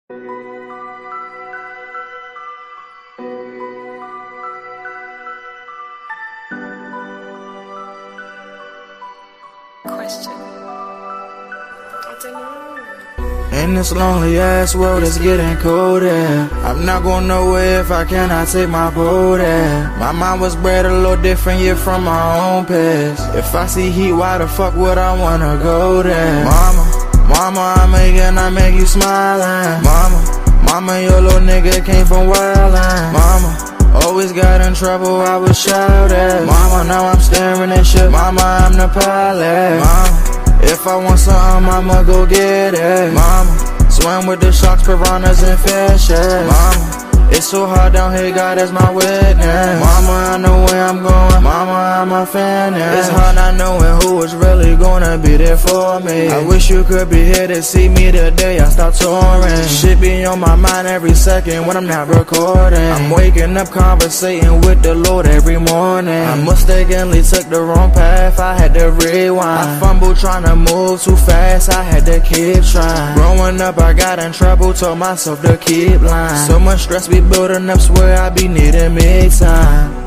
Question. I don't know. In this lonely ass world, it's getting colder. I'm not going nowhere if I cannot take my boat there. My mind was bred a little different, yeah, from my own past. If I see heat, why the fuck would I wanna go there? Mama, I make you smile. Mama, your little nigga came from wildin'. Mama, always got in trouble, I was shouted. Mama, now I'm staring at shit. Mama, I'm the pilot. Mama, if I want something, I'ma go get it. Mama, swim with the sharks, piranhas, and fishes. Mama, it's so hard down here, God is my witness. Mama, I know where I'm going. Mama, I'm a fan. It's hard not knowing who is really gonna be there for me. I wish you could be here to see me the day I stop touring. Shit be on my mind every second when I'm not recording. I'm waking up conversating with the Lord every morning. I mistakenly took the wrong path, I had to rewind. I fumbled trying to move too fast, I had to keep trying. Growing up I got in trouble, told myself to keep lying. So much stress be building up, swear I be needing me time.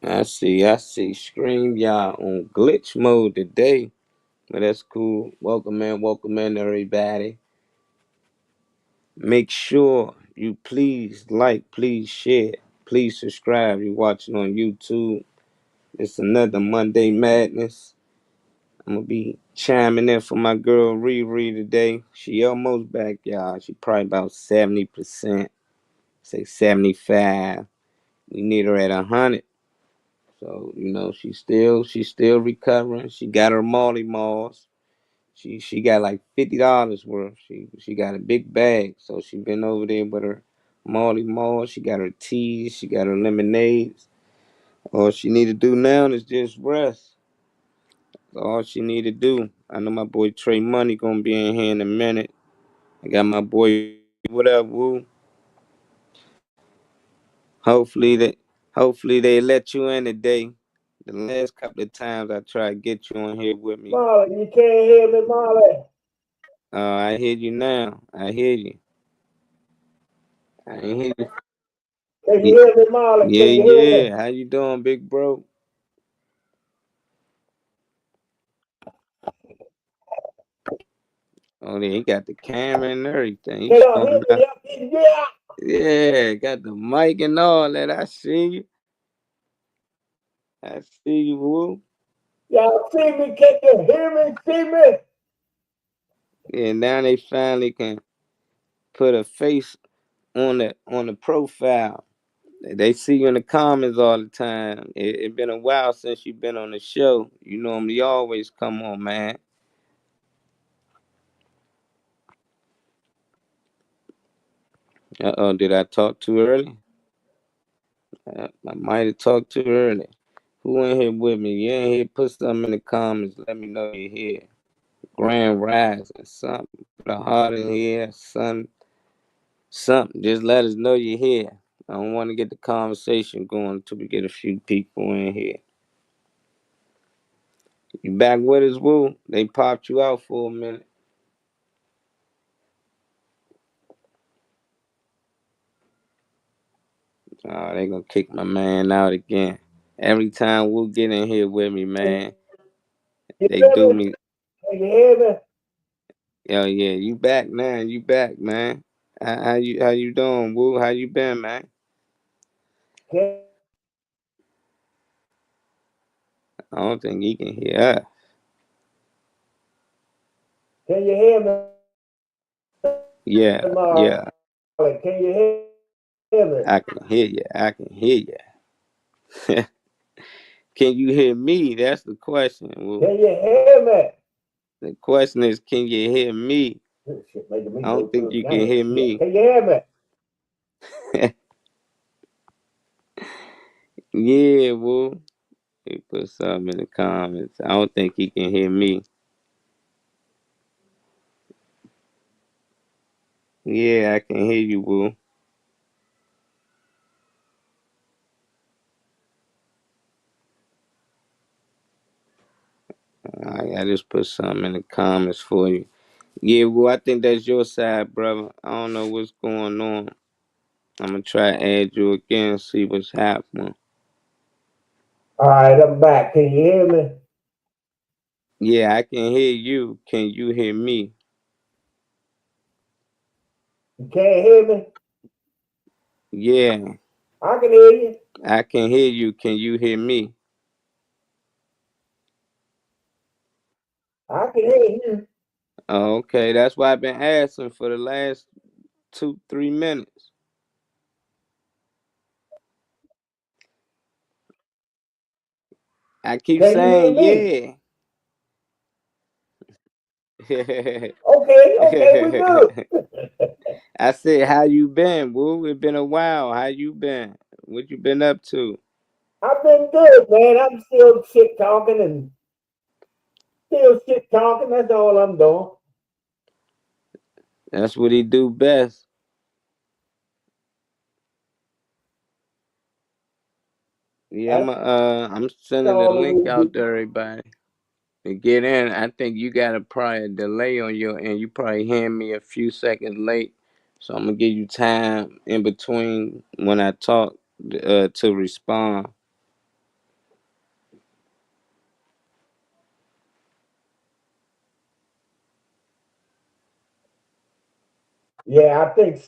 I see. Scream y'all on glitch mode today. But that's cool. Welcome in, everybody. Make sure you please like, please share, please subscribe. You're watching on YouTube. It's another Monday Madness. I'm gonna be chiming in for my girl Riri today. She almost back, y'all. She probably about 70%. Say 75. We need her at 100. So, she's still recovering. She got her Molly Malls. She got like $50 worth. She got a big bag. So she been over there with her Molly Malls. She got her teas. She got her lemonades. All she need to do now is just rest. That's all she need to do. I know my boy Trey Money gonna be in here in a minute. I got my boy, what up, Woo? Hopefully they hopefully they let you in today. The last couple of times I tried to get you on here with me. Marley, you can't hear me, Marley. I hear you now. I hear you. I ain't hear you. Can you Ye- hear me, Marley? Yeah, Can you hear me? yeah. How you doing, big bro? Oh, yeah, he got the camera and everything. He Can y'all hear showing me? up. Yeah. Yeah, got the mic and all that. I see you. I see you, Woo. Y'all see me? Can you hear me? See me? Yeah, now they finally can put a face on the profile. They see you in the comments all the time. It been a while since you been on the show. You normally always come on, man. Uh-oh, did I talk too early? I might have talked too early. Who in here with me? You in here? Put something in the comments. Let me know you're here. Grand Rising, something. Put a heart in here, something. Just let us know you're here. I don't want to get the conversation going until we get a few people in here. You back with us, Woo? They popped you out for a minute. Oh, they gonna kick my man out again. Every time Woo get in here with me, man, You they hear do me? me. Can you hear me? Yo, yeah, you back, man. You back, man. How you doing, Woo? How you been, man? Can, I don't think he can hear us. can you hear me, Yeah, Marley? yeah. Can you hear me? I can hear you. I can hear you. Can you hear me? That's the question, Woo. Can you hear me? The question is, can you hear me? This shit making me I go don't think through a you can gang hear shit. me. Can you hear me? Yeah, Woo. He put something in the comments. I don't think he can hear me. Yeah, I can hear you, Woo. I just put something in the comments for you. Yeah, Woo, I think that's your side, brother. I don't know what's going on. I'm gonna try to add you again, see what's happening. All right, I'm back. Can you hear me? Yeah, I can hear you. Can you hear me? You can't hear me? Yeah, I can hear you. I can hear you. Can you hear me? I can hear you. Oh, okay, that's why I've been asking for the last 2, 3 minutes. I keep Can you hear saying me? yeah. Okay, we good. I said, how you been, Woo? It been a while. How you been? What you been up to? I've been good, man. I'm still shit talking and still shit talking. That's all I'm doing. That's what he do best. Yeah, That's I'm sending the all link we out do. to everybody to get in. I think you got a probably a delay on your end. You probably hand me a few seconds late, so I'm gonna give you time in between when I talk to respond. Yeah, I think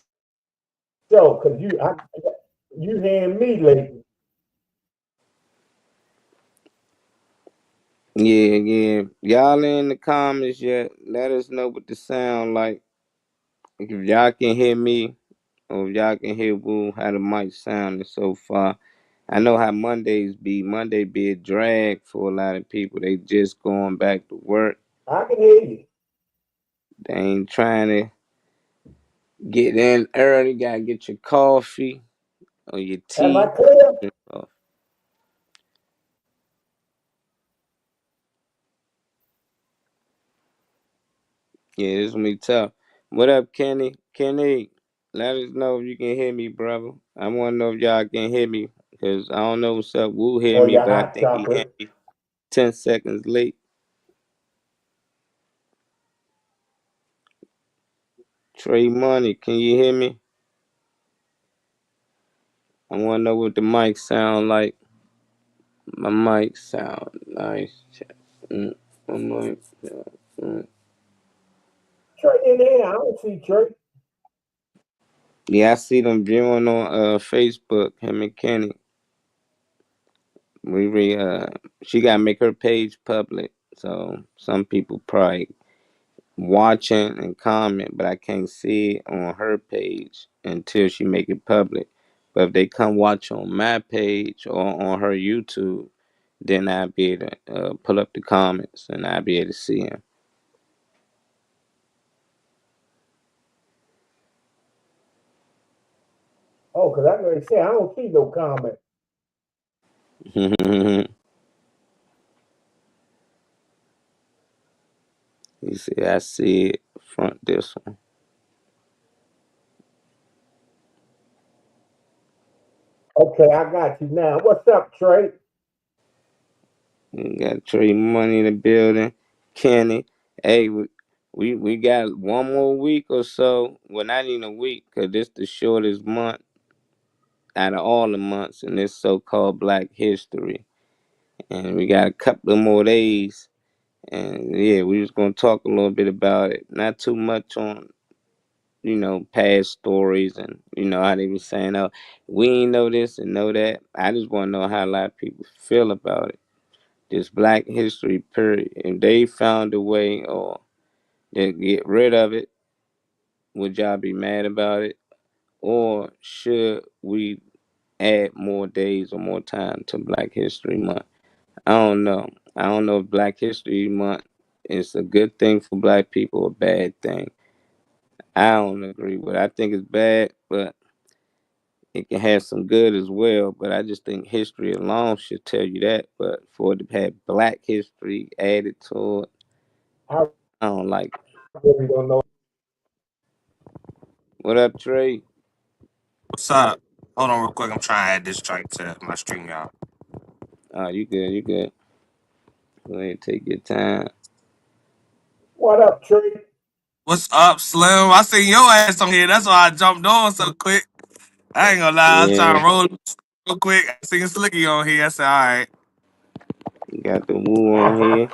so. Cause you hearing me lately. Yeah, yeah. Y'all in the comments yet? Let us know what the sound like. If y'all can hear me, or if y'all can hear Woo, how the mic sounding so far. I know how Mondays be. Monday be a drag for a lot of people. They just going back to work. I can hear you. They ain't trying to get in early. Gotta get your coffee or your Am I tea. clear? Oh, yeah, this gonna be tough. What up, Kenny? Kenny, let us know if you can hear me, brother. I want to know if y'all can hear me. Because I don't know what's up. Woo hear Or me, your but I hot think he hear chocolate? me 10 seconds late. Trey Money, can you hear me? I want to know what the mic sound like. My mic sound nice. Mm, my mic sound. Trey in there. I don't see Trey. Yeah, I see them viewing on Facebook. Him and Kenny. We she gotta make her page public. So some people probably watching and comment, but I can't see it on her page until she make it public. But if they come watch on my page or on her YouTube, then I'll be able to pull up the comments and I'll be able to see them. Oh, cause I gonna say I don't see no comment. You see, I see it front this one. Okay, I got you now. What's up, Trey? We got Trey Money in the building. Kenny. Hey, we got one more week or so. Well, not even a week, because this the shortest month out of all the months in this so-called Black History. And we got a couple of more days. And yeah, we just gonna talk a little bit about it. Not too much on, past stories and how they be saying, oh, we ain't know this and know that. I just wanna know how a lot of people feel about it. This Black History period. If they found a way or to get rid of it, would y'all be mad about it? Or should we add more days or more time to Black History Month? I don't know. I don't know if Black History Month is a good thing for black people or a bad thing. I don't agree with it. I think it's bad, but it can have some good as well. But I just think history alone should tell you that. But for it to have Black history added to it, I I don't like it. really don't know. What up, Trey? What's up? Hold on real quick. I'm trying to add this joint to my stream, y'all. Oh, you good, you good. Go ahead, take your time. What up, Trey? What's up, Slim? I seen your ass on here. That's why I jumped on so quick. I ain't gonna lie. I was trying Yeah, to roll real quick. I seen Slicky on here. I said, all right. you got the woo on here.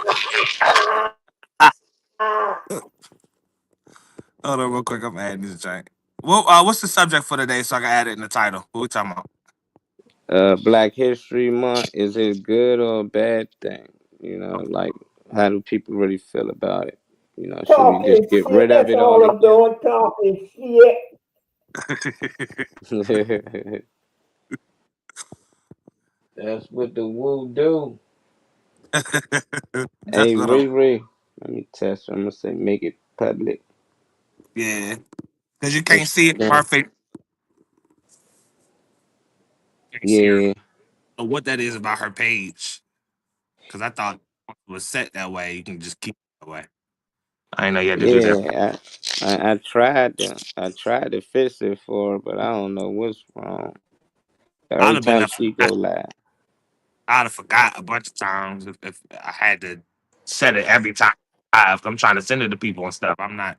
Hold on real quick. I'm adding this joint. Well, what's the subject for today so I can add it in the title? What we talking about? Black History Month, is it a good or a bad thing? Like, how do people really feel about it? Should we just Talking get shit. rid of That's it all I'm altogether? doing. Talking shit. That's what the woo do. That's Hey, what I'm. Riri, let me test. I'm gonna say make it public. Yeah. Because you can't What's see it yeah, perfect. You can't see her. yeah, What that is about her page. Because I thought it was set that way. You can just keep it that way. I didn't know you had to do that. yeah. I tried to fix it for her, but I don't know what's wrong. I'd Every have been time a she go live. I'd have forgot a bunch of times if I had to set it every time. I'm trying to send it to people and stuff. I'm not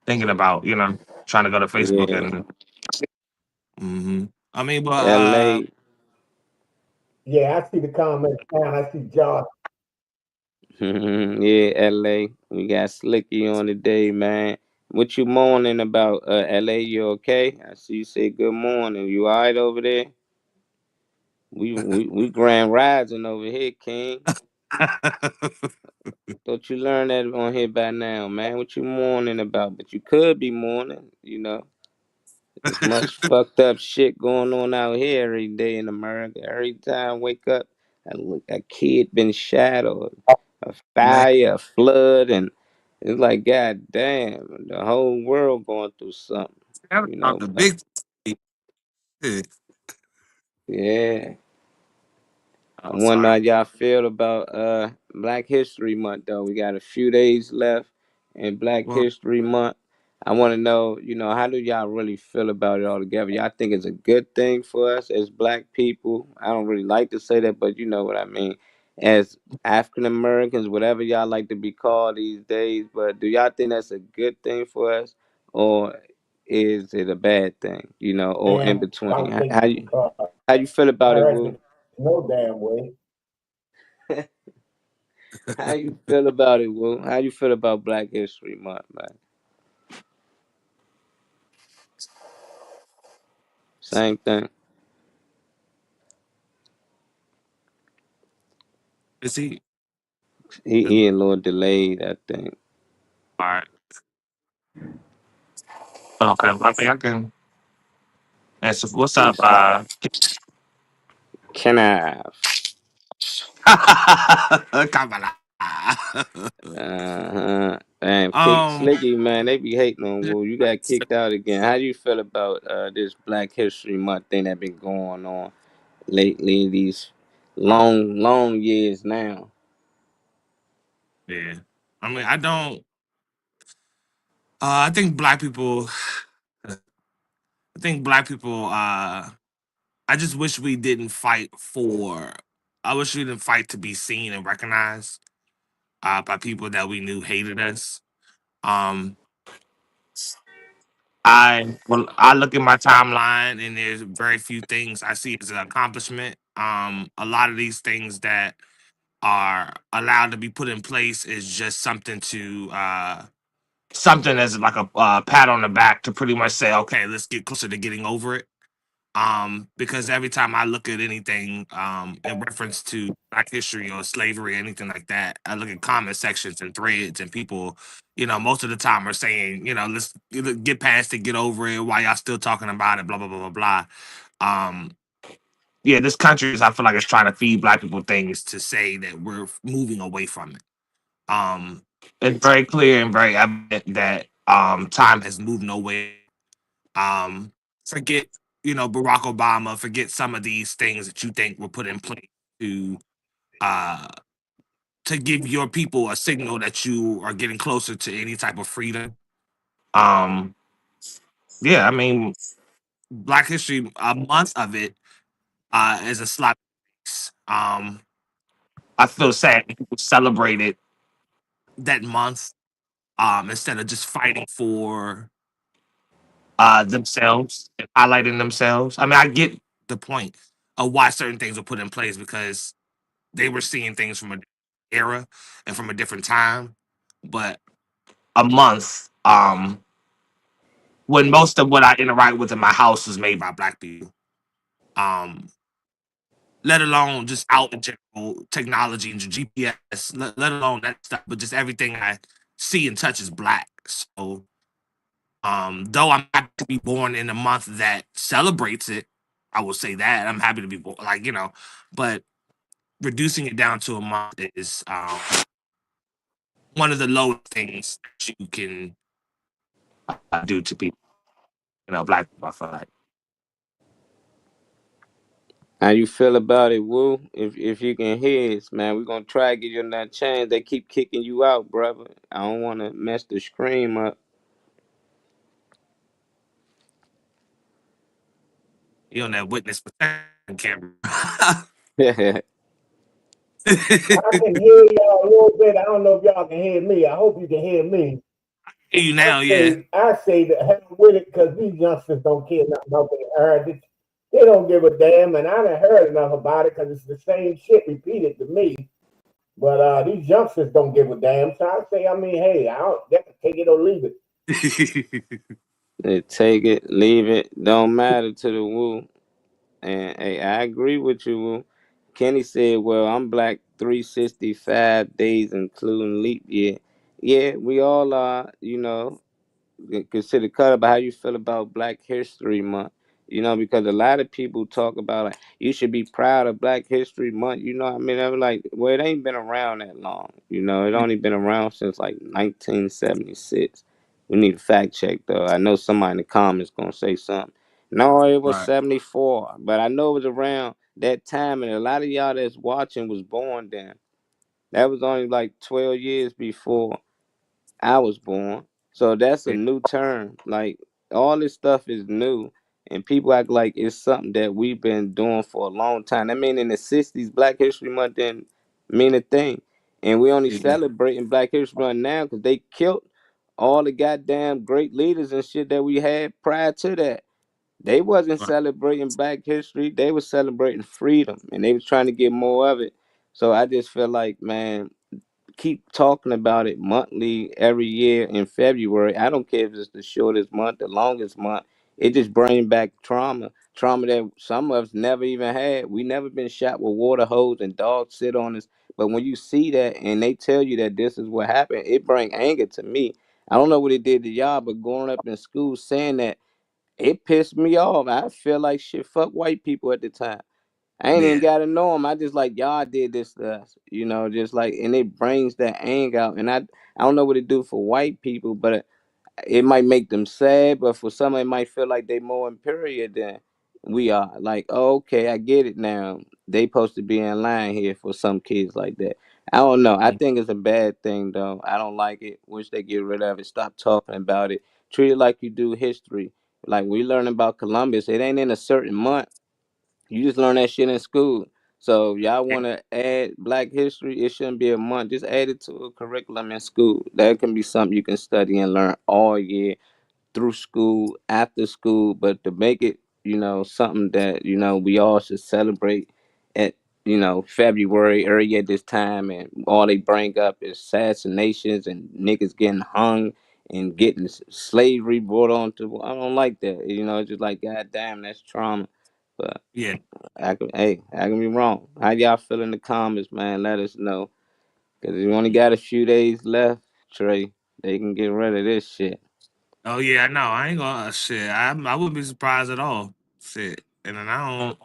thinking about trying to go to Facebook Yeah, and. I mean, but LA. Yeah, I see the comments now. I see Josh. Yeah, LA. We got Slicky on today, man. What you mourning about, LA? You okay? I see you say good morning. You alright over there? We grand rising over here, King. Thought you learned that on here by now, man. What you mourning about? But you could be mourning. There's much fucked up shit going on out here every day in America. Every time I wake up, I look a kid been shot or a Man, fire, a flood, and it's like god damn, the whole world going through something. about the But big shit. yeah. I Oh, wonder sorry. how y'all feel about Black History Month though. We got a few days left in Black Well, History Month. I want to know, how do y'all really feel about it all together? Y'all think it's a good thing for us as black people? I don't really like to say that, but you know what I mean. As African Americans, whatever y'all like to be called these days, but do y'all think that's a good thing for us, or is it a bad thing? Or in And I between? don't think How you feel about it, Wu? Americans no damn way. How you feel about it, Will? How you feel about Black History Month, man? Same thing. is he? He a little delayed, I think. All right. Okay. I think I can answer. What's up? Can I have? Kamala. Man, kick um. Slicky, man. They be hating on Will. You got kicked out again. How do you feel about this Black History Month thing that been going on lately? These long, long years now. Yeah. I mean, I don't. I think black people. I think black people. I just wish we didn't fight for. I wish we didn't fight to be seen and recognized by people that we knew hated us. Um, I look at my timeline and there's very few things I see as an accomplishment. A lot of these things that are allowed to be put in place is just something as like a pat on the back to pretty much say, okay, let's get closer to getting over it. Because every time I look at anything in reference to Black history or slavery, anything like that, I look at comment sections and threads, and people, most of the time are saying, let's get past it, get over it. Why y'all still talking about it? Blah blah blah blah blah. Um, yeah, this country is, I feel like, it's trying to feed Black people things to say that we're moving away from it. Um, it's very clear and very evident that time has moved nowhere. Um, Forget, Barack Obama. Forget some of these things that you think were put in place to uh to give your people a signal that you are getting closer to any type of freedom. Um, yeah, I mean, Black History, a month of it is a slap. I feel sad that people celebrated that month instead of just fighting for themselves and highlighting themselves. I mean, I get the point of why certain things were put in place because they were seeing things from a era and from a different time. But a month, when most of what I interact with in my house was made by Black people, um, let alone just out in general technology and GPS, let alone that stuff, but just everything I see and touch is Black. So, though I'm happy to be born in a month that celebrates it, I will say that I'm happy to be born, but reducing it down to a month is one of the lowest things that you can do to people, Black people. I feel like. How you feel about it, Woo? If you can hear us, man, we're gonna try to get you another chance. They keep kicking you out, brother. I don't wanna mess the screen up. You on that witness protection camera. I can hear y'all a little bit. I don't know if y'all can hear me. I hope you can hear me. Hear you I now, yeah. say, I say that hell with it because these youngsters don't care nothing about the heritage. They don't give a damn, and I done heard enough about it because it's the same shit repeated to me. But these youngsters don't give a damn. So I say, I mean, hey, I don't. They can take it or leave it. They take it, leave it, don't matter to the Woo. And hey, I agree with you, Woo. Kenny said, well, I'm Black 365 days, including leap year. Yeah, we all are, consider cut about how you feel about Black History Month. Because a lot of people talk about like you should be proud of Black History Month. I mean, I'm like, well, it ain't been around that long. It only been around since like 1976. We need a fact check though. I know somebody in the comments gonna say something. No, it was Right. 74, but I know it was around that time, and a lot of y'all that's watching was born then. That was only like 12 years before I was born. So that's a Yeah. new term. Like all this stuff is new. And people act like it's something that we've been doing for a long time. I mean in the 60s, Black History Month didn't mean a thing. And we only Yeah. celebrating Black History Month now because they killed all the goddamn great leaders and shit that we had prior to that. They wasn't Right. celebrating Black history. They was celebrating freedom and they was trying to get more of it. So I just feel like, man, keep talking about it monthly every year in February. I don't care if it's the shortest month, the longest month. It just brings back trauma that some of us never even had. We never been shot with water hose and dogs sit on us. But when you see that and they tell you that this is what happened, it bring anger to me. I don't know what it did to y'all, but growing up in school saying that, it pissed me off. I feel like shit. Fuck white people at the time. I ain't even Yeah. gotta know them. I just like y'all did this to us, just like, and it brings that anger out. And I don't know what it do for white people, but it might make them sad. But for some, it might feel like they more inferior than we are. Like, oh, okay, I get it now. They supposed to be in line here for some kids like that. I don't know. I Mm. think it's a bad thing though. I don't like it. Wish they get rid of it. Stop talking about it. Treat it like you do history. Like we learn about Columbus. It ain't in a certain month. You just learn that shit in school. So y'all want to add Black History? It shouldn't be a month. Just add it to a curriculum in school. That can be something you can study and learn all year through school, after school, but to make it, something that, we all should celebrate at, February, early at this time, and all they bring up is assassinations and niggas getting hung and getting slavery brought on to. I don't like that. It's just like, God damn, that's trauma. But Yeah. I can be wrong. How y'all feel in the comments, man? Let us know. Because we only got a few days left, Trey. They can get rid of this shit. Oh yeah, no, I ain't gonna shit. I wouldn't be surprised at all. Shit, and then I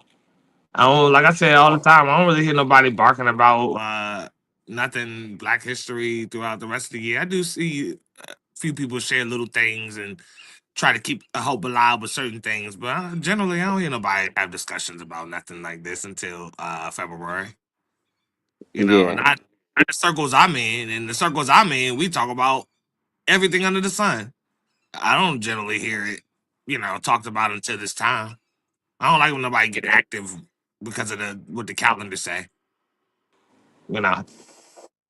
don't like I said all the time. I don't really hear nobody barking about nothing Black History throughout the rest of the year. I do see a few people share little things and try to keep a hope alive with certain things, but generally I don't hear nobody have discussions about nothing like this until February. Yeah, Not the circles I'm in, and the circles I'm in, we talk about everything under the sun. I don't generally hear it, talked about until this time. I don't like when nobody get active because of the what the calendar say. You know,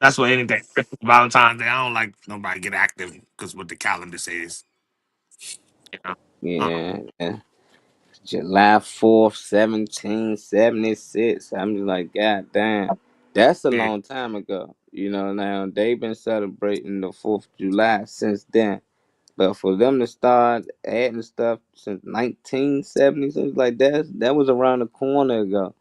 that's what anything Valentine's Day. I don't like nobody get active because what the calendar says. You know, yeah. July 4th, 1776. I'm just like, God damn. That's a yeah, long time ago. Now they've been celebrating the 4th of July since then. But for them to start adding stuff since 1970, something like that was around the corner ago.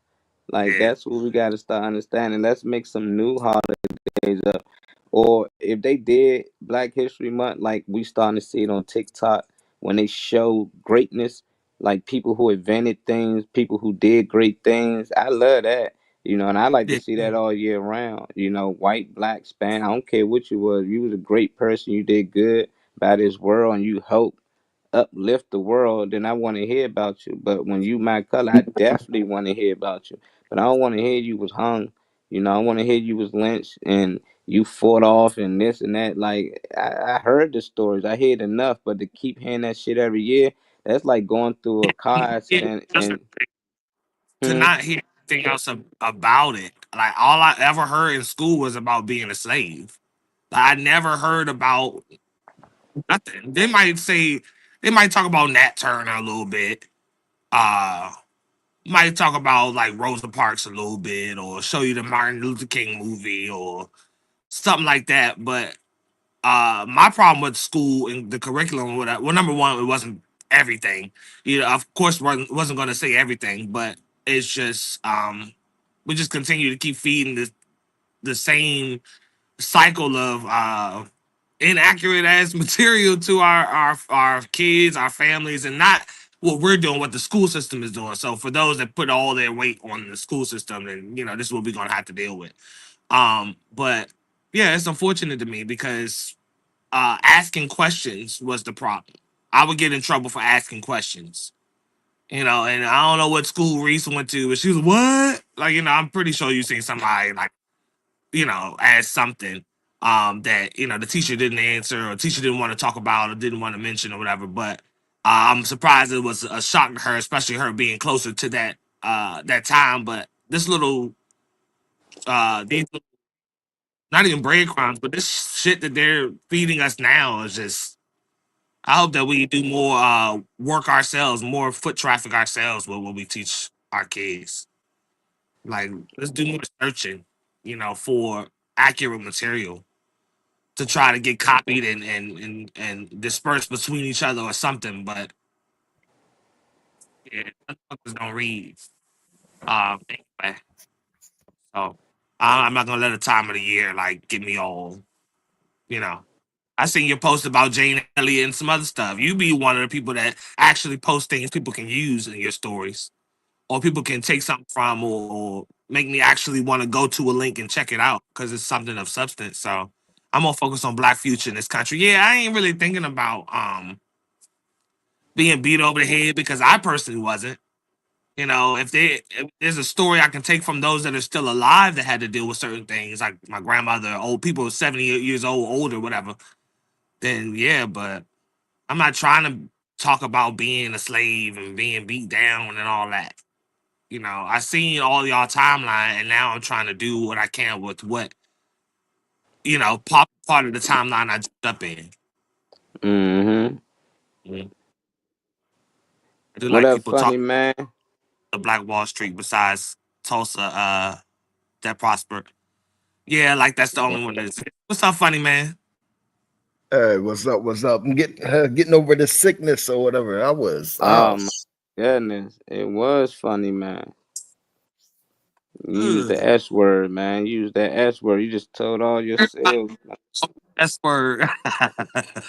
Like, yeah, that's what we got to start understanding. Let's make some new holidays up. Or if they did Black History Month, like we starting to see it on TikTok when they show greatness, like people who invented things, people who did great things. I love that. And I like to yeah, see that all year round. White, black, Span. I don't care what you was. You was a great person. You did good by this world, and you helped uplift the world, then I want to hear about you. But when you my color, I definitely want to hear about you. But I don't want to hear you was hung. I want to hear you was lynched and you fought off and this and that. Like I heard the stories. I heard enough, but to keep hearing that shit every year, that's like going through a car yeah. accident That's the and thing. To hmm, not hear anything else about it. Like all I ever heard in school was about being a slave. I never heard about nothing. They might talk about Nat Turner a little bit. Uh might talk about like Rosa Parks a little bit or show you the Martin Luther King movie or something like that. But my problem with school and the curriculum, well, number one, it wasn't everything. Of course, wasn't going to say everything, but it's just we just continue to keep feeding the same cycle of inaccurate ass material to our kids, our families, and not what we're doing, what the school system is doing. So for those that put all their weight on the school system, then this is what we're gonna have to deal with. But yeah, it's unfortunate to me because asking questions was the problem. I would get in trouble for asking questions. And I don't know what school Reese went to, but she was what? Like, I'm pretty sure you seen somebody like as something that the teacher didn't answer or teacher didn't want to talk about or didn't want to mention or whatever. But I'm surprised it was a shock to her, especially her being closer to that time. But this little these not even breadcrumbs, but this shit that they're feeding us now is just. I hope that we do more work ourselves, more foot traffic ourselves with what we teach our kids. Like, let's do more searching, for accurate material to try to get copied and dispersed between each other or something. But yeah, motherfuckers don't read. Anyway, so I'm not gonna let the time of the year like get me all. You know, I seen your post about Jane Elliott and some other stuff. You be one of the people that actually post things people can use in your stories, or people can take something from, or make me actually want to go to a link and check it out because it's something of substance. So I'm gonna focus on Black future in this country. Yeah, I ain't really thinking about being beat over the head because I personally wasn't. If there's a story I can take from those that are still alive that had to deal with certain things, like my grandmother, old people 70 years old, older, whatever, then yeah, but I'm not trying to talk about being a slave and being beat down and all that. you know, I seen all y'all timeline, and now I'm trying to do what I can with what, you know, part of the timeline I jumped up in. Mm-hmm. Mhm. I do What like up, people talk funny man? the Black Wall Street besides Tulsa, that prospered. Yeah, like that's the only one that's. What's up, funny man? Hey, what's up? What's up? I'm getting over this sickness or whatever. Oh my goodness, it was funny, man. You used Ugh, the S word, man. You used that S word. You just told all your cells. that's word.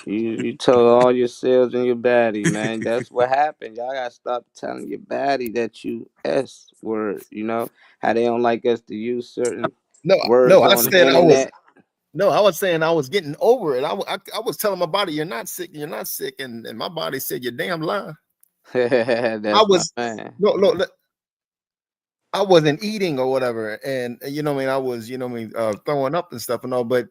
You told all your cells in your body, man. That's what happened. Y'all gotta stop telling your body that you S word. You know how they don't like us to use certain no, words no. I on the said I was internet. no. I was saying I was getting over it. I was telling my body, "You're not sick. You're not sick," and my body said, "You're damn lying." I That's my was man. no. I wasn't eating or whatever, and you know what I mean. I was throwing up and stuff and all, but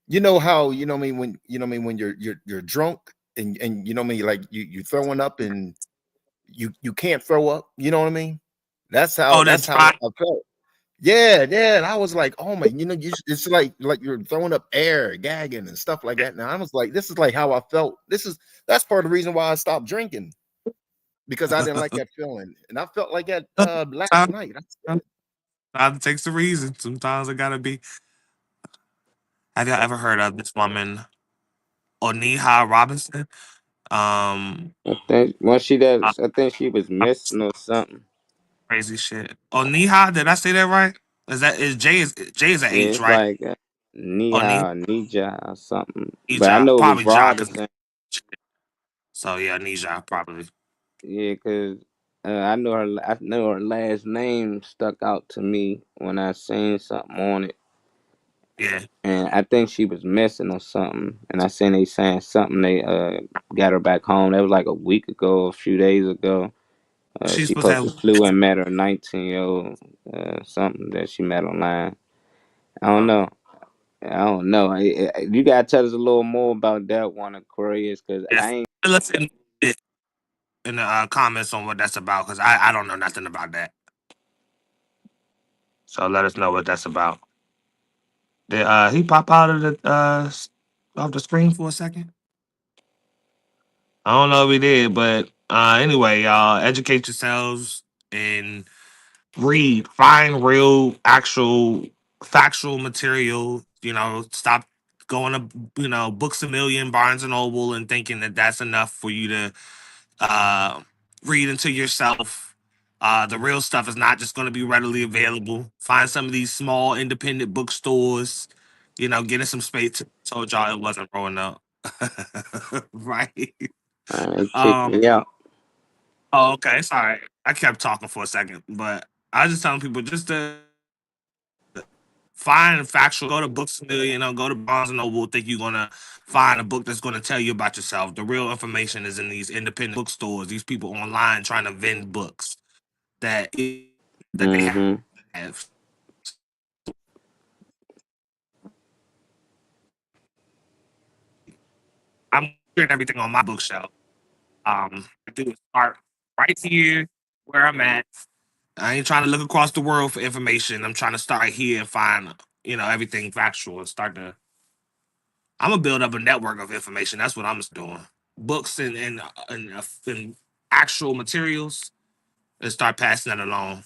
you know how you know what I mean when you know what I mean when you're drunk and you know what I mean like you throwing up and you can't throw up. You know what I mean? That's how Oh, that's that's how right. I felt. Yeah, yeah. And I was like, oh my, it's like you're throwing up air, gagging and stuff like that. Now I was like, this is like how I felt. That's part of the reason why I stopped drinking because I didn't like that feeling, and I felt like that last night. Sometimes it takes a reason. Sometimes it gotta be. Have y'all ever heard of this woman, Oniha Robinson? Um, I think she was missing or something. crazy shit. Oniha, did I say that right? Is J is an Yeah, H, it's right? like Oniha, Nija or Nija or something. But I know it was probably Ja, because Robinson. so yeah, Nija probably. Yeah, cause I know her. I know her last name stuck out to me when I seen something on it, Yeah, and I think she was missing or something. And I seen they saying something. They got her back home. That was like a week ago, a few days ago. she's She supposed to supposed to have. flew and met her 19-year-old something that she met online. I don't know. I don't know. You gotta tell us a little more about that one, Aquarius, because I Yes, ain't. let's in the comments on what that's about because I don't know nothing about that. So let us know what that's about. Did he pop out of the off the screen for a second? I don't know if he did, but anyway, y'all educate yourselves and read, find real, actual, factual material. You know, stop going to Books a Million, Barnes and Noble, and thinking that that's enough for you to read into yourself. The real stuff is not just going to be readily available. Find some of these small independent bookstores. You know, get in some space. Told y'all it wasn't growing up, right? It kicked Um. me out. Oh, okay. Sorry, I kept talking for a second, but I was just telling people just to find factual. Go to Books a Million, go to Barnes and Noble. Think you're gonna find a book that's gonna tell you about yourself. The real information is in these independent bookstores. These people online trying to vend books that that they Mm-hmm. have. I'm doing everything on my bookshelf. I do start right here where I'm at. I ain't trying to look across the world for information. I'm trying to start right here and find everything factual and start to. I'm gonna build up a network of information. That's what I'm just doing. Books and actual materials and start passing that along.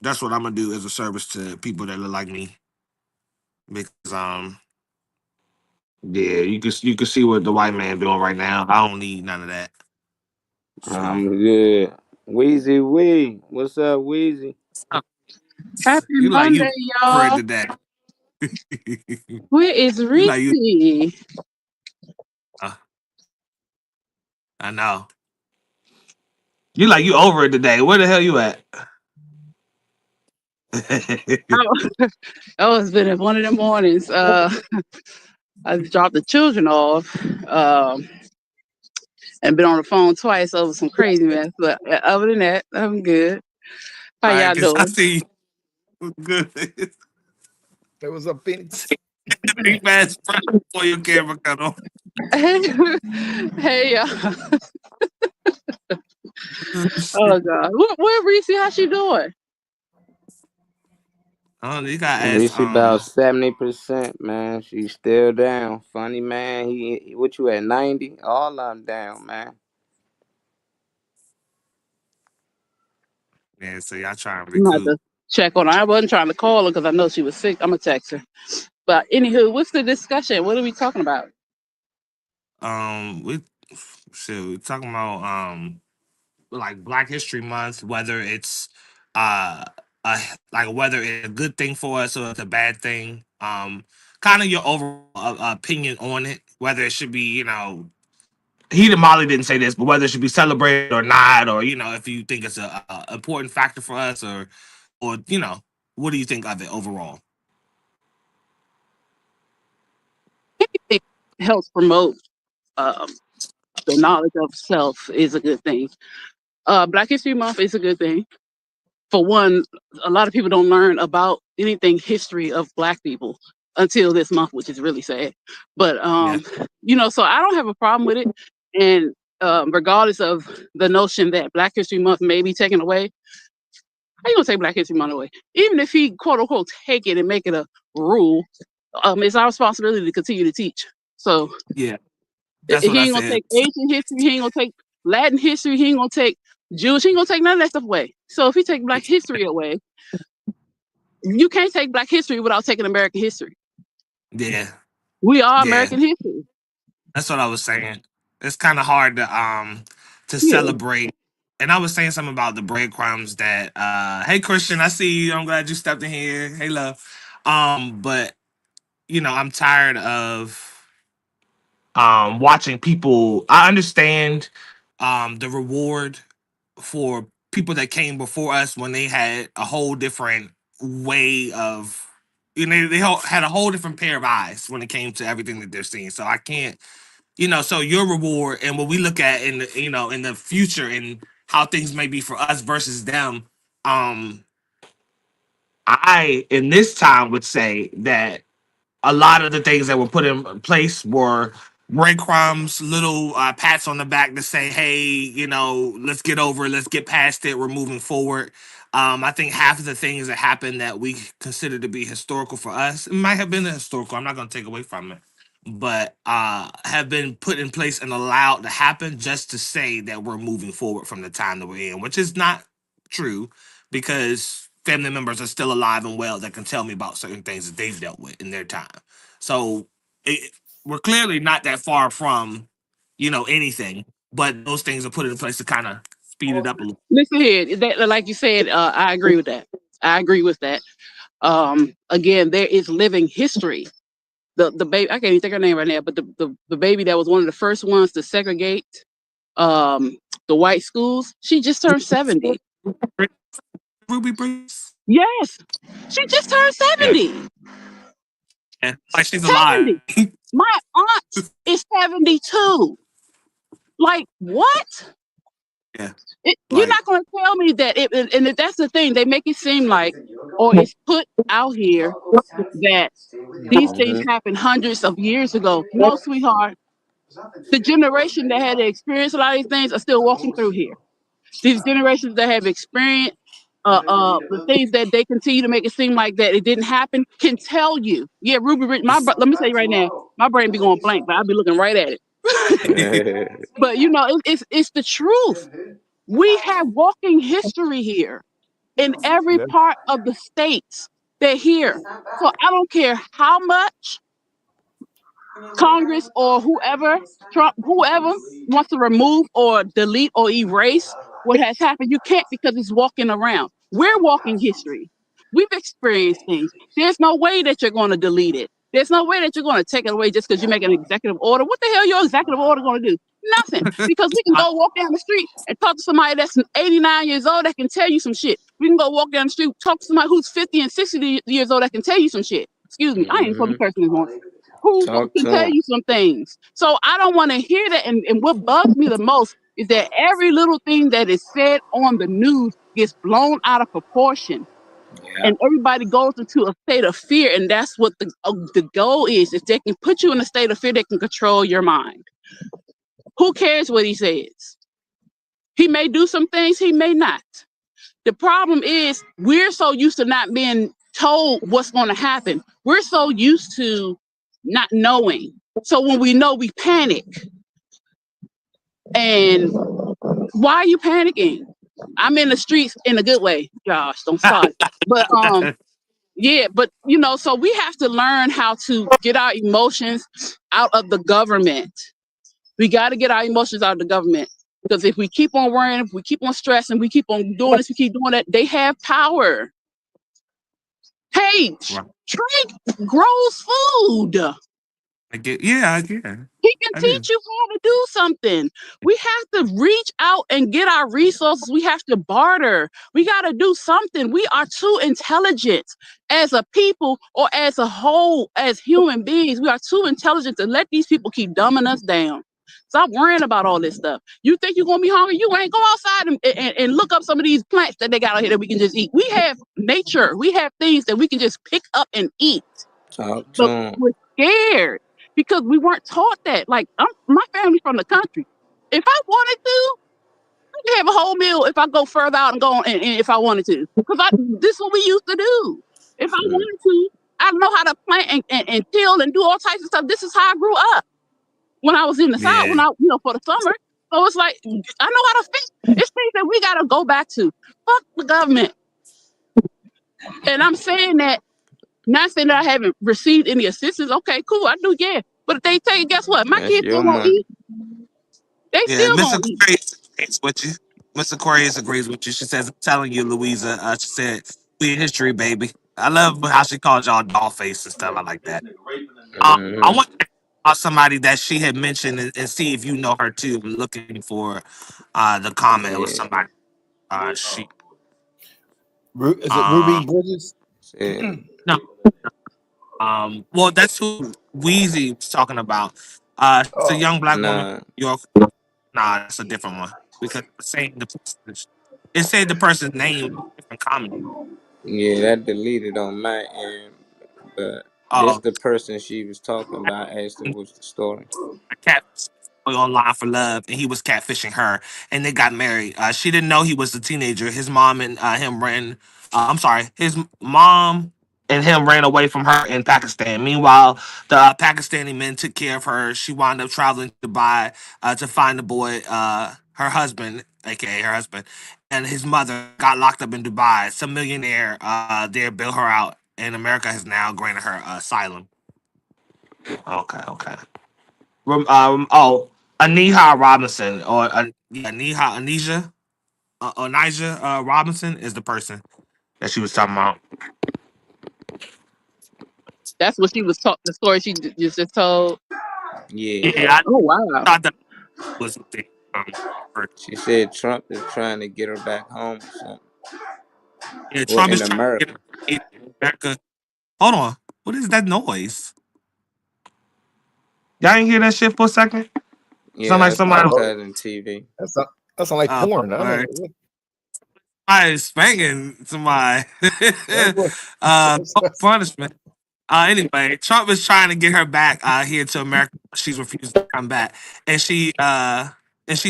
That's what I'm gonna do as a service to people that look like me. Because yeah, you can see what the white man doing right now. I don't need none of that. So I'm good. Wheezy Wee. What's up, Wheezy? Happy you like you Monday, over it y'all. today. Where is You like you. Reese? Uh, I know. You like you over it today. Where the hell you at? Oh, oh, it's been one of the mornings. I dropped the children off, and been on the phone twice over some crazy mess. But other than that, I'm good. How Right, y'all because I doing? see you good. That was up, Phoenix. Big fast friend before your camera cut off. Hey, y'all. Oh God, where Reese? How she doing? Oh, you got to ask. Reese about 70%, man. She's still down. Funny man. What you at 90? All of them down, man. Yeah, so y'all trying to I'm gonna have recoup. to check on her. I wasn't trying to call her because I know she was sick. I'm gonna text her. But anywho, what's the discussion? What are we talking about? We we talking about like Black History Month, whether it's uh like whether it's a good thing for us or it's a bad thing. Kind of your overall opinion on it, whether it should be, he and Molly didn't say this, but whether it should be celebrated or not, or if you think it's a important factor for us, or what do you think of it overall? It helps promote um, the knowledge of self is a good thing. Black History Month is a good thing. For one, a lot of people don't learn about anything history of Black people until this month, which is really sad. But Yeah, so I don't have a problem with it. And regardless of the notion that Black History Month may be taken away, how you gonna take Black History Month away? Even if he quote unquote take it and make it a rule, it's our responsibility to continue to teach. So yeah, that's what he I ain't gonna said. take Asian history, he ain't gonna take Latin history, he ain't gonna take Jewish, he ain't gonna take none of that stuff away. So if he take Black history away, you can't take Black history without taking American history. Yeah, We are yeah, American history. that's what I was saying. It's kind of hard to Yeah. celebrate. And I was saying something about the breadcrumbs that hey Christian, I see you. I'm glad you stepped in here. Hey love. But I'm tired of watching people. I understand the reward for people that came before us when they had a whole different way of had a whole different pair of eyes when it came to everything that they're seeing. So I can't, so your reward and what we look at in the in the future and how things may be for us versus them. um I in this time would say that a lot of the things that were put in place were breadcrumbs, little pats on the back to say, hey, let's get over it, let's get past it, we're moving forward. I think half of the things that happened that we consider to be historical for us, it might have been historical, I'm not going to take away from it, but have been put in place and allowed to happen just to say that we're moving forward from the time that we're in, which is not true because family members are still alive and well that can tell me about certain things that they've dealt with in their time. So we're clearly not that far from, anything, but those things are put in place to kind of speed it up a little. Listen here, that, like you said, I agree with that. I agree with that. Again, there is living history. The baby, I can't even think her name right now, but the baby that was one of the first ones to segregate the white schools, she just turned 70. Ruby Breeze. Yes, she just turned 70. Yeah, like she's 70. alive. My aunt is 72. Like what? Yeah, You're like not going to tell me that and that's the thing. They make it seem like, or it's put out here that these things Mhm. happened hundreds of years ago. No, sweetheart. The generation that had to experience a lot of these things are still walking through here. These generations that have experienced the things that they continue to make it seem like that it didn't happen can tell you. Yeah, Ruby Rich, let me tell you right now, my brain be going blank, but I'll be looking right at it. But it's the truth. We have walking history here in every part of the states. They're here. So I don't care how much Congress or whoever, Trump, whoever wants to remove or delete or erase what has happened. You can't because it's walking around. We're walking history. We've experienced things. There's no way that you're going to delete it. There's no way that you're going to take it away just because you make an executive order. What the hell your executive order going to do? Nothing. Because we can go walk down the street and talk to somebody that's 89 years old that can tell you some shit. We can go walk down the street, talk to somebody who's 50 and 60 years old that can tell you some shit. Excuse me, I ain't supposed to be cursing this morning. Who Talk can to tell him. you some things. So I don't want to hear that. And what bugs me the most is that every little thing that is said on the news gets blown out of proportion. Yeah. And everybody goes into a state of fear. And that's what the goal is. If they can put you in a state of fear, they can control your mind. Who cares what he says? He may do some things, he may not. The problem is we're so used to not being told what's going to happen. We're so used to not knowing. So when we know, we panic. And why are you panicking? I'm in the streets in a good way, Josh. Don't start. But yeah, but so we have to learn how to get our emotions out of the government. We got to get our emotions out of the government. Because if we keep on worrying, if we keep on stressing, we keep on doing this, we keep doing that, they have power. Hey, Right. Trey grows food. I get. Yeah. He can I do. teach you how to do something. We have to reach out and get our resources. We have to barter. We got to do something. We are too intelligent as a people or as a whole, as human beings. We are too intelligent to let these people keep dumbing us down. Stop worrying about all this stuff. You think you're going to be hungry? You ain't. Go outside and look up some of these plants that they got out here that we can just eat. We have nature. We have things that we can just pick up and eat. Talk to But him. we're scared because we weren't taught that. Like, my family's from the country. If I wanted to, I could have a whole meal if I go further out and go on, and if I wanted to. Because this is what we used to do. If I wanted to, I know how to plant and till and do all types of stuff. This is how I grew up when I was in the South, when Yeah. for the summer. So it's like, I know how to fix. It's things that we got to go back to. Fuck the government. And I'm saying that, not saying that I haven't received any assistance. Okay, cool, I do, yeah. But if they tell you, guess what? My That's kids your still gonna money. eat. They Yeah. still Mr. gonna eat. Aquarius agrees with you. Mr. Aquarius agrees with you. She says, "I'm telling you, Louisa." She said, "We history, baby." I love how she called y'all doll face and stuff. I like that. I Mm-hmm. want to about somebody that she had mentioned and see if you know her too. I'm looking for the comment. It was Yeah. somebody. She. Is it Ruby Uh, Bridges? Said, no. Well, that's who Wheezy was talking about. It's a Oh, young black woman. nah. New York. Nah, that's a different one because it's saying it said the person's name in different comment. Yeah, that deleted on my end. But this Oh, the person she was talking about. Asked her what's the story. a cat online for love, and he was catfishing her, and they got married. She didn't know he was a teenager. His mom and him ran. I'm sorry, his mom and him ran away from her in Pakistan. Meanwhile, the Pakistani men took care of her. She wound up traveling to Dubai to find the boy, her husband, aka her husband, and his mother got locked up in Dubai. Some millionaire there bailed her out, and America has now granted her asylum. Okay. Aniha Robinson or Anija Robinson is the person that she was talking about. That's what she was taught. The story she just told. Yeah. Yeah, Oh I wow. thought that was the person. She said Trump is trying to get her back home or something. Yeah, Well, Trump in is trying to get America. America. Hold on, what is that noise? Y'all didn't hear that shit for a second? Sound Yeah, like that's I my somebody. don't know. cousin TV. That sound like Oh, porn. I don't Lord. know. I is spanking somebody. What's that? Punishment. Anyway, Trump is trying to get her back here to America. She's refused to come back, and she's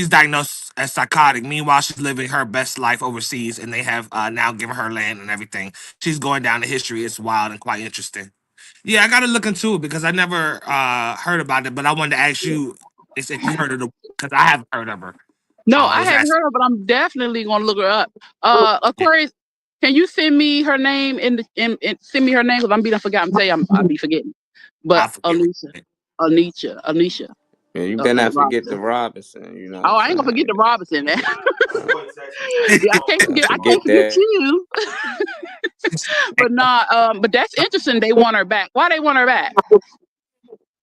diagnosed as psychotic. Meanwhile, she's living her best life overseas, and they have now given her land and everything. She's going down the history. It's wild and quite interesting. Yeah, I got to look into it because I never heard about it. But I wanted to ask you if you heard of the because I haven't heard of her. No, I I was haven't asking. heard of, but I'm definitely gonna look her up. Aquarius, can you send me her name send me her name? Because I'm being forgot. I'm telling you, I'll be forgetting. But I forget. Anisha. Yeah, you better Okay, not forget the Robinson. Robinson. You know what Oh, I'm I ain't gonna forget saying? the Robinson, man. Yeah, I can't Don't forget. I forget can't forget that. you. But nah. But that's interesting. They want her back. Why they want her back?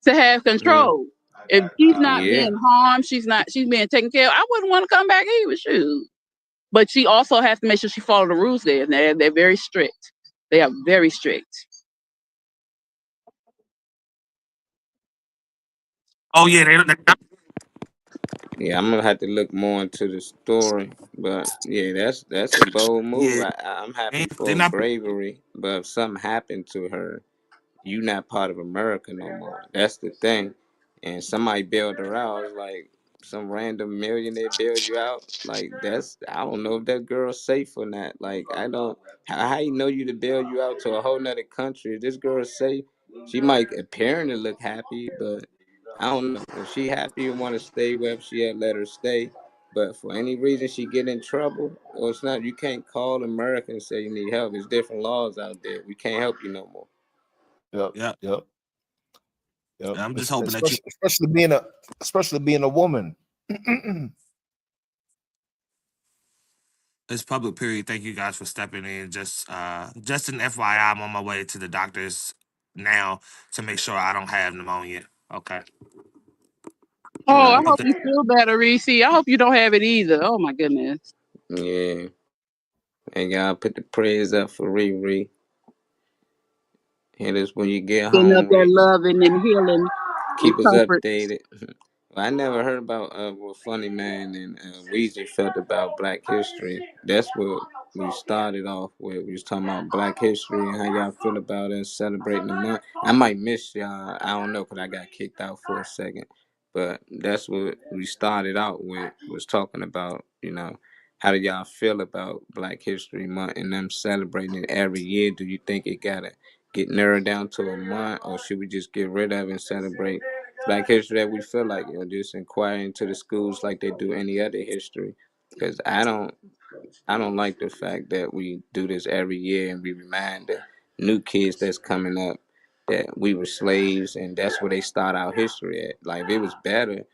To have Mm, control. If she's not yeah. being harmed, she's being taken care of. I wouldn't want to come back either. Shoot. But she also has to make sure she follow the rules there. And they're very strict. They are very strict. Oh yeah, Yeah, I'm gonna have to look more into the story. But yeah, that's a bold move. yeah, I'm happy they're for her not. bravery. But if something happened to her, you not part of America no more. That's the thing. And somebody bailed her out. I was like, some random millionaire bails you out, like that's I don't know if that girl's safe or not. Like I don't how you know you to bail you out to a whole nother country. If this girl's safe, she might apparently look happy, but I don't know. If she happy and want to stay wherever she at, let her stay. But for any reason she get in trouble, or it's not, you can't call America and say you need help. There's different laws out there. We can't help you no more. Yep, Yeah. yep, yep. I'm just hoping that you. Especially being a woman. It's public period. Thank you guys for stepping in. Just an FYI, I'm on my way to the doctor's now to make sure I don't have pneumonia. Okay. Oh, I Nah, hope you feel better, Reese. I hope you don't have it either. Oh my goodness. yeah. And y'all put the prayers up for Riri. Hit us when you get Getting up home, there Riri. loving and healing and Keep us comfort. updated. Well, I never heard about what Funny Man and Weezy felt about Black History. That's what we started off with. We was talking about Black History and how y'all feel about us celebrating the month. I might miss y'all. I don't know because I got kicked out for a second. But that's what we started out with, was talking about, how do y'all feel about Black History Month and them celebrating it every year? Do you think it gotta get narrowed down to a month, or should we just get rid of it and celebrate Black history that we feel like, just inquire into the schools like they do any other history? Because I don't like the fact that we do this every year and we remind the new kids that's coming up that we were slaves and that's where they start our history at. Like if it was better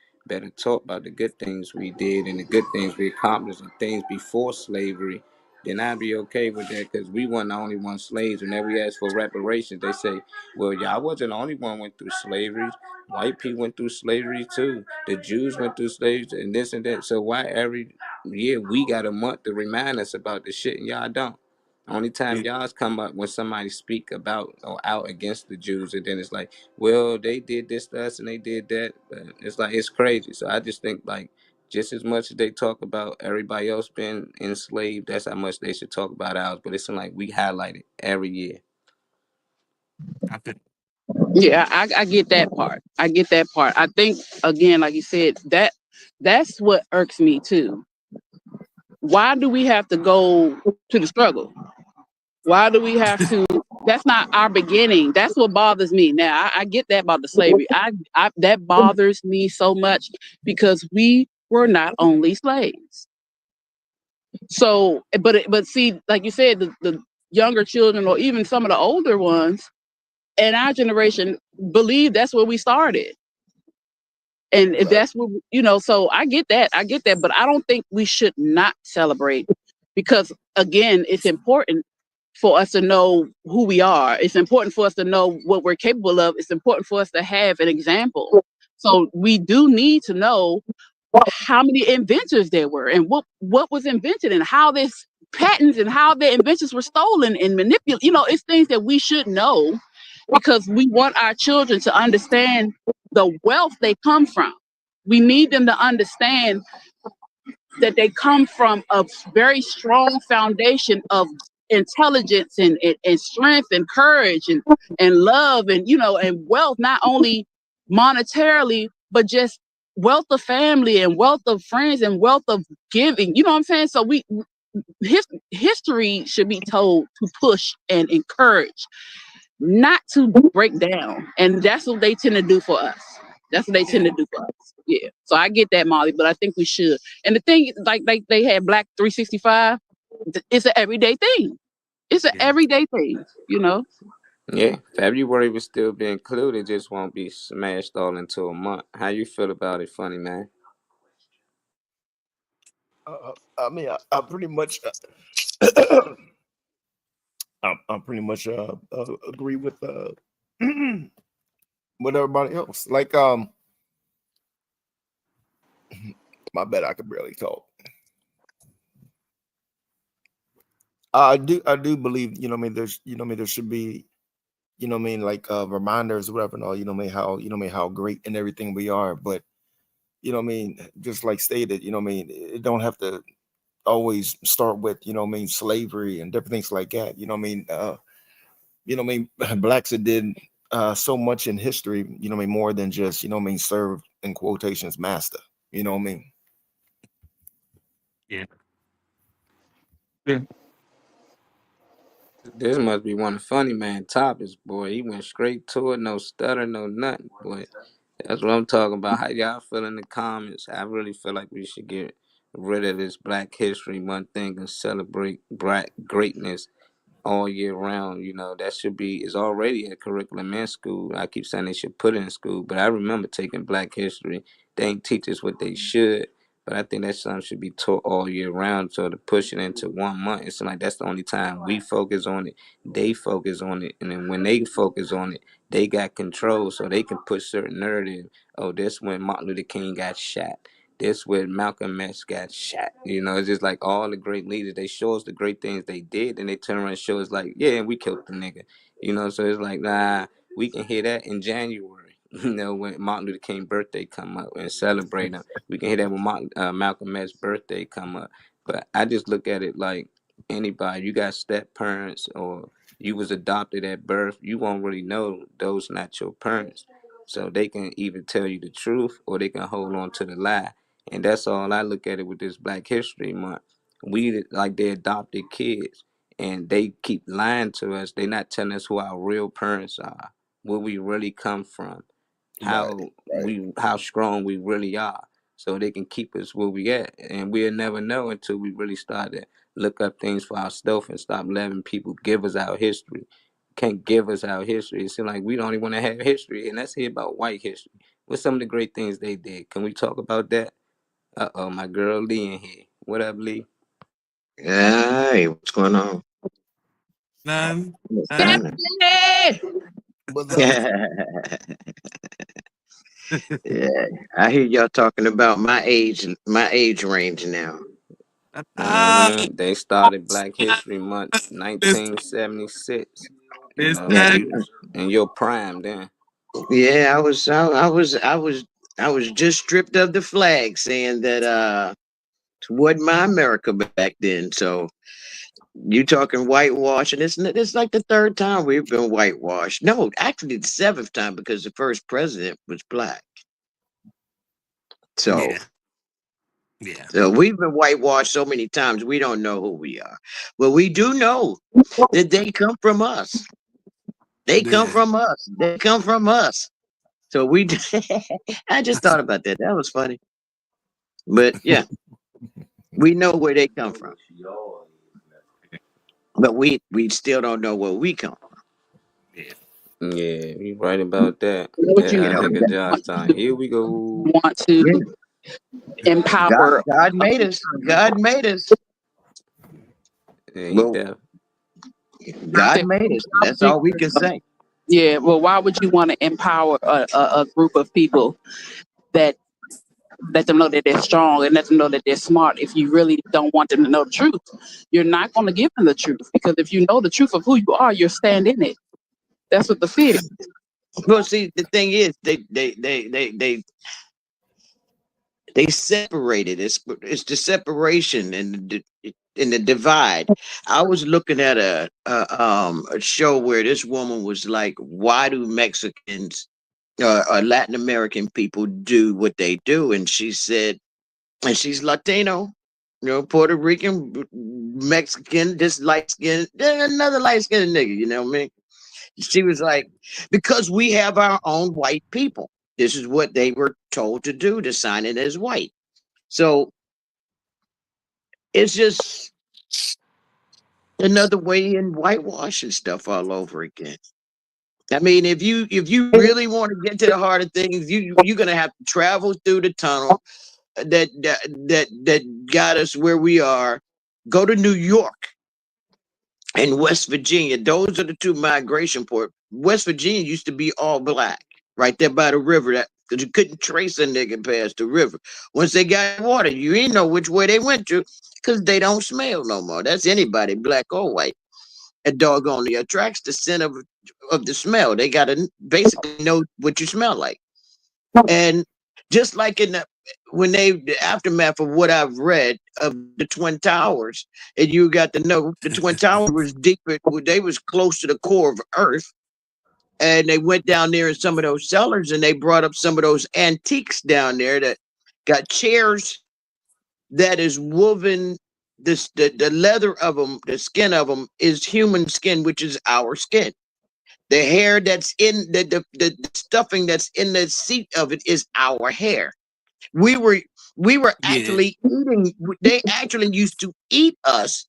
talk about the good things we did and the good things we accomplished and things before slavery, then I'd be okay with that because we weren't the only one slaves. Whenever we ask for reparations, they say, well, y'all wasn't the only one went through slavery. White people went through slavery too. The Jews went through slavery and this and that. So why every year we got a month to remind us about the shit and y'all don't? Only time y'all's come up when somebody speak about or out against the Jews, and then it's like, well, they did this to us and they did that. But it's like it's crazy. So I just think like just as much as they talk about everybody else being enslaved, that's how much they should talk about ours. But it's like we highlight it every year. I think Yeah, I get that part. I get that part. I think again, like you said, that's what irks me too. Why do we have to go to the struggle? Why do we have to? That's not our beginning. That's what bothers me. Now I get that about the slavery. I that bothers me so much because we were not only slaves. So, but see, like you said, the younger children or even some of the older ones in our generation believe that's where we started. And if that's what so I get that, but I don't think we should not celebrate because again, it's important for us to know who we are. It's important for us to know what we're capable of. It's important for us to have an example. So we do need to know how many inventors there were and what was invented and how this patents and how their inventions were stolen and manipulated. It's things that we should know because we want our children to understand the wealth they come from. We need them to understand that they come from a very strong foundation of intelligence and strength and courage and love and wealth, not only monetarily, but just wealth of family and wealth of friends and wealth of giving. You know what I'm saying? So history should be told to push and encourage, not to break down. And that's what they tend to do for us. Yeah. So I get that, Molly, but I think we should. And the thing, like they had Black 365, it's an everyday thing. It's an everyday thing, Yeah, February will still be included, just won't be smashed all into a month. How you feel about it, Funny Man? I mean, I pretty much, I pretty much agree with with everybody else. Like, my bad, I could barely talk. I do believe, there's, there should be, like reminders, whatever, and all, how great and everything we are. But, just like stated, it don't have to always start with, slavery and different things like that. Blacks that did so much in history, more than just, serve in quotations master. You know what I mean? Yeah. Yeah. This must be one of Funny Man topics, boy. He went straight to it, no stutter, no nothing, boy. That's what I'm talking about. How y'all feel in the comments? I really feel like we should get rid of this Black History Month thing and celebrate black greatness all year round. You know, that should be, is already a curriculum in school. I keep saying they should put it in school, but I remember taking Black History. They ain't teach us what they should, but I think that something should be taught all year round. So to push it into 1 month, it's like that's the only time we focus on it. They focus on it, and then when they focus on it, they got control, so they can push certain narrative. Oh, this when Martin Luther King got shot. This when Malcolm X got shot. You know, it's just like all the great leaders, they show us the great things they did, and they turn around and show us like, yeah, we killed the nigga. You know, so it's like, nah, we can hear that in January. You know, when Martin Luther King birthday come up and celebrate him. We can hear that when Malcolm X birthday come up. But I just look at it like anybody, you got step parents or you was adopted at birth, you won't really know those not your parents. So they can either tell you the truth or they can hold on to the lie. And that's all I look at it with this Black History Month. We like they adopted kids and they keep lying to us. They not telling us who our real parents are, where we really come from, Right. how strong we really are. So they can keep us where we at. And we'll never know until we really start to look up things for ourselves and stop letting people give us our history. Can't give us our history. It seems like we don't even want to have history. And let's hear about white history. What's some of the great things they did? Can we talk about that? Uh-oh, my girl Lee in here. What up, Lee? Hey, what's going on? None. What's Uh, happening? What's up? Yeah, I hear y'all talking about my age range now. They started Black History Month, Mister 1976. You Mister know, you was in your prime then. Yeah, I was just stripped of the flag, saying that it wasn't my America back then. So you talking whitewash, and it's like the third time we've been whitewashed. No, actually the seventh time because the first president was black. So. Yeah. Yeah. So we've been whitewashed so many times, we don't know who we are. But we do know that they come from us. They come Yeah. from us. They come from us. So we, I just thought about that. That was funny. But yeah, we know where they come from. But we still don't know where we come from. Yeah. Yeah, you right about that. What you You know, Nigga Josh time. Here we go. want to yeah. empower? God made us. God made us. Yeah, he Well, deaf. God made us. That's all we can say. Yeah, well, why would you want to empower a group of people that let them know that they're strong and let them know that they're smart if you really don't want them to know the truth? You're not going to give them the truth because if you know the truth of who you are, you'll stand in it. That's what the fear is. Well, see, the thing is, they separated. It's the separation and the divide. I was looking at a show where this woman was like, "Why do Mexicans or Latin American people do what they do?" And she said, and she's Latino, Puerto Rican, Mexican, this light skin, another light skinned nigga. You know what I mean? She was like, because we have our own white people. This is what they were told to do, to sign it as white. So it's just another way in whitewashing stuff all over again. I mean, if you really want to get to the heart of things, you're gonna have to travel through the tunnel that got us where we are. Go to New York and West Virginia. Those are the two migration ports. West Virginia used to be all black, right there by the river. That because you couldn't trace a nigga past the river. Once they got water, you didn't know which way they went to because they don't smell no more. That's anybody, black or white. A dog only attracts the scent of the smell. They gotta basically know what you smell like. And just like in the aftermath of what I've read of the Twin Towers, and you got to know the Twin Towers was deeper, they was close to the core of Earth. And they went down there in some of those cellars and they brought up some of those antiques down there that got chairs that is woven. The leather of them, the skin of them is human skin, which is our skin. The hair that's in the stuffing that's in the seat of it is our hair. We were Yeah. actually eating. They actually used to eat us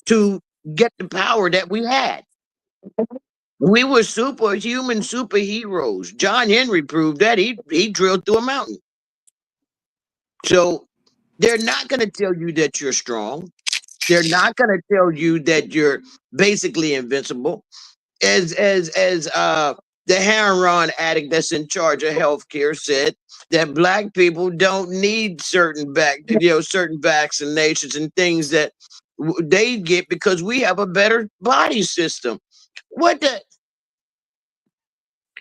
to get the power that we had. We were superhuman superheroes. John Henry proved that. He drilled through a mountain. So they're not going to tell you that you're strong. They're not going to tell you that you're basically invincible. As the heroin addict that's in charge of healthcare said, that black people don't need certain vaccinations and things that they get because we have a better body system. What the?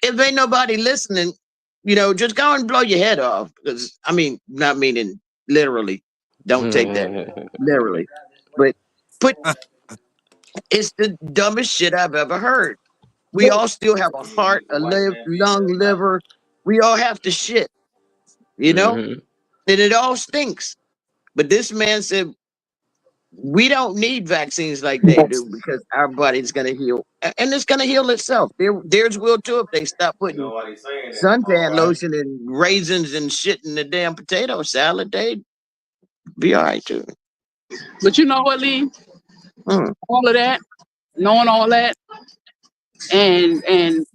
If ain't nobody listening, just go and blow your head off. Because I mean, not meaning literally. Don't take that literally, but it's the dumbest shit I've ever heard. We all still have a heart, a lung, liver. We all have to shit, and it all stinks. But this man said, we don't need vaccines like they do because our body's going to heal. And it's going to heal itself. Theirs will too if they stop putting suntan lotion and raisins and shit in the damn potato salad. They'd be all right too. But you know what, Lee? All of that, knowing all that, and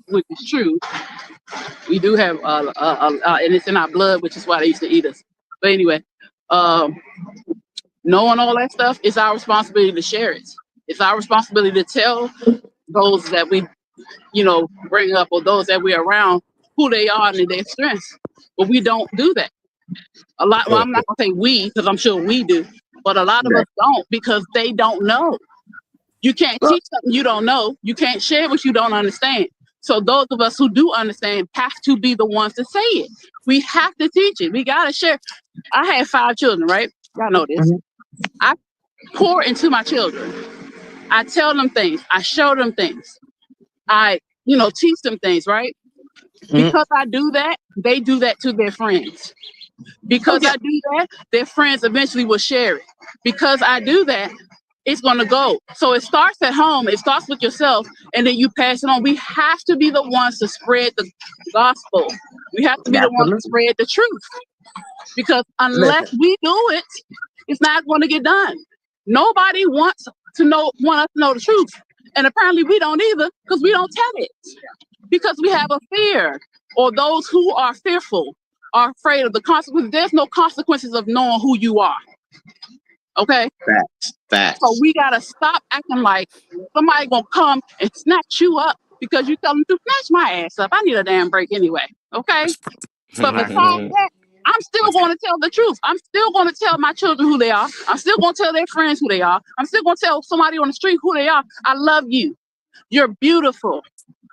which is true, we do have and it's in our blood, which is why they used to eat us. But anyway, knowing all that stuff, it's our responsibility to share it. It's our responsibility to tell those that we, bring up or those that we're around who they are and their strengths. But we don't do that. A lot. Well, I'm not gonna say we, because I'm sure we do, but a lot of us don't because they don't know. You can't teach something you don't know. You can't share what you don't understand. So those of us who do understand have to be the ones to say it. We have to teach it. We gotta share. I had 5 children, right? Y'all know this. I pour into my children. I tell them things. I show them things. I, teach them things, right? Because I do that, they do that to their friends. Because I do that, their friends eventually will share it. Because I do that, it's going to go. So it starts at home. It starts with yourself, and then you pass it on. We have to be the ones to spread the gospel. We have to be the ones to spread the truth. Because unless we do it, it's not going to get done. Nobody want us to know the truth. And apparently we don't either, because we don't tell it. Because we have a fear, or those who are fearful are afraid of the consequences. There's no consequences of knowing who you are. Okay? Facts. So we gotta stop acting like somebody gonna come and snatch you up because you tell them to snatch my ass up. I need a damn break anyway. Okay? But besides that, I'm still going to tell the truth. I'm still going to tell my children who they are. I'm still going to tell their friends who they are. I'm still going to tell somebody on the street who they are. I love you. You're beautiful.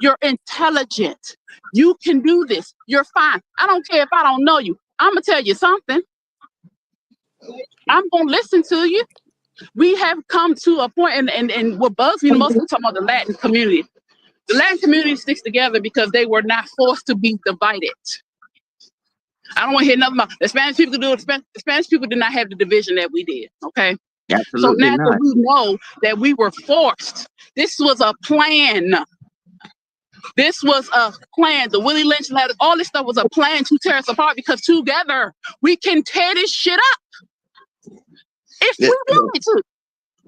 You're intelligent. You can do this. You're fine. I don't care if I don't know you. I'm going to tell you something. I'm going to listen to you. We have come to a point, and what bugs me the most, we're talking about the Latin community. The Latin community sticks together because they were not forced to be divided. I don't want to hear nothing about the Spanish people do it. The Spanish people did not have the division that we did. Okay. Absolutely so now not. that we know that we were forced, this was a plan. This was a plan. The Willie Lynch letter, all this stuff was a plan to tear us apart because together we can tear this shit up if we wanted to.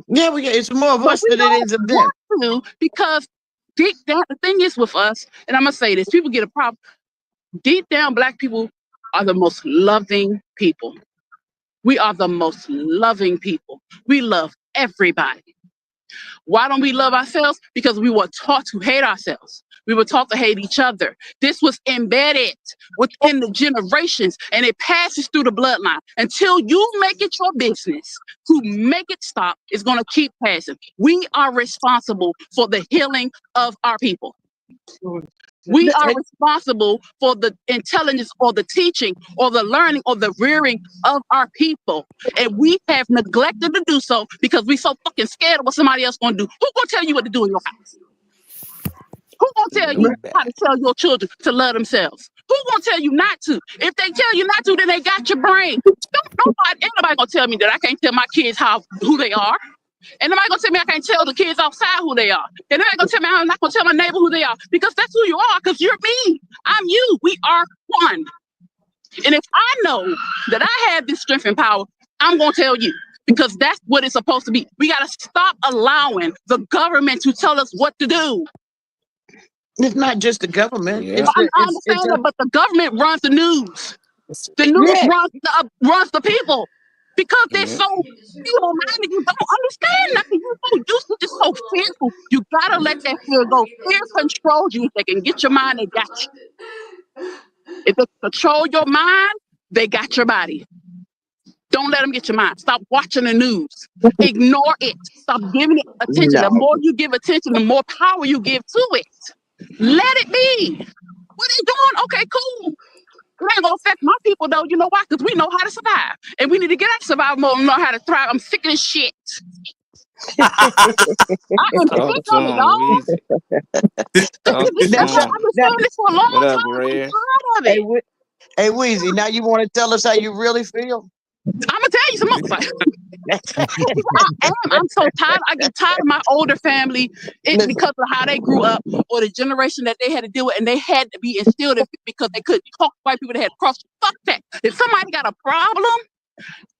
Yeah, it's more of us than it is of them. Because deep down, the thing is with us, and I'm gonna say this: people get a problem. Deep down, Black people are the most loving people. We are the most loving people. We love everybody. Why don't we love ourselves? Because we were taught to hate ourselves. We were taught to hate each other. This was embedded within the generations, and it passes through the bloodline. Until you make it your business to make it stop, it's going to keep passing. We are responsible for the healing of our people. We are responsible for the intelligence or the teaching or the learning or the rearing of our people. And we have neglected to do so because we're so fucking scared of what somebody else going to do. Who going to tell you what to do in your house? Who going to tell you how to tell your children to love themselves? Who gonna tell you not to? If they tell you not to, then they got your brain. Ain't nobody gonna tell me that I can't tell my kids who they are. And nobody gonna tell me I can't tell the kids outside who they are. And nobody gonna tell me I'm not gonna tell my neighbor who they are, because that's who you are, because you're me. I'm you. We are one. And if I know that I have this strength and power, I'm gonna tell you, because that's what it's supposed to be. We gotta stop allowing the government to tell us what to do. It's not just the government. Yeah. I understand that, but the government runs the news. The news runs the people, because they're so feeble-minded. You don't understand nothing. You're so used to, just so fearful. You gotta let that fear go. Fear controls you. If they can get your mind, they got you. If they control your mind, they got your body. Don't let them get your mind. Stop watching the news. Ignore it. Stop giving it attention. The more you give attention, the more power you give to it. Let it be. What are they doing? Okay, cool. It ain't gonna affect my people though. You know why? Because we know how to survive. And we need to get out of survival mode and know how to thrive. I'm sick of this shit. I am sick of it, y'all. I've been saying this for a long time. I'm tired of it. Hey, Weezy, now you want to tell us how you really feel? I'm gonna tell you some more. I'm so tired. I get tired of my older family because of how they grew up, or the generation that they had to deal with, and they had to be instilled in because they couldn't talk to white people. They had to cross. Fuck that. If somebody got a problem,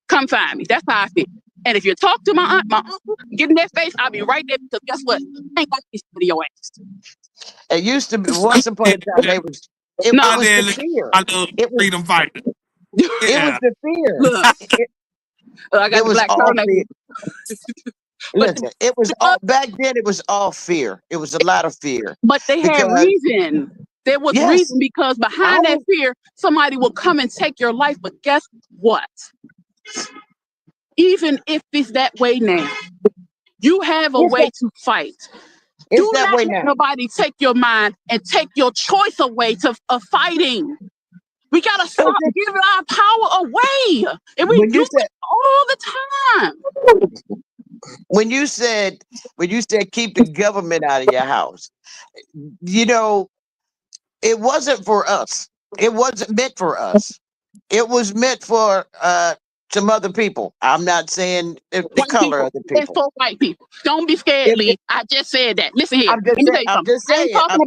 come find me. That's how I feel. And if you talk to my aunt, my uncle, get in their face, I'll be right there, because guess what? I ain't got to be your ass. It used to be, once upon a time, it was the fear. It was freedom fighter. It was the fear. Look, I got the black card. Listen, it was all back then. It was all fear. It was a lot of fear. But they had reason. There was reason, because behind that fear, somebody will come and take your life. But guess what? Even if it's that way now, you have a way to fight. Do not let nobody take your mind and take your choice away of fighting. We gotta stop giving our power away, and we do it all the time. When you said keep the government out of your house, you know, it wasn't for us. It wasn't meant for us. It was meant for some other people. I'm not saying the color of the people. It's for white people. Don't be scared, Lee. I just said that. Listen here. I'm just saying. I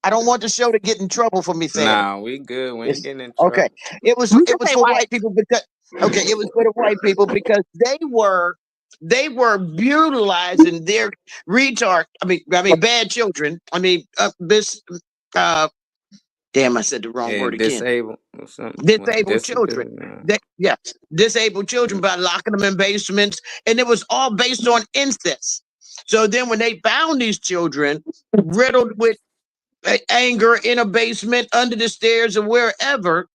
don't want the show to get in trouble for me saying. Nah, we good. We ain't getting in trouble. Okay. It was for white people because it was for the white people because they were brutalizing their bad children. Damn, I said the wrong word again. Disabled children. Disabled children by locking them in basements, and it was all based on incest. So then, when they found these children riddled with anger in a basement, under the stairs, or wherever,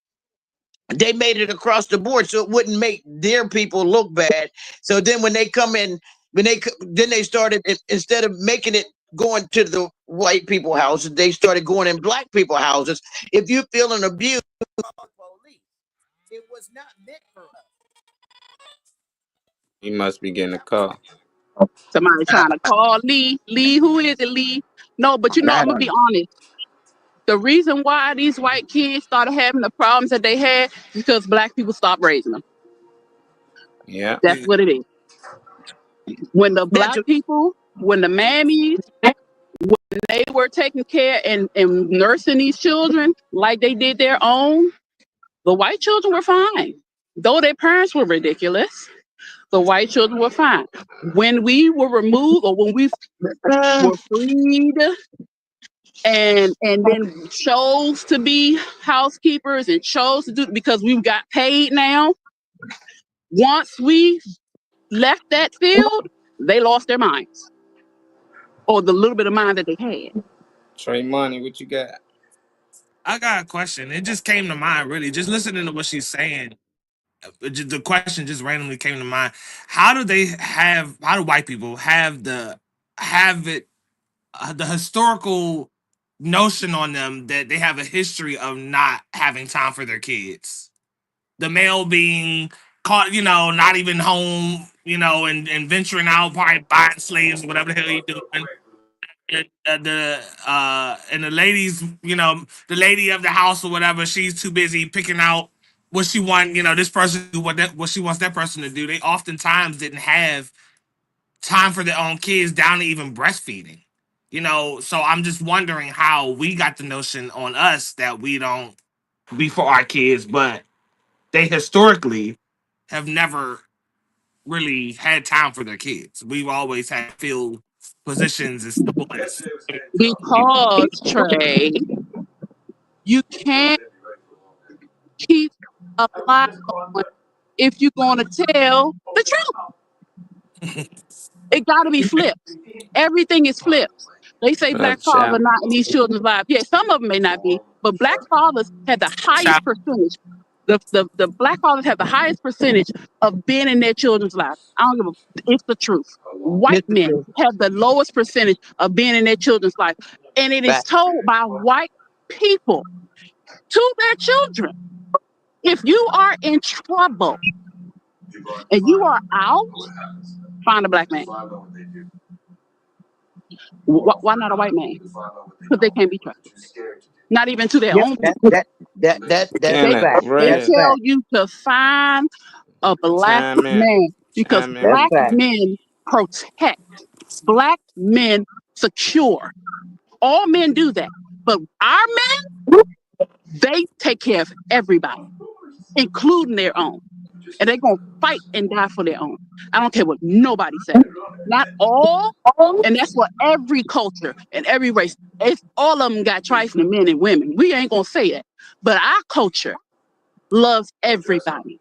they made it across the board so it wouldn't make their people look bad. So then, when they come in, they started, instead of making it going to the white people houses, they started going in black people houses. If you feel an abuse, police. It was not meant for us. You must be getting a call. Somebody trying to call Lee. Lee, who is it, Lee? No, but I'm gonna be honest. The reason why these white kids started having the problems that they had is because black people stopped raising them. Yeah, that's what it is. When the black people, when the mammies, when they were taking care and nursing these children like they did their own, the white children were fine. Though their parents were ridiculous, the white children were fine. When we were removed, or when we were freed and then chose to be housekeepers and chose to do, because we got paid now, once we left that field, they lost their minds, or the little bit of mind that they had. Trey Money, what you got? I got a question. It just came to mind, really. Just listening to what she's saying, the question just randomly came to mind. How do white people have the historical notion on them that they have a history of not having time for their kids? The male being caught, not even home, and venturing out, probably buying slaves or whatever the hell he's doing. and the ladies, the lady of the house or whatever, she's too busy picking out what she want. This person what she wants that person to do. They oftentimes didn't have time for their own kids, down to even breastfeeding. So I'm just wondering how we got the notion on us that we don't be for our kids, but they historically have never really had time for their kids. We've always had to fill positions as simple as Because, Trey, you can't keep a lie going if you're going to tell the truth. It got to be flipped. Everything is flipped. They say black fathers are not in these children's lives. Yeah, some of them may not be, but black fathers have the highest percentage. The black fathers have the highest percentage of being in their children's lives. I don't give a. It's the truth. White It's the men truth. have the lowest percentage of being in their children's life, and it is Fact. told by white people to their children. If you are in trouble and you are out, find a black man. Why not a white man? Because they can't be trusted. Not even to their Yep, own that's they, fact. they That's tell fact. you to find a black Chime in. man because Chime in. That's black fact. men protect. Black men secure. All men do that. But our men, they take care of everybody, including their own. And they're going to fight and die for their own. I don't care what nobody says. Not all, and that's what every culture and every race, it's all of them got trifling men and women. We ain't going to say that. But our culture loves everybody.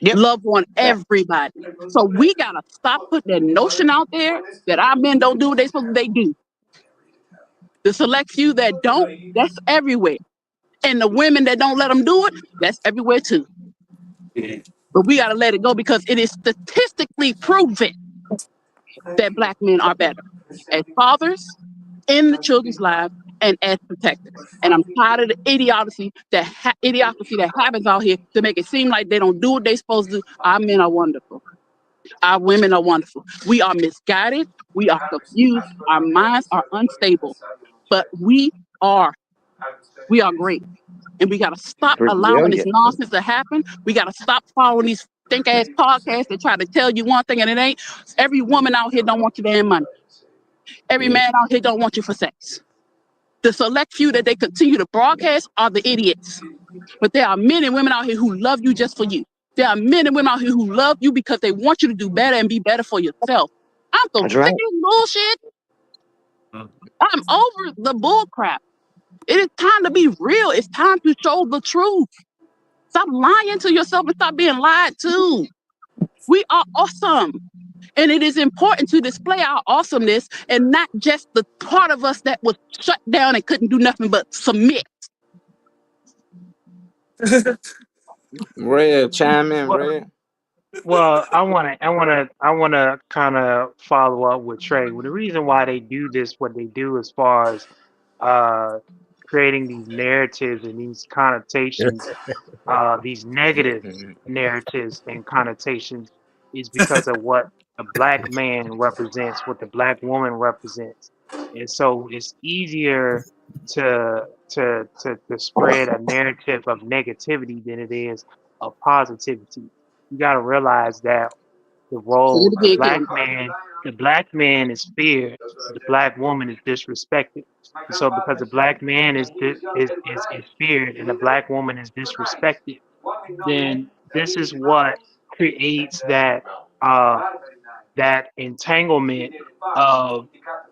Yep. Love on everybody. So we got to stop putting that notion out there that our men don't do what they supposed to they do. The select few that don't, that's everywhere. And the women that don't let them do it, that's everywhere too. But we got to let it go because it is statistically proven that black men are better as fathers in the children's lives and as protectors. And I'm tired of the idiocracy that happens out here to make it seem like they don't do what they're supposed to do. Our men are wonderful. Our women are wonderful. We are misguided. We are confused. Our minds are unstable. But we are great. And we got to stop allowing this Brilliant. nonsense to happen. We got to stop following these stink-ass podcasts that try to tell you one thing and it ain't. Every woman out here don't want your damn money. Every man out here don't want you for sex. The select few that they continue to broadcast are the idiots. But there are men and women out here who love you just for you. There are men and women out here who love you because they want you to do better and be better for yourself. I'm so That's sick right. of this bullshit. I'm over the bull crap. It is time to be real. It's time to show the truth. Stop lying to yourself and stop being lied to. We are awesome. And it is important to display our awesomeness and not just the part of us that was shut down and couldn't do nothing but submit. Red, chime in, Well, Red. well, I wanna kind of follow up with Trey. Well, the reason why they do this, what they do, as far as uh, creating these narratives and these connotations, these negative narratives and connotations, is because of what the black man represents, what the black woman represents, and so it's easier to spread a narrative of negativity than it is of positivity. You got to realize that the Say role it again, the black man is feared, the black woman is disrespected. And so because the black man is feared and the black woman is disrespected, then this is what creates uh that entanglement of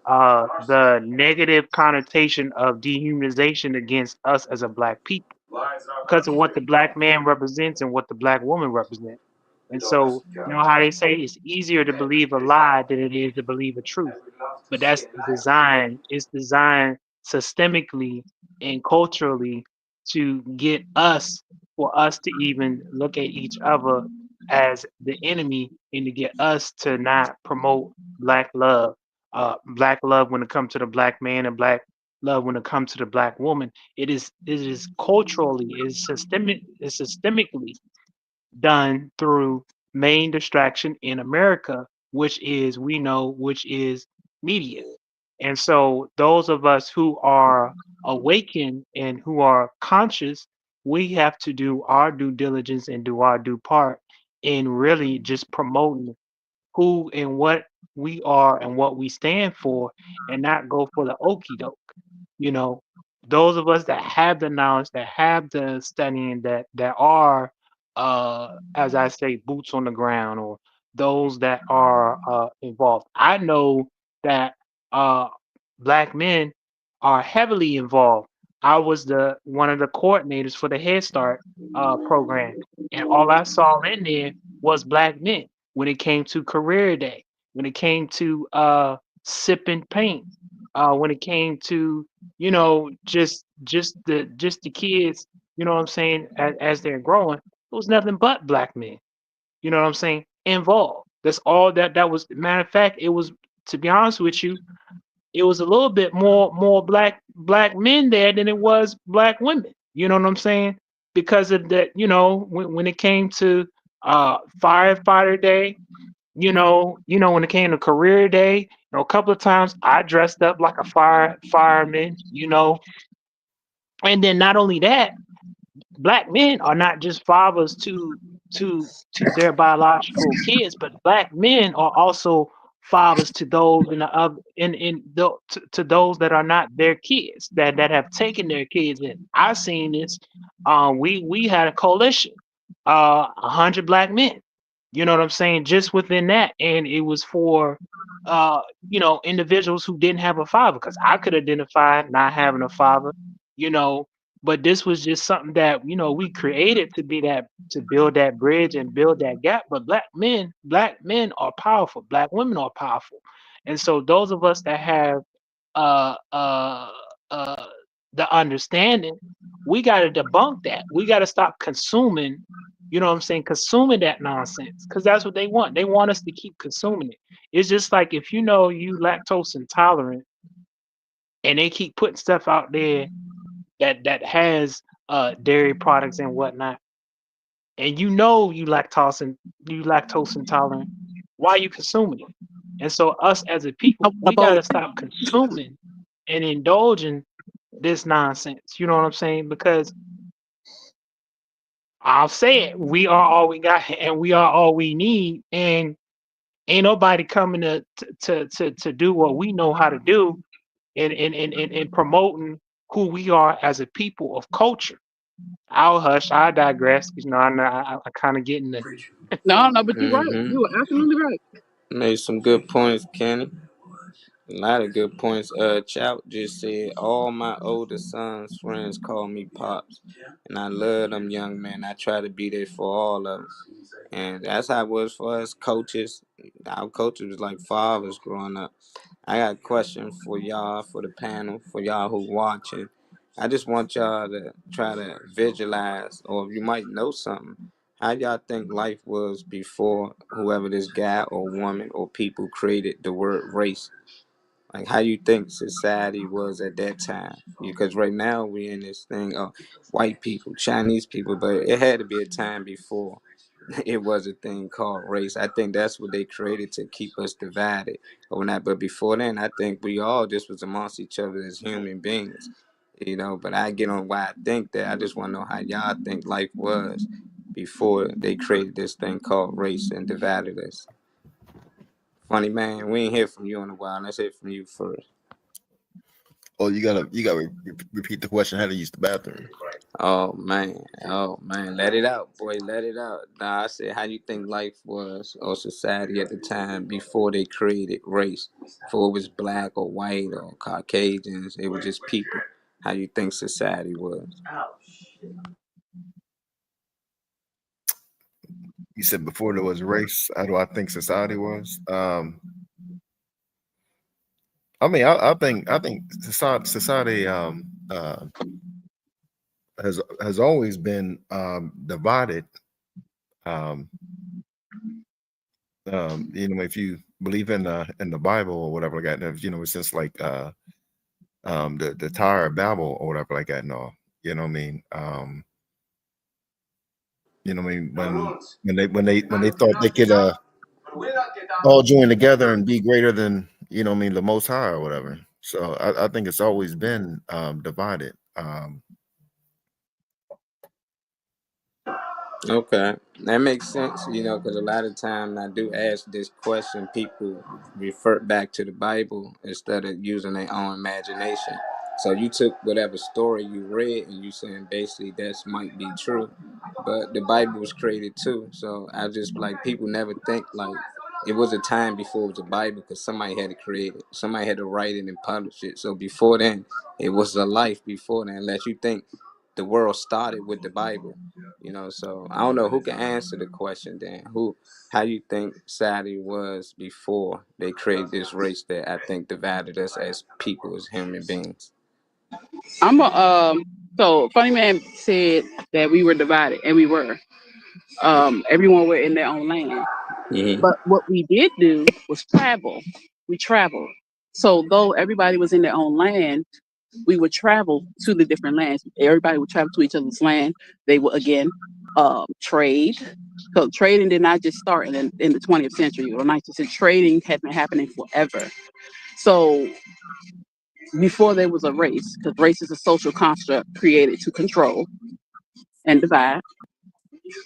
the negative connotation of dehumanization against us as a black people because of what the black man represents and what the black woman represents. And so, you know how they say it's easier to believe a lie than it is to believe a truth. But that's design. It's designed systemically and culturally to get us, for us to even look at each other as the enemy and to get us to not promote black love. Black love when it comes to the black man and black love when it comes to the black woman. It is culturally, it's systemically done through main distraction in America, which is we know which is media. And so those of us who are awakened and who are conscious, we have to do our due diligence and do our due part in really just promoting who and what we are and what we stand for, and not go for the okey doke. You know, those of us that have the knowledge, that have the studying, that are, as I say, boots on the ground, or those that are involved. I know that uh, black men are heavily involved. I was the one of the coordinators for the Head Start program, and all I saw in there was black men when it came to career day, when it came to sipping paint, when it came to, you know, just the kids, you know what I'm saying, as they're growing, it was nothing but black men, you know what I'm saying, involved. That's all that was. Matter of fact, it was, to be honest with you, it was a little bit more black men there than it was black women. You know what I'm saying? Because of that, you know, when it came to firefighter day, when it came to career day, a couple of times I dressed up like a fireman, and then not only that, black men are not just fathers to their biological kids, but black men are also fathers to those to those that are not their kids, that have taken their kids in. I seen this. We had a coalition, 100 black men. You know what I'm saying? Just within that, and it was for individuals who didn't have a father, because I could identify not having a father, you know, but this was just something that we created to build that bridge and build that gap. But black men are powerful, black women are powerful, and so those of us that have uh uh uh the understanding, we got to debunk that. We got to stop consuming, consuming that nonsense, because that's what they want. They want us to keep consuming it. It's just like, if you lactose intolerant and they keep putting stuff out there that has dairy products and whatnot, and you lactose intolerant, why are you consuming it? And so us as a people, we got to stop consuming and indulging this nonsense. You know what I'm saying? Because I'll say it, we are all we got and we are all we need, and ain't nobody coming to do what we know how to do in promoting who we are as a people of culture. I'll hush. I digress. I kind of get in the. No, but you're right. Mm-hmm. You are absolutely right. Made some good points, Kenny. A lot of good points. Chow just said, all my older sons' friends call me Pops, and I love them young men. I try to be there for all of them. And that's how it was for us coaches. Our coaches was like fathers growing up. I got a question for y'all, for the panel, for y'all who watching. I just want y'all to try to visualize, or you might know something. How y'all think life was before whoever this guy or woman or people created the word race? Like, how you think society was at that time? Because right now we in this thing of white people, Chinese people, but it had to be a time before it was a thing called race. I think that's what they created to keep us divided or not. But before then, I think we all just was amongst each other as human beings, But I get on why I think that. I just want to know how y'all think life was before they created this thing called race and divided us. Funny man, we ain't hear from you in a while. Let's hear from you first. Oh, you gotta repeat the question. How to use the bathroom? Oh man, let it out, boy, let it out. Nah, I said, how you think life was or society at the time before they created race? Before it was black or white or Caucasians, it was just people. How you think society was? You said before there was race. How do I think society was? I mean, I think society has always been divided. If you believe in the Bible or whatever like that, since like the Tower of Babel or whatever like that, no, you know what I mean. When they thought they could all join together and be greater than the Most High or whatever. So I think it's always been divided. Okay, that makes sense, because a lot of time I do ask this question, people revert back to the Bible instead of using their own imagination. So you took whatever story you read and you saying basically that's might be true, but the Bible was created too. So I just like people never think like it was a time before it was a Bible because somebody had to create it, somebody had to write it and publish it. So before then, it was a life before then. Unless you think the world started with the Bible. So I don't know who can answer the question then. How you think society was before they created this race that I think divided us as people, as human beings? I'm a so Funny Man said that we were divided, and we were. Everyone were in their own land. Mm-hmm. But what we did do was travel. We traveled. So though everybody was in their own land, we would travel to the different lands. Everybody would travel to each other's land. They would again trade. So trading did not just start in the 20th century or 19th century. Trading had been happening forever. So before there was a race, because race is a social construct created to control and divide,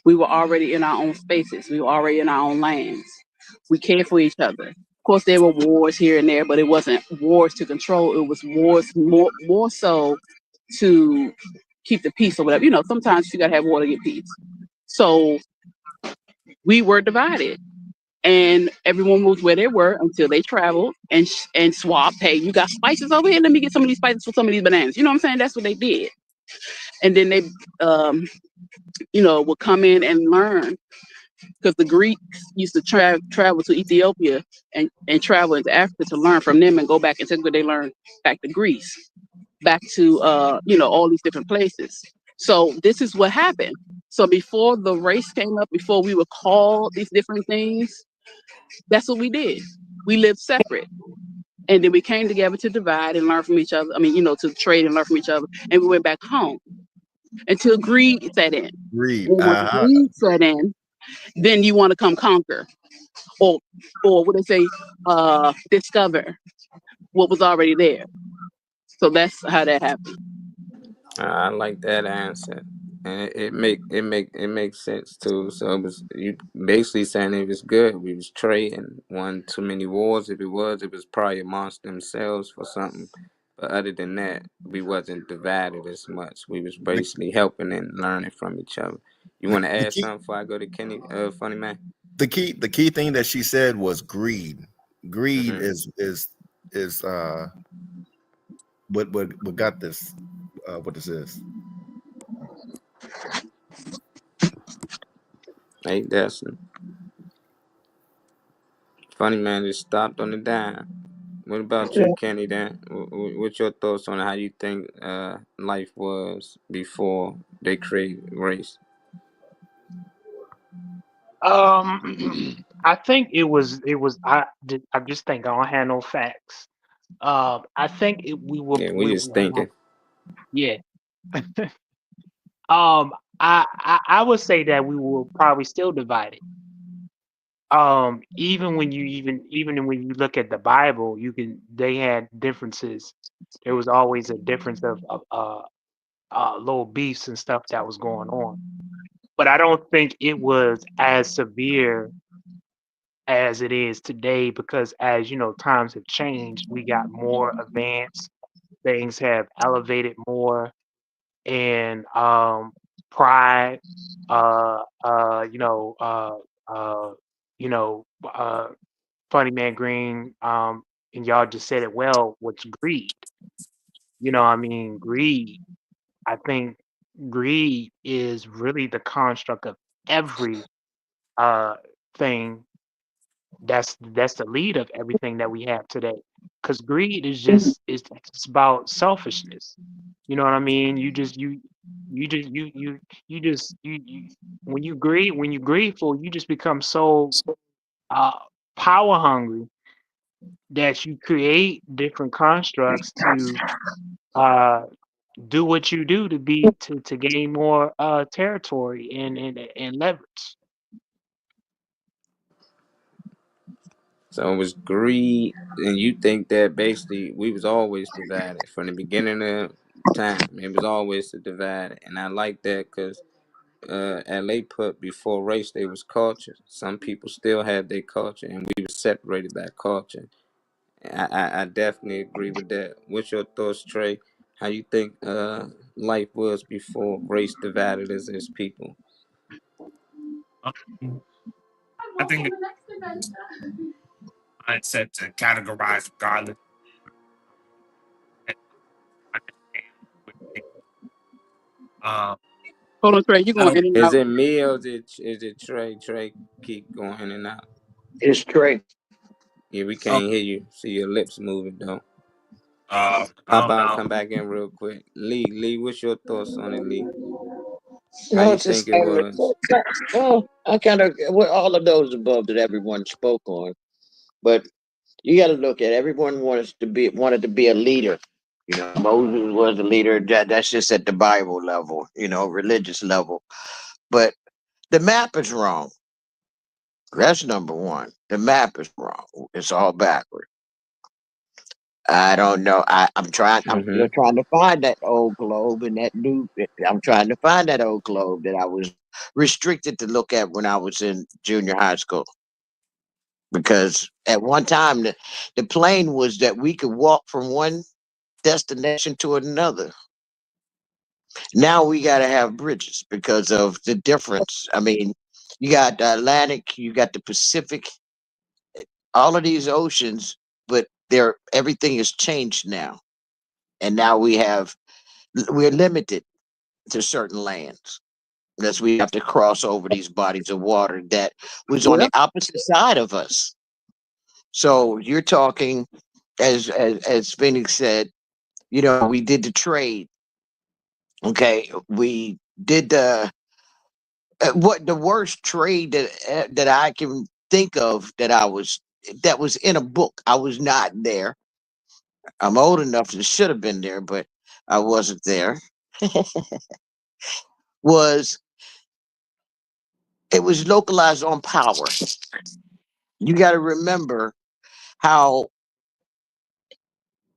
we were already in our own spaces. We were already in our own lands. We cared for each other. Of course, there were wars here and there, but it wasn't wars to control. It was wars more so to keep the peace or whatever. Sometimes you gotta have war to get peace. So we were divided, and everyone moved where they were until they traveled and swapped. Hey, you got spices over here? Let me get some of these spices for some of these bananas. You know what I'm saying? That's what they did, and then they, would come in and learn because the Greeks used to travel to Ethiopia and travel into Africa to learn from them and go back and take what they learned back to Greece, back to all these different places. So this is what happened. So before the race came up, before we were called these different things, that's what we did. We lived separate. And then we came together to divide and learn from each other. I mean, to trade and learn from each other. And we went back home until greed set in. Greed. And once greed set in, then you want to come conquer or what they say, discover what was already there. So that's how that happened. I like that answer, and it makes sense too. So it was you basically saying it was good. We was trading, won too many wars. If it was probably amongst themselves for something. But other than that, we wasn't divided as much. We was The, basically helping and learning from each other. You want to the add key something before I go to Kenny, Funny Man? the key thing that she said was greed. Greed Mm-hmm. is what got this what this is. Hey, that's Funny Man just stopped on the dime. What about you, Kenny? Then, what's your thoughts on how you think life was before they created race? I think it was I just think I don't have no facts. I think Yeah, we just thinking. yeah. Um, I would say that we were probably still divided. Even when you look at the Bible, they had differences. There was always a difference of little beefs and stuff that was going on. But I don't think it was as severe as it is today because as you know, times have changed. We got more advanced. Things have elevated more, and pride, uh, uh, you know, uh, uh, you know, uh, Funny Man Green, and y'all just said it well. What's greed? I mean, greed. I think greed is really the construct of every uh thing that's the lead of everything that we have today. Because greed is just it's about selfishness. You know what I mean? You just you when you greedful, you just become so uh power hungry that you create different constructs to uh do what you do to gain more territory and leverage. So it was greed, and you think that basically we was always divided from the beginning of time. It was always divided, and I like that because LA put before race they was culture. Some people still have their culture, and we was separated by culture. I definitely agree with that. What's your thoughts, Trey? How you think life was before race divided us as people? Um, I think it's mindset to categorize regardless. And understand what Hold on, Trey. You're I going don't. in and Is out. it me or is it Trey? Trey keep going in and out. It's Trey. Yeah, we Oh, can't hear you. See your lips moving though. I Pop don't out and know. come back in real quick. Lee, what's your thoughts on it, Lee? How No, you it's think just it was? well, I kind of all of those above that everyone spoke on, but you got to look at everyone wanted to be a leader. You know, Moses was a leader. That's just at the Bible level, religious level. But the map is wrong. That's number one. The map is wrong. It's all backward. I don't know. I'm trying. I'm Mm-hmm. still trying to find that old globe and that new. I'm trying to find that old globe that I was restricted to look at when I was in junior high school. Because at one time the plane was that we could walk from one destination to another. Now we got to have bridges because of the difference. I mean, you got the Atlantic, you got the Pacific, all of these oceans, but everything has changed now, and now we're limited to certain lands. Unless we have to cross over these bodies of water that was on the Yep. opposite side of us. So you're talking, as Phoenix said, we did the trade. Okay, we did what the worst trade that I can think of that was in a book. I was not there. I'm old enough to should have been there, but I wasn't there. Was It was localized on power. You got to remember how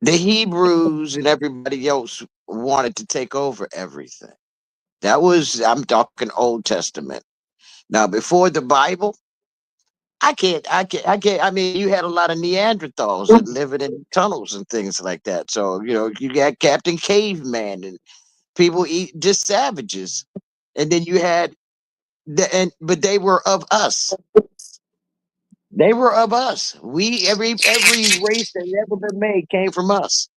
the Hebrews and everybody else wanted to take over everything. I'm talking Old Testament. Now, before the Bible, I mean, you had a lot of Neanderthals that living in tunnels and things like that. So, you got Captain Caveman and people eat just savages. And then you had but they were of us. They were of us. Every race that ever been made came from us.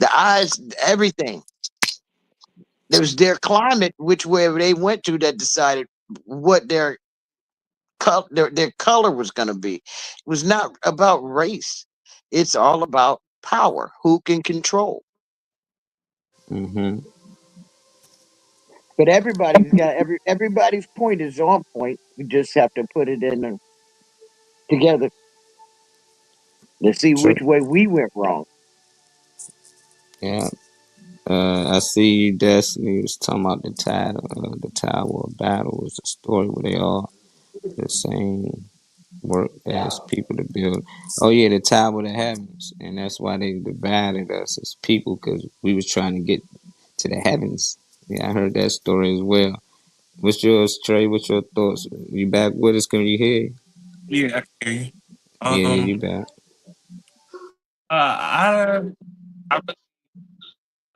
The eyes, everything. There was their climate, which way they went to, that decided what their color was going to be. It was not about race. It's all about power. Who can control? Mm-hmm. But everybody's point is on point. We just have to put it in together to see which True. way we went wrong. Yeah. I see you, Destiny was talking about the Tower of Battle was a story where they all the same work as people to build. Oh yeah, the Tower of the Heavens, and that's why they divided us as people because we was trying to get to the heavens. Yeah, I heard that story as well. What's yours, Trey? What's your thoughts? You back with us? Can you hear? Yeah, I can hear you. Yeah, yeah, Um, you back. I really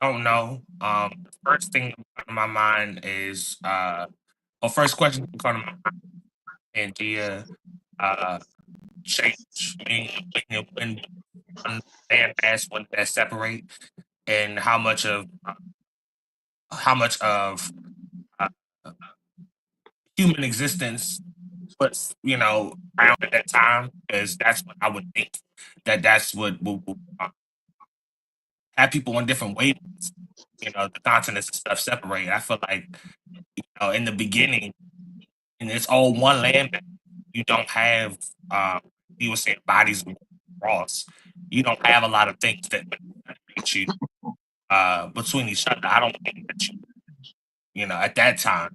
don't know. The first thing that comes to my mind is well, first question that comes to my mind, idea uh change when one landmass when that separate and how much of uh, human existence was around at that time because that's what I would think that's what will have people on different wavelengths. The continents and stuff separate. I feel like in the beginning, and it's all one land. You don't have you were saying bodies of cross. You don't have a lot of things that would separate you between each other. I don't think that at that time,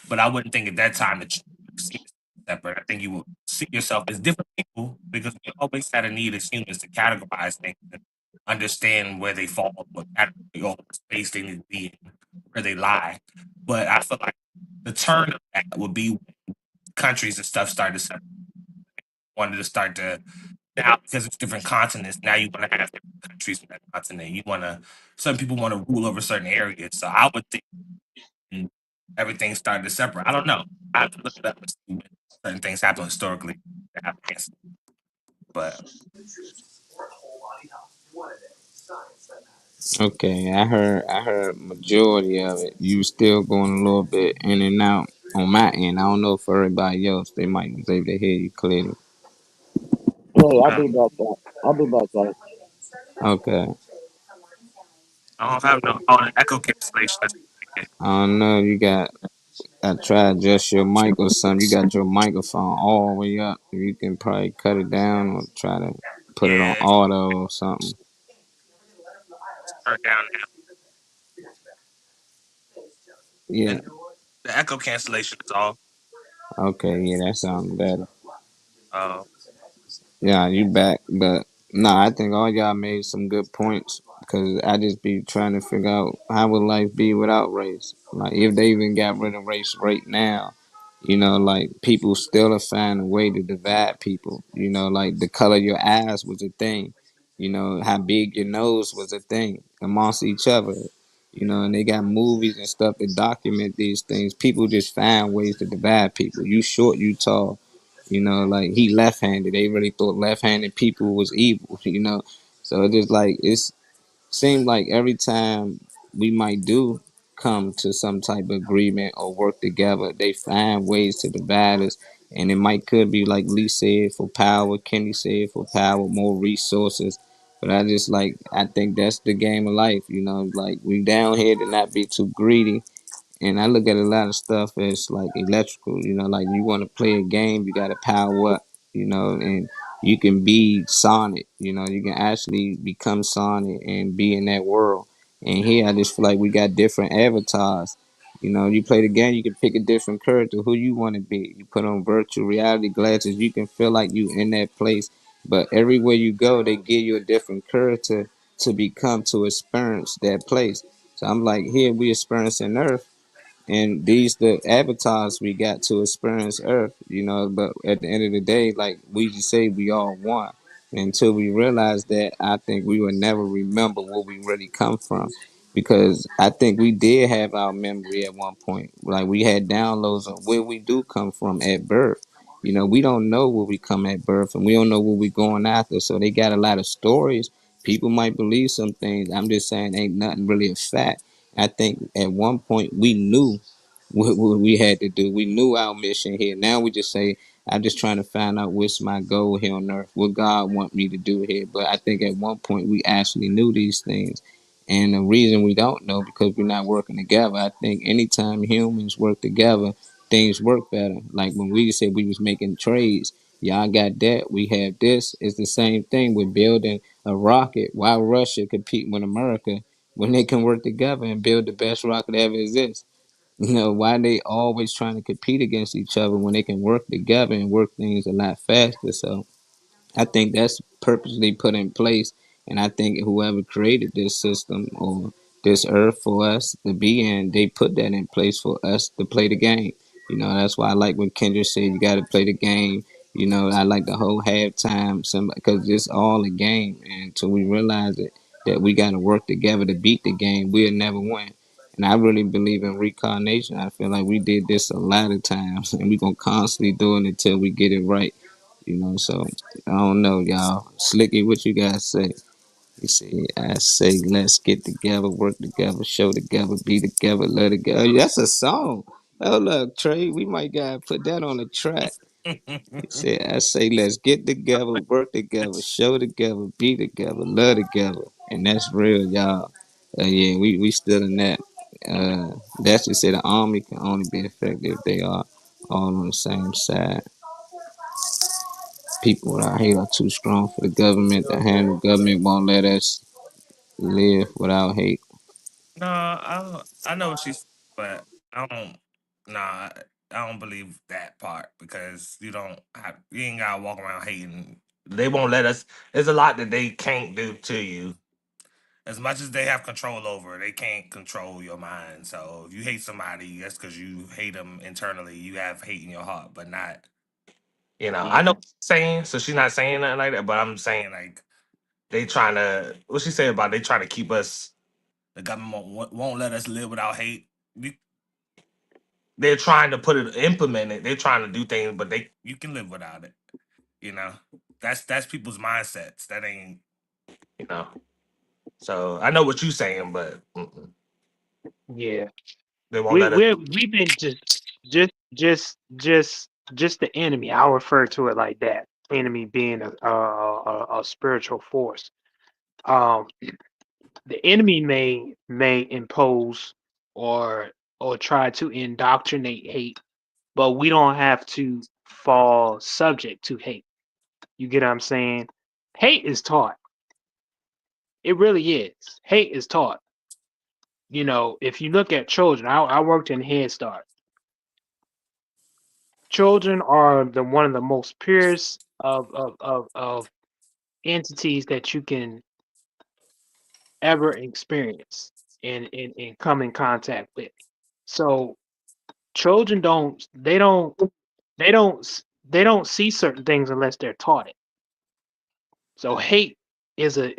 but I wouldn't think at that time that you could see. separate. I think you will see yourself as different people because we always had a need as humans to categorize things and understand where they fall, what category or what space they need to be in, where they lie. But I feel like the turn of that would be when countries and stuff started to separate, wanted to start to now because it's different continents. Now you want to have different countries in that continent. You want to. Some people want to rule over certain areas. So I would think everything started to separate. I don't know. I have to look it up and see when certain things happen historically. That have answered. But Okay, I heard majority of it. You still going a little bit in and out on my end. I don't know for everybody else. They might was able to hear you clearly. Hey, I'll uh, be back. I'll be back. Okay. I don't have no echo cancellation. That's I don't know. You got. I try to adjust your mic or something. You got your microphone all the way up. You can probably cut it down or try to put it on yeah, auto or something. it's turned down now. Yeah. And the echo cancellation is off. Okay. Yeah, that sounds better. Uh, Yeah, you back, but nah, I think all y'all made some good points because I just be trying to figure out how would life be without race. Like if they even got rid of race right now, like people still are finding a way to divide people. Like the color of your eyes was a thing. How big your nose was a thing amongst each other. And they got movies and stuff that document these things. People just find ways to divide people. You short, you tall. Like he left-handed. They really thought left-handed people was evil. So it just like it's seemed like every time we might do come to some type of agreement or work together, they find ways to divide us. And it might could be like Lee said for power, Kenny said for power, more resources. But I think that's the game of life. Like we down here to not be too greedy, and I look at a lot of stuff as like electrical, like you want to play a game, you got to power up, and you can be Sonic, you can actually become Sonic and be in that world. And here I just feel like we got different avatars. You play the game, you can pick a different character, who you want to be. You put on virtual reality glasses, you can feel like you in that place. But everywhere you go, they give you a different character to become to experience that place. So I'm like, here we experiencing Earth, and these the avatars we got to experience Earth, but at the end of the day, like we just say we all one. Until we realize that, I think we will never remember where we really come from. Because I think we did have our memory at one point. Like we had downloads of where we do come from at birth. We don't know where we come at birth, and we don't know where we going after. So they got a lot of stories. People might believe some things. I'm just saying ain't nothing really a fact. I think at one point we knew what we had to do. We knew our mission here. Now we just say, I'm just trying to find out what's my goal here on earth, what God want me to do here. But I think at one point we actually knew these things. And the reason we don't know because we're not working together. I think anytime humans work together, things work better. Like when we said we was making trades, y'all got that, we have this. It's the same thing with building a rocket. Why Russia compete with America when they can work together and build the best rocket ever exists? Why they always trying to compete against each other when they can work together and work things a lot faster. So I think that's purposely put in place, and I think whoever created this system or this earth for us to be in, they put that in place for us to play the game. That's why I like when Kendra said you got to play the game. I like the whole halftime because it's all a game, and until we realize it that we got to work together to beat the game, we'll never win. And I really believe in reincarnation. I feel like we did this a lot of times, and we're gonna constantly do it until we get it right. So I don't know, y'all. Slicky, what you guys say? You see, I say, let's get together, work together, show together, be together, love together. Oh, that's a song. Oh, look, Trey, we might gotta put that on the track. You see, I say, let's get together, work together, show together, be together, love together. And that's real, y'all. Yeah, we still in that. That's just say the army can only be effective if they are all on the same side. People out here are too strong for the government to handle. Government won't let us live without hate. no, I know what she's, but I don't. Nah, I don't believe that part because you ain't gotta walk around hating. They won't let us. There's a lot that they can't do to you. As much as they have control over, they can't control your mind. So if you hate somebody, that's because you hate them internally. You have hate in your heart, but not. I know Yeah. what she's saying, so she's not saying nothing like that. But I'm saying like they trying to. What she say about they trying to keep us. The government won't let us live without hate. They're trying to implement it. They're trying to do things, but you can live without it. You know, that's people's mindsets. That ain't you know. So I know what you're saying, but Yeah. they won't We let us. we've been just the enemy. I'll refer to it like that. Enemy being a spiritual force. Um, the enemy may impose or try to indoctrinate hate, but we don't have to fall subject to hate. You get what I'm saying? Hate is taught. It really is. Hate is taught. If you look at children, I worked in Head Start. Children are one of the most purest of entities that you can ever experience and come in contact with. So children they don't see certain things unless they're taught it. So hate is a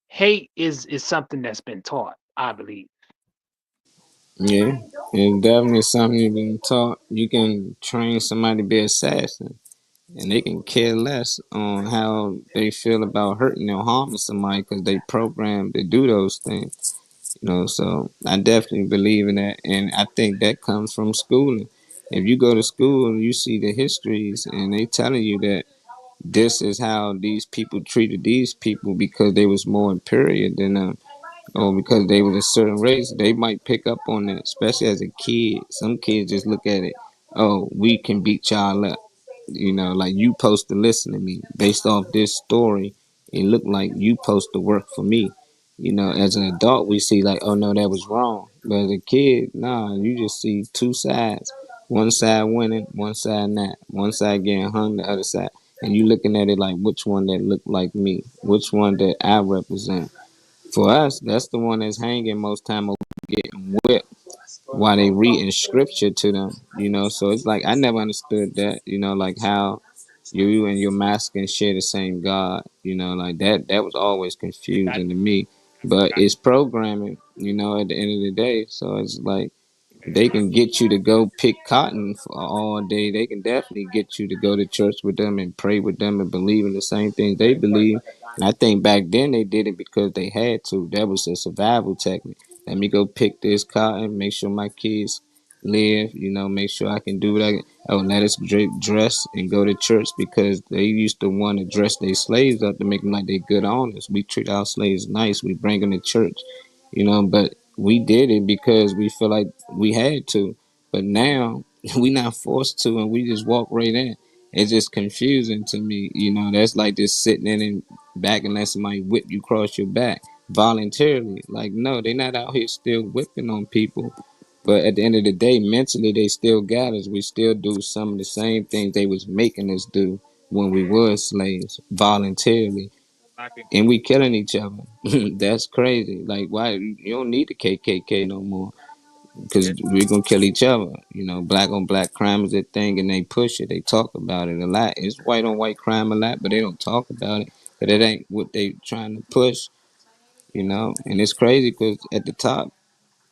hate is something that's been taught, I believe. Yeah, it's definitely something you've been taught. You can train somebody to be an assassin, and they can care less on how they feel about hurting or harming somebody because they programmed to do those things. So I definitely believe in that, and I think that comes from schooling. If you go to school and you see the histories, and they telling you that this is how these people treated these people because they was more inferior than them, or because they was a certain race, they might pick up on that, especially as a kid. Some kids just look at it, oh, we can beat y'all up. Like you supposed to listen to me based off this story. It looked like you supposed to work for me. As an adult, we see like, oh no, that was wrong. But as a kid, nah, you just see two sides. One side winning, one side not. One side getting hung, the other side. And you looking at it like which one that looked like me, which one that I represent. For us, that's the one that's hanging most time over getting whipped while they reading scripture to them. So it's like I never understood that, like how you and your master can share the same God, like that was always confusing to me. But it's programming, at the end of the day. So it's like they can get you to go pick cotton for all day. They can definitely get you to go to church with them and pray with them and believe in the same things they believe. And I think back then they did it because they had to. That was a survival technique. Let me go pick this cotton, make sure my kids live, make sure I can do what I can. Oh, let us dress and go to church because they used to want to dress their slaves up to make them like they good owners. We treat our slaves nice. We bring them to church, but we did it because we feel like we had to. But now we not forced to, and we just walk right in. It's just confusing to me. That's like just sitting in and back and let somebody whip you across your back voluntarily. Like, no, they not out here still whipping on people. But at the end of the day, mentally, they still got us. We still do some of the same things they was making us do when we were slaves voluntarily, and we killing each other. That's crazy. Like, why you don't need the KKK no more? Because we're gonna kill each other. Black on black crime is a thing, and they push it. They talk about it a lot. It's white on white crime a lot, but they don't talk about it. But it ain't what they trying to push. And it's crazy because at the top,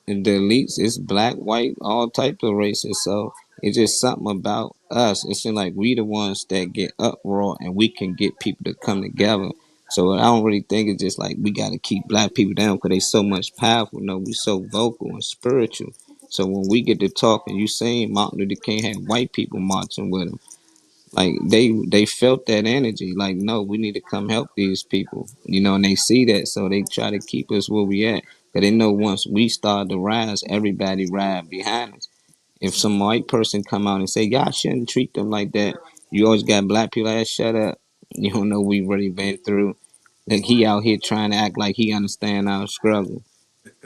and the elites, it's black, white, all types of races. So it's just something about us. It seems like we the ones that get uproar and we can get people to come together. So I don't really think it's just like we got to keep black people down because they so much powerful. No, we so vocal and spiritual. So when we get to talking, you saying Martin Luther King had white people marching with him. Like they felt that energy. Like, no, we need to come help these people. And they see that, so they try to keep us where we at. Cause they know once we start to rise, everybody ride behind us. If some white person come out and say, y'all shouldn't treat them like that, you always got black people that shut up. You don't know we really been through. Like he out here trying to act like he understand our struggle.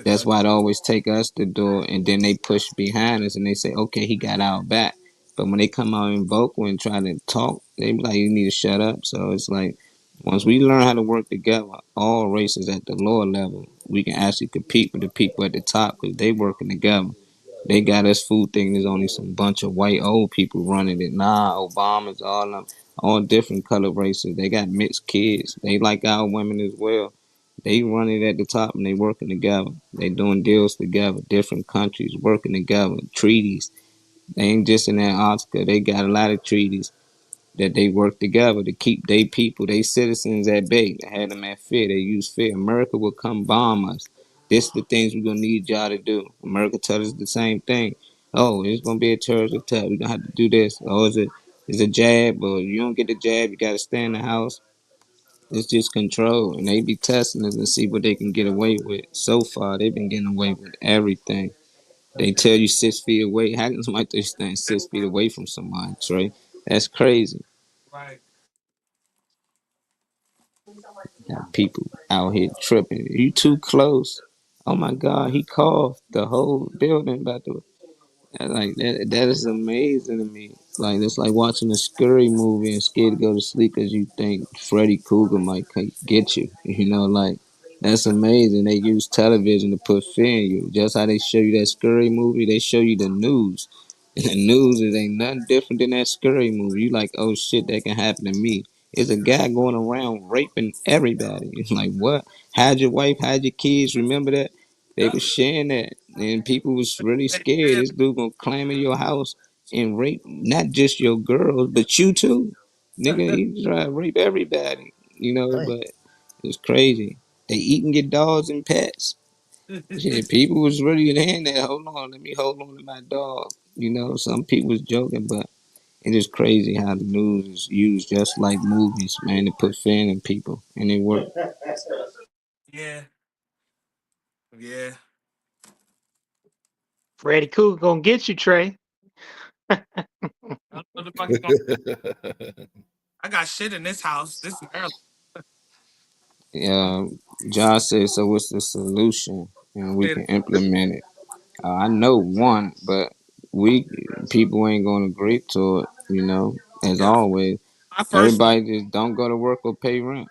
That's why they always take us to do it, and then they push behind us and they say, okay, he got our back. But when they come out in vocal and try to talk, they be like, you need to shut up. So it's like, once we learn how to work together, all races at the lower level, we can actually compete with the people at the top because they working together. They got us food thinking there's only some bunch of white old people running it. Nah, Obama's all them, all different color races. They got mixed kids. They like our women as well. They run it at the top and they working together. They doing deals together. Different countries working together. Treaties. They ain't just in Antarctica. They got a lot of treaties that they work together to keep their people, their citizens at bay. They had them at fear. They use fear. America will come bomb us. This is the things we're gonna need y'all to do. America tells us the same thing. Oh, it's gonna be a terrorist attack. We're gonna have to do this. Oh, is a jab, or you don't get the jab, you gotta stay in the house. It's just control, and they be testing us and see what they can get away with. So far, they've been getting away with everything. They tell you 6 feet away. How can somebody do stand 6 feet away from somebody, Trey? That's crazy. Right. Got people out here tripping. You too close. Oh my God, he coughed. The whole building about to. Like that. That is amazing to me. Like it's like watching a scary movie and scared to go to sleep because you think Freddy Krueger might get you. You know, like that's amazing. They use television to put fear in you. Just how they show you that scary movie, they show you the news. And the news is ain't nothing different than that scary movie. You like, oh shit, that can happen to me. It's a guy going around raping everybody. It's like, what? Hide your wife, hide your kids. Remember that? They Yep. was sharing that, and people was really Hey, scared. man, This dude gonna climb in your house and rape not just your girls, but you too, nigga. He try to rape everybody, you know. Dang. But it's crazy. They eating your dogs and pets. Shit, people was really in that. Hold on, let me hold on to my dog. You know, some people was joking, but it is crazy how the news is used just like movies, man, to put fear in people, and it worked. yeah, yeah. Freddy Cougar gonna get you, Trey. I don't know what the fuck is going. I got shit in this house. This is Maryland. Yeah, John said, so what's the solution? And we Said, can implement it. I know one, but we people ain't gonna agree to it. You know, as yeah. always, My first one, everybody just don't go to work or pay rent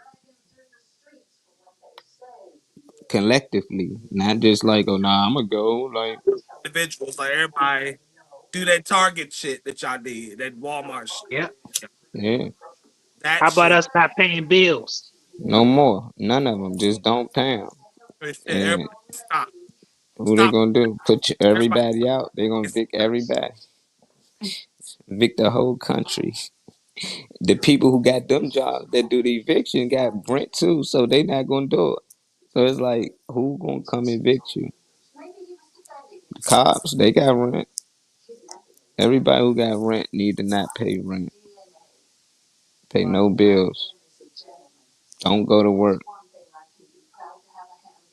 collectively, not just like, oh nah, I'm gonna go. Like, individuals, like everybody, do that Target shit that y'all did, that Walmart shit. Yeah. yeah, That How about shit. us not paying bills? no more. None of them. Just don't pay 'em. That shit. And Everybody stop. who they Stop. gonna do? Put Everybody everybody out? They gonna is evict everybody, evict the whole country. The people who got them jobs that do the eviction got rent too, so they not gonna do it. So it's like, who gonna come evict you? The cops, they got rent. Everybody who got rent need to not pay rent, pay no bills, don't go to work.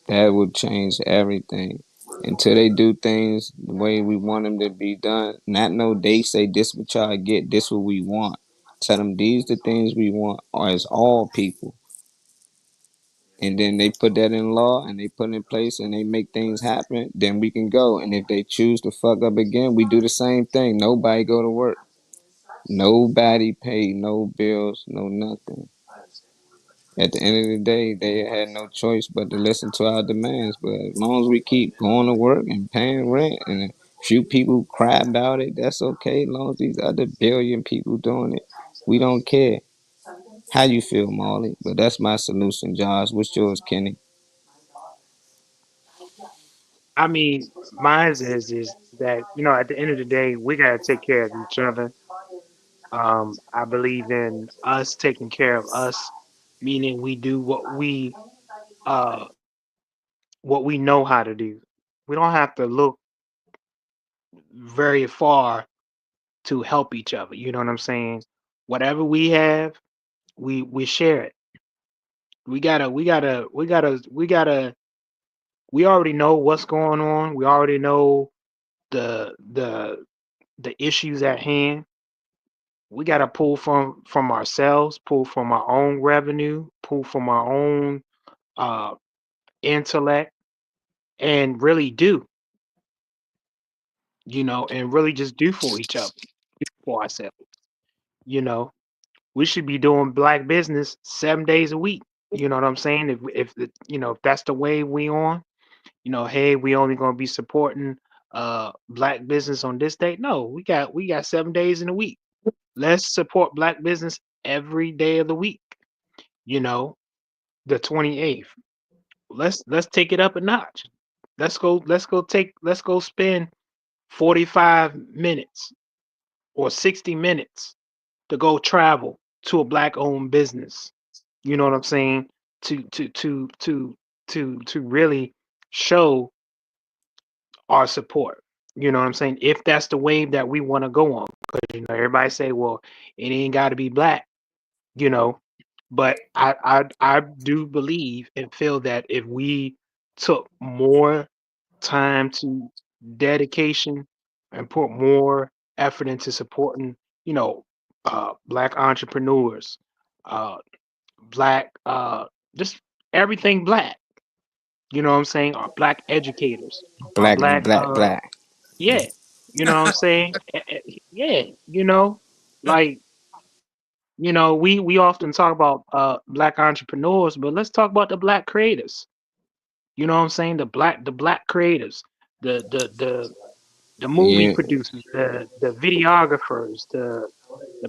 That would change everything. Until they do things the way we want them to be done, not no they say this what y'all get, this what we want. Tell them these the things we want, or as all people. And then they put that in law and they put it in place and they make things happen, then we can go. And if they choose to fuck up again, we do the same thing. Nobody go to work. Nobody pay no bills, no nothing. At the end of the day, they had no choice but to listen to our demands. But as long as we keep going to work and paying rent and a few people cry about it, that's okay. As long as these other billion people doing it, we don't care. How you feel, Molly? But that's my solution, Josh. What's yours, Kenny? I mean, mine is that, at the end of the day, we gotta take care of each other. I believe in us taking care of us, meaning we do uh what we know how to do. We don't have to look very far to help each other. You know what I'm saying? Whatever we have, we share it. We already know what's going on. We already know the the the issues at hand. We gotta pull from ourselves, pull from our own revenue, pull from our own uh intellect, and really do, you know, and really just do for each other, for ourselves. You know, we should be doing black business 7 days a week. You know what I'm saying? You know, if that's the way we on, you know, hey, we only gonna be supporting black business on this date. No, we got 7 days in a week. Let's support black business every day of the week. You know, the 28th. Let's take it up a notch. Let's go spend 45 minutes or 60 minutes to go travel to a black owned business. You know what I'm saying? To really show our support. You know what I'm saying? If that's the wave that we want to go on. Because you know, everybody say, well, it ain't gotta be black, you know. But I do believe and feel that if we took more time to dedication and put more effort into supporting, you know, black entrepreneurs, uh, black, just everything black. You know what I'm saying? Our black educators, our Black is black, black, black. yeah. You know what I'm saying? Yeah. You know, like we often talk about black entrepreneurs, but let's talk about the black creators. You know what I'm saying? The black creators, the movie Yeah, producers, the videographers, the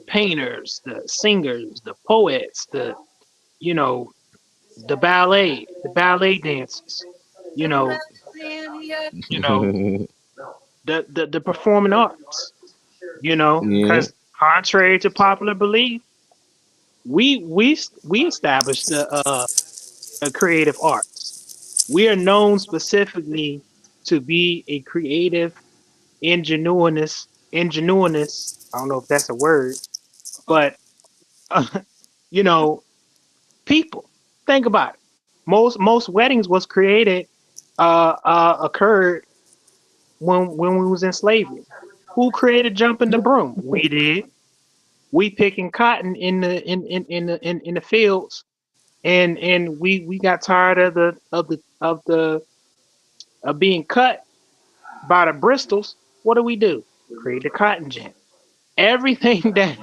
painters, the singers, the poets, you know, the ballet dancers, you know, you know, the performing arts, you know, yeah. because contrary to popular belief, we established a creative arts. We are known specifically to be a creative, ingenuous. I don't know if that's a word, but you know, people. Think about it. Most weddings was created, occurred when we was in slavery. Who created jumping the broom? We did. We picking cotton in the fields, and we got tired of being cut by the bristles. What do? Create the cotton gin. Everything that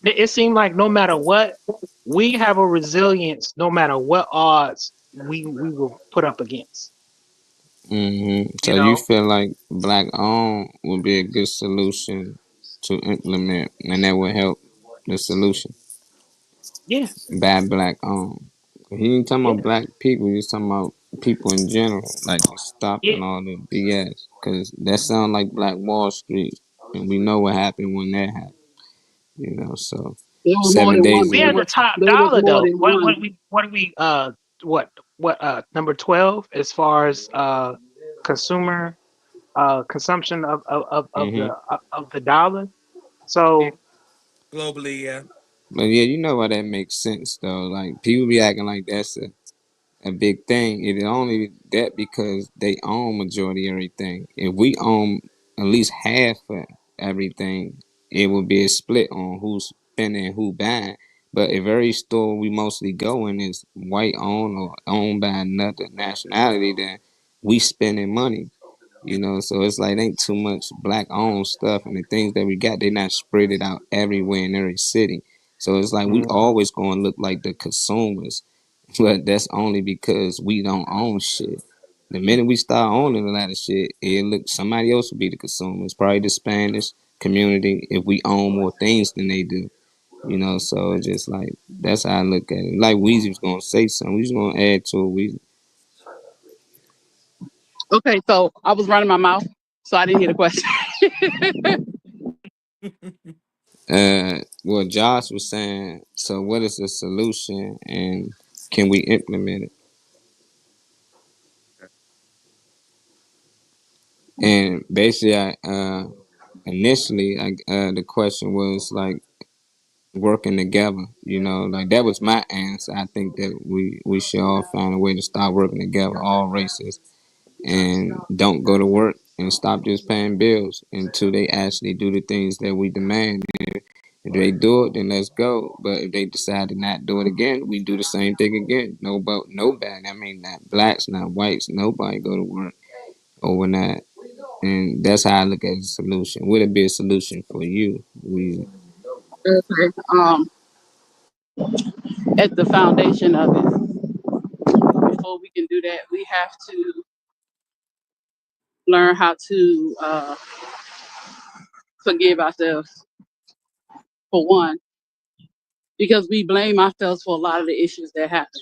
it seemed like, no matter what, we have a resilience. No matter what odds we will put up against. So You you know? feel like black owned would be a good solution to implement, and that would help the solution Yeah, by black owned. He ain't talking yeah, about black people. He's talking about people in general, like just yeah. stopping all the BS. Cause that sound like Black Wall Street, and we know what happened when that happened. You know, so There was more seven than one. days We a had week. the top There was dollar more though. than What one. what we what do we what number 12 as far as consumer consumption Hmm. of the dollar. So Globally, yeah. But yeah, you know why that makes sense though. Like people be acting like that's a big thing. It only that because they own majority of everything. If we own at least half of everything, it would be a split on who's spending and who buying. But if every store we mostly go in is white owned or owned by another nationality, then we spending money. You know, so it's like ain't too much black owned stuff, and the things that we got, they not spread it out everywhere in every city. So it's like we mhm, always gonna look like the consumers, but that's only because we don't own shit. The minute we start owning a lot of shit, it look somebody else will be the consumers, probably the Spanish community if we own more things than they do. You know, so it's just like that's how I look at it. Like Weezy was gonna say something, we just gonna add to it. We Okay, so I was running my mouth, so I didn't hear the question. Well, Josh was saying, so what is the solution and can we implement it? And basically, the question was like working together. You know, like that was my answer. I think that we should all find a way to start working together, all races, and don't go to work and stop just paying bills until they actually do the things that we demand. If they do it, then let's go. But if they decide to not do it again, we do the same thing again. Nobody. I mean, not blacks, not whites. Nobody go to work overnight. And that's how I look at the solution. Would it be a solution for you? Okay. At the foundation of it, before we can do that, we have to learn how to forgive ourselves, for one, because we blame ourselves for a lot of the issues that happen.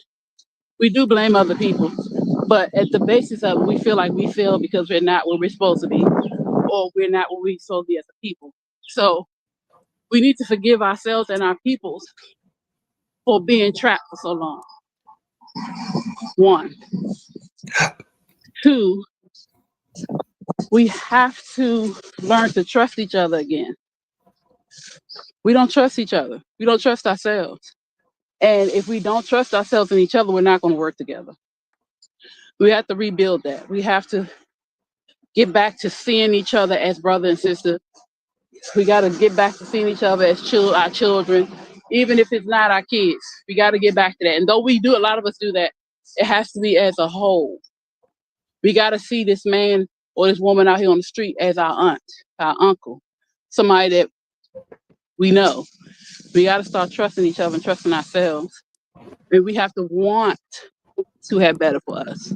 We do blame other people, but at the basis of it, we feel like we fail because we're not where we're supposed to be, or we're not where we're supposed to be as a people. So we need to forgive ourselves and our peoples for being trapped for so long. One. Two, we have to learn to trust each other again. We don't trust each other. We don't trust ourselves. And if we don't trust ourselves and each other, we're not going to work together. We have to rebuild that. We have to get back to seeing each other as brother and sister. We got to get back to seeing each other as our children, even if it's not our kids. We got to get back to that. And though we do, a lot of us do that, it has to be as a whole. We got to see this man or this woman out here on the street as our aunt, our uncle, somebody that we know. We got to start trusting each other and trusting ourselves. And we have to want to have better for us,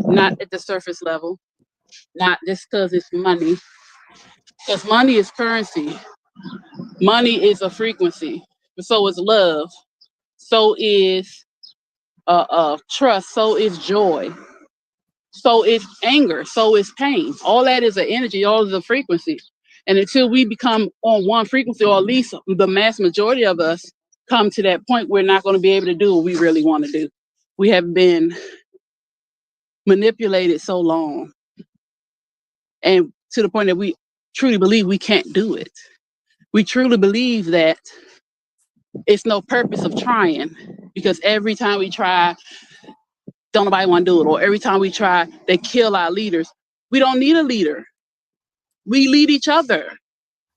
not at the surface level, not just because it's money. Because money is currency. Money is a frequency. So is love. So is trust. So is joy. So is anger. So is pain. All that is an energy. All is a frequency. And until we become on one frequency, or at least the mass majority of us come to that point, we're not going to be able to do what we really want to do. We have been manipulated so long, and to the point that we truly believe we can't do it. We truly believe that it's no purpose of trying, because every time we try, don't nobody want to do it. Or every time we try, they kill our leaders. We don't need a leader. We lead each other.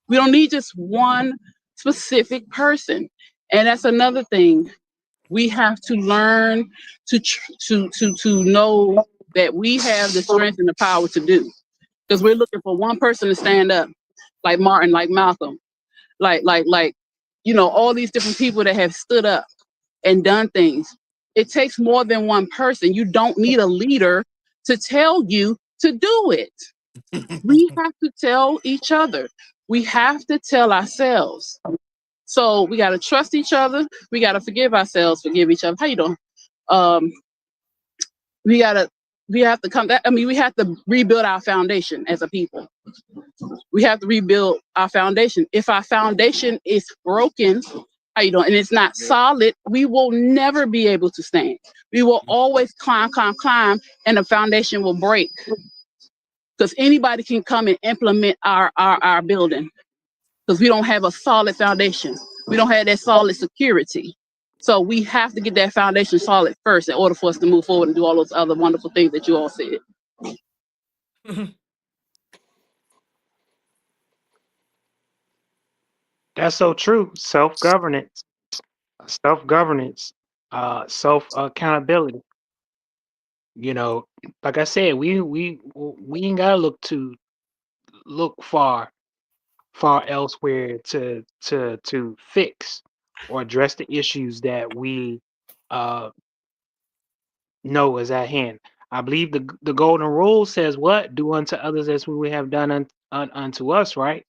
We don't need just one specific person. And that's another thing. We have to learn to know that we have the strength and the power to do. Because we're looking for one person to stand up, like Martin, like Malcolm, like all these different people that have stood up and done things. It takes more than one person. You don't need a leader to tell you to do it. We have to tell each other. We have to tell ourselves. So we got to trust each other. We got to forgive ourselves, forgive each other. How you doing? We have to come back. I mean, we have to rebuild our foundation as a people. We have to rebuild our foundation. If our foundation is broken, how you doing? And it's not solid, we will never be able to stand. We will always climb, and the foundation will break. Because anybody can come and implement our building. Because we don't have a solid foundation. We don't have that solid security. So we have to get that foundation solid first in order for us to move forward and do all those other wonderful things that you all said. That's so true. Self-governance, self accountability. Like I said, we ain't gotta look far elsewhere to fix or address the issues that we uh know is at hand. I believe the golden rule says what? Do unto others as we would have done unto us, right?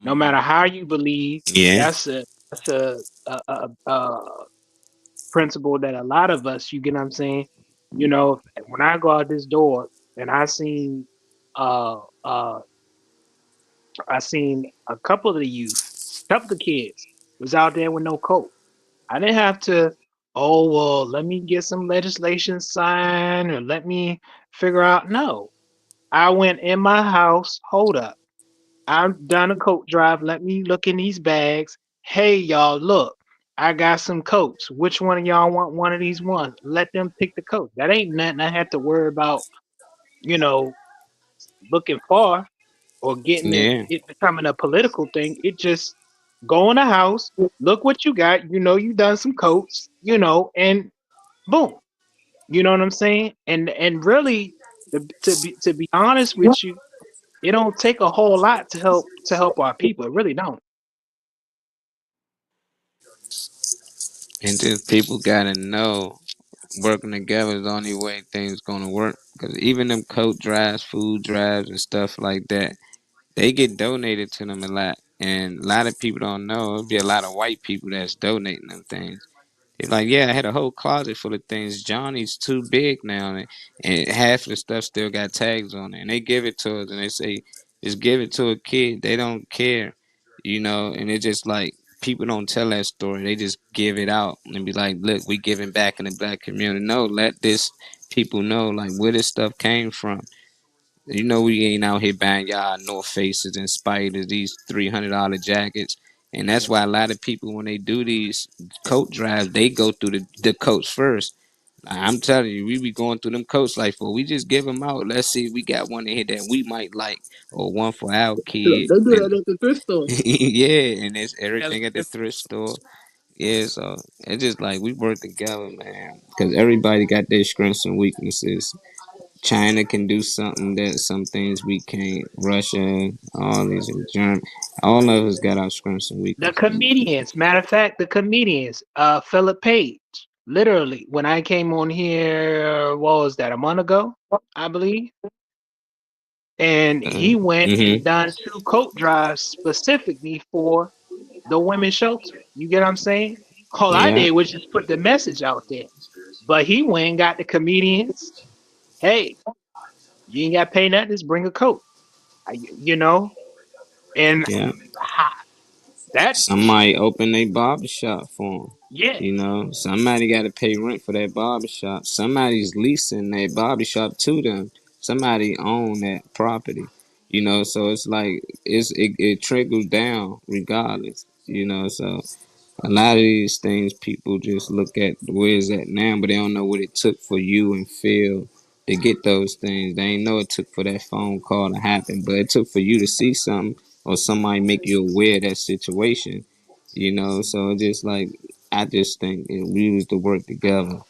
No matter how you believe, Yeah. that's a principle that a lot of us, you get what I'm saying? When I go out this door and uh uh I seen a couple of the youth, couple of kids was out there with no coat. I didn't have to, oh well, let me get some legislation signed or let me figure out. No. I went in my house, hold up. I've done a coat drive. Let me look in these bags. Hey y'all, look, I got some coats. Which one of y'all want one of these ones? Let them pick the coat. That ain't nothing I have to worry about, you know, looking far or getting it Yeah. becoming a political thing. It just Go in the house, look what you got. You know you done some coats, and boom. You know what I'm saying? And really, to be honest with you, it don't take a whole lot to help our people. It really don't. And just people gotta know working together is the only way things gonna work. Cause even them coat drives, food drives, and stuff like that, they get donated to them a lot. And a lot of people don't know. It'll be a lot of white people that's donating them things. It's like, yeah, I had a whole closet full of things. Johnny's too big now, and half of the stuff still got tags on it. And they give it to us, and they say, just give it to a kid. They don't care, And it's just like people don't tell that story. They just give it out and be like, look, we giving back in the black community. No, let this people know like where this stuff came from. We ain't out here buying y'all North Faces and Spiders, these $300 jackets. And that's why a lot of people, when they do these coat drives, they go through the coats first. I'm telling you, we be going through them coats like, for we just give them out. Let's see if we got one in here that we might like, or one for our They kid. do And that at the thrift store. yeah, and it's Yeah, everything at the thrift store. Yeah, so it's just like we work together, man. Because everybody got their strengths and weaknesses. China can do something that some things we can't. Russia, all these in Germany, all of us got our strengths and The weaknesses. comedians, matter of fact, the comedians, Philip Page, literally, when I came on here, what was that, a month ago, I believe, and he went and Mm-hmm. done 2 coat drives specifically for the women's shelter. You get what I'm saying? All I Yeah, did was just put the message out there, but he went and got the comedians. Hey, you ain't got to pay nothing. Just bring a coat. And yeah. ha, that, Somebody open a barber shop for them. yeah, Somebody got to pay rent for that barber shop. Somebody's leasing that barber shop to them. Somebody own that property. So it's like it trickles down regardless. So a lot of these things people just look at where it's at now, but they don't know what it took for you and Phil to get those things. They ain't know it took for that phone call to happen, but it took for you to see something or somebody make you aware of that situation. So it's just like I just think we was to work together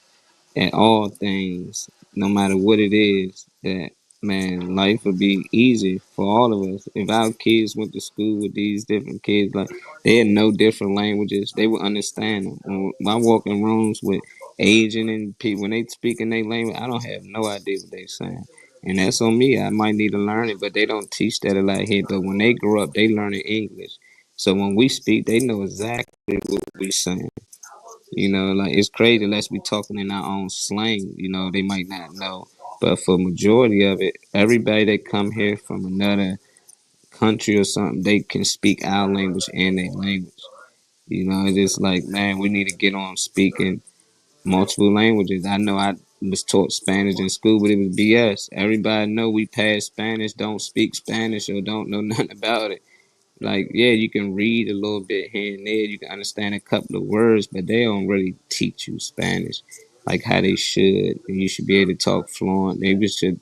at all things, no matter what it is, that man, life would be easy for all of us. If our kids went to school with these different kids, like they had no different languages, they would understand them. When I walk in rooms with Asian and people, when they speak in their language, I don't have no idea what they're saying. And that's on me. I might need to learn it, but they don't teach that a lot here. But when they grow up, they learn in English. So when we speak, they know exactly what we're saying. Like it's crazy unless we talking in our own slang, they might not know. But for majority of it, everybody that come here from another country or something, they can speak our language and their language. It's just like, man, we need to get on speaking multiple languages. I know I was taught Spanish in school, but it was BS. Everybody know we passed Spanish, don't speak Spanish or don't know nothing about it. Like, yeah, you can read a little bit here and there. You can understand a couple of words, but they don't really teach you Spanish like how they should. And you should be able to talk fluent.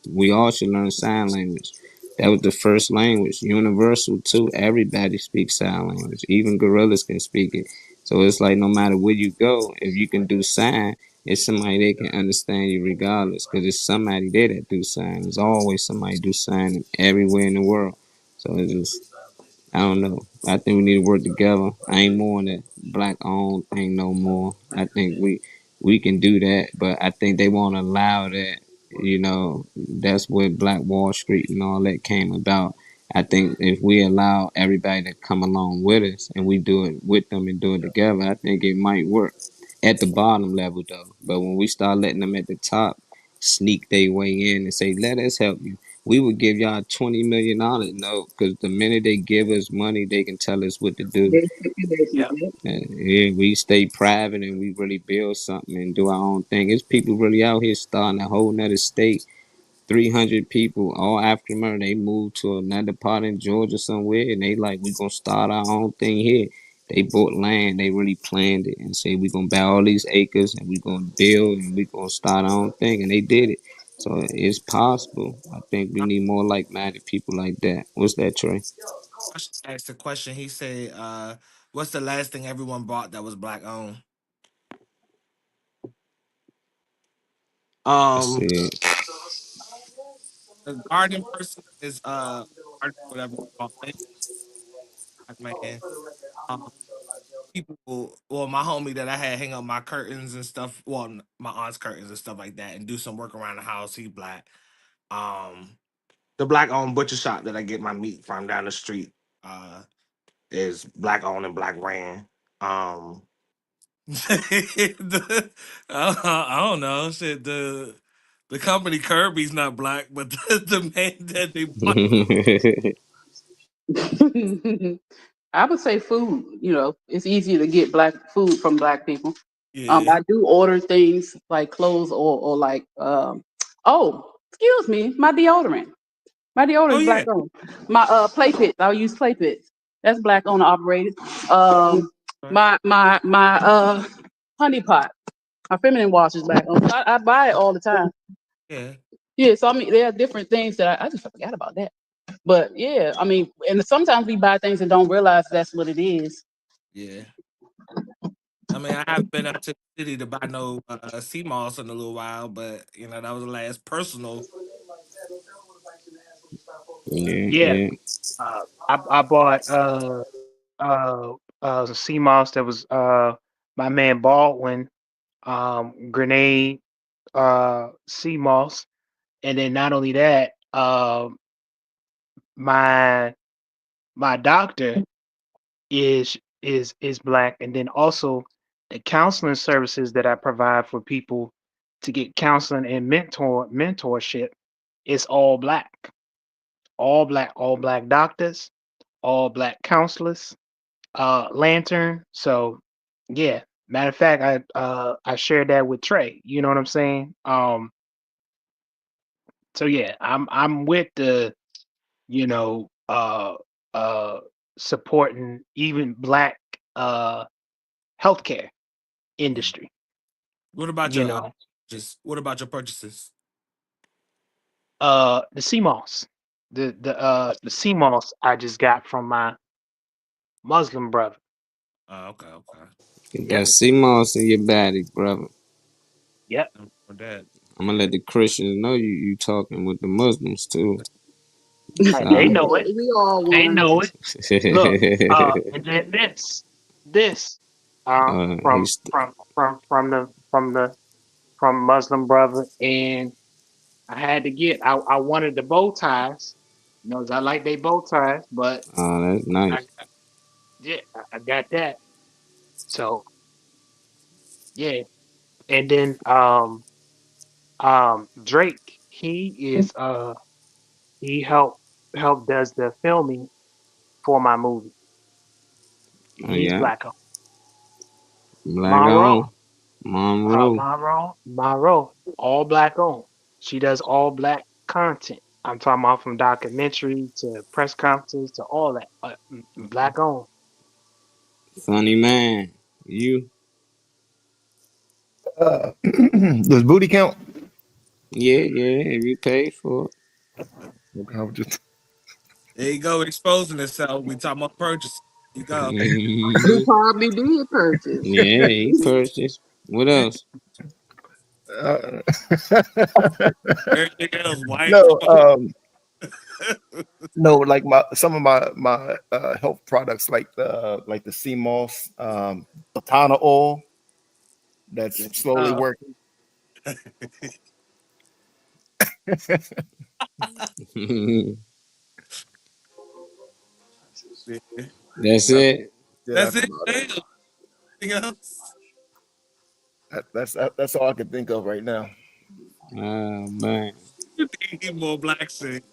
We all should learn sign language. That was the first language, universal too. Everybody speaks sign language. Even gorillas can speak it. So it's like no matter where you go, if you can do sign, it's somebody that can understand you regardless. Because it's somebody there that do sign. There's always somebody do sign everywhere in the world. So it's just I don't know. I think we need to work together. I ain't more on that black owned thing no more. I think we can do that, but I think they won't allow that. That's where Black Wall Street and all that came about. I think if we allow everybody to come along with us and we do it with them and do it together, I think it might work at the bottom level though. But when we start letting them at the top sneak their way in and say, "Let us help you," we would give y'all $20 million. No, because the minute they give us money, they can tell us what to do. They stipulations. yeah. Yep. Yeah, we stay private and we really build something and do our own thing. It's people really out here starting a whole nother state 300 people, all African American. They moved to another part in Georgia somewhere, and they like, we gonna start our own thing here. They bought land, they really planned it, and say we gonna buy all these acres, and we gonna build, and we gonna start our own thing, and they did it. So it's possible. I think we need more like-minded people like that. What's that, Trey? Asked the question. He said, What's the last thing everyone bought that was black owned? Let's see. The garden person is whatever you call it, black man. Um, people, well, my homie that I had hang up my curtains and stuff, well, my aunt's curtains and stuff like that, and do some work around the house. He black. Um, the black owned butcher shop that I get my meat from down the street is black owned and black ran. I don't know. Shit, the company Kirby's not black, but the man that they bought. I would say food. You know, it's easier to get black food from black people. Yeah. I do order things like clothes or like oh, excuse me, my deodorant. My deodorant is black owned. My play pits, I'll use play pits. That's black owned operated. My honey pot, my feminine wash is black owned. I buy it all the time. Yeah. Yeah, so I mean there are different things that I just forgot about that. But yeah, I mean, and sometimes we buy things and don't realize that's what it is. Yeah. I mean, I haven't been up to the city to buy no sea moss in a little while, but you know that was the last personal. Yeah. I bought sea moss that was my man Baldwin grenade sea moss, and then not only that my doctor is black, and then also the counseling services that I provide for people to get counseling and mentorship is all black doctors, all black counselors, lantern. So yeah, matter of fact, I shared that with Trey, you know what I'm saying? So yeah, I'm with the, you know, supporting even black healthcare industry. What about You your know, what about your purchases? the CMOS, the CMOS I just got from my Muslim brother. Oh, okay. Get that sea moss in your body, brother. Yep. For that. I'm gonna let the Christians know you talking with the Muslims too. They know it. We all They one. know it. Look, and then this, from he's Muslim brother, and I had to get. I wanted the bow ties. You know, 'cause I like they bow ties, but that's nice. yeah, I got that. So yeah, and then Drake, he helped does the filming for my movie. Oh He's yeah, black. black Monroe, on Monroe. Monroe, all black owned. She does all black content. I'm talking about from documentary to press conferences to all that. Black owned. Funny man. You? Does booty count? Yeah. If you pay for Okay, I was just There you go, exposing itself. We talking about purchasing. You go. We it. probably did purchase. Yeah, he purchased. What else? uh, Everything else, white. no, no, like some of my health products, like the sea moss, Batana oil, that's slowly working. That's That's, it. yeah, That's that's it. about it. Damn. Anything else? That's all I can think of right now. Oh man. You need more black shit.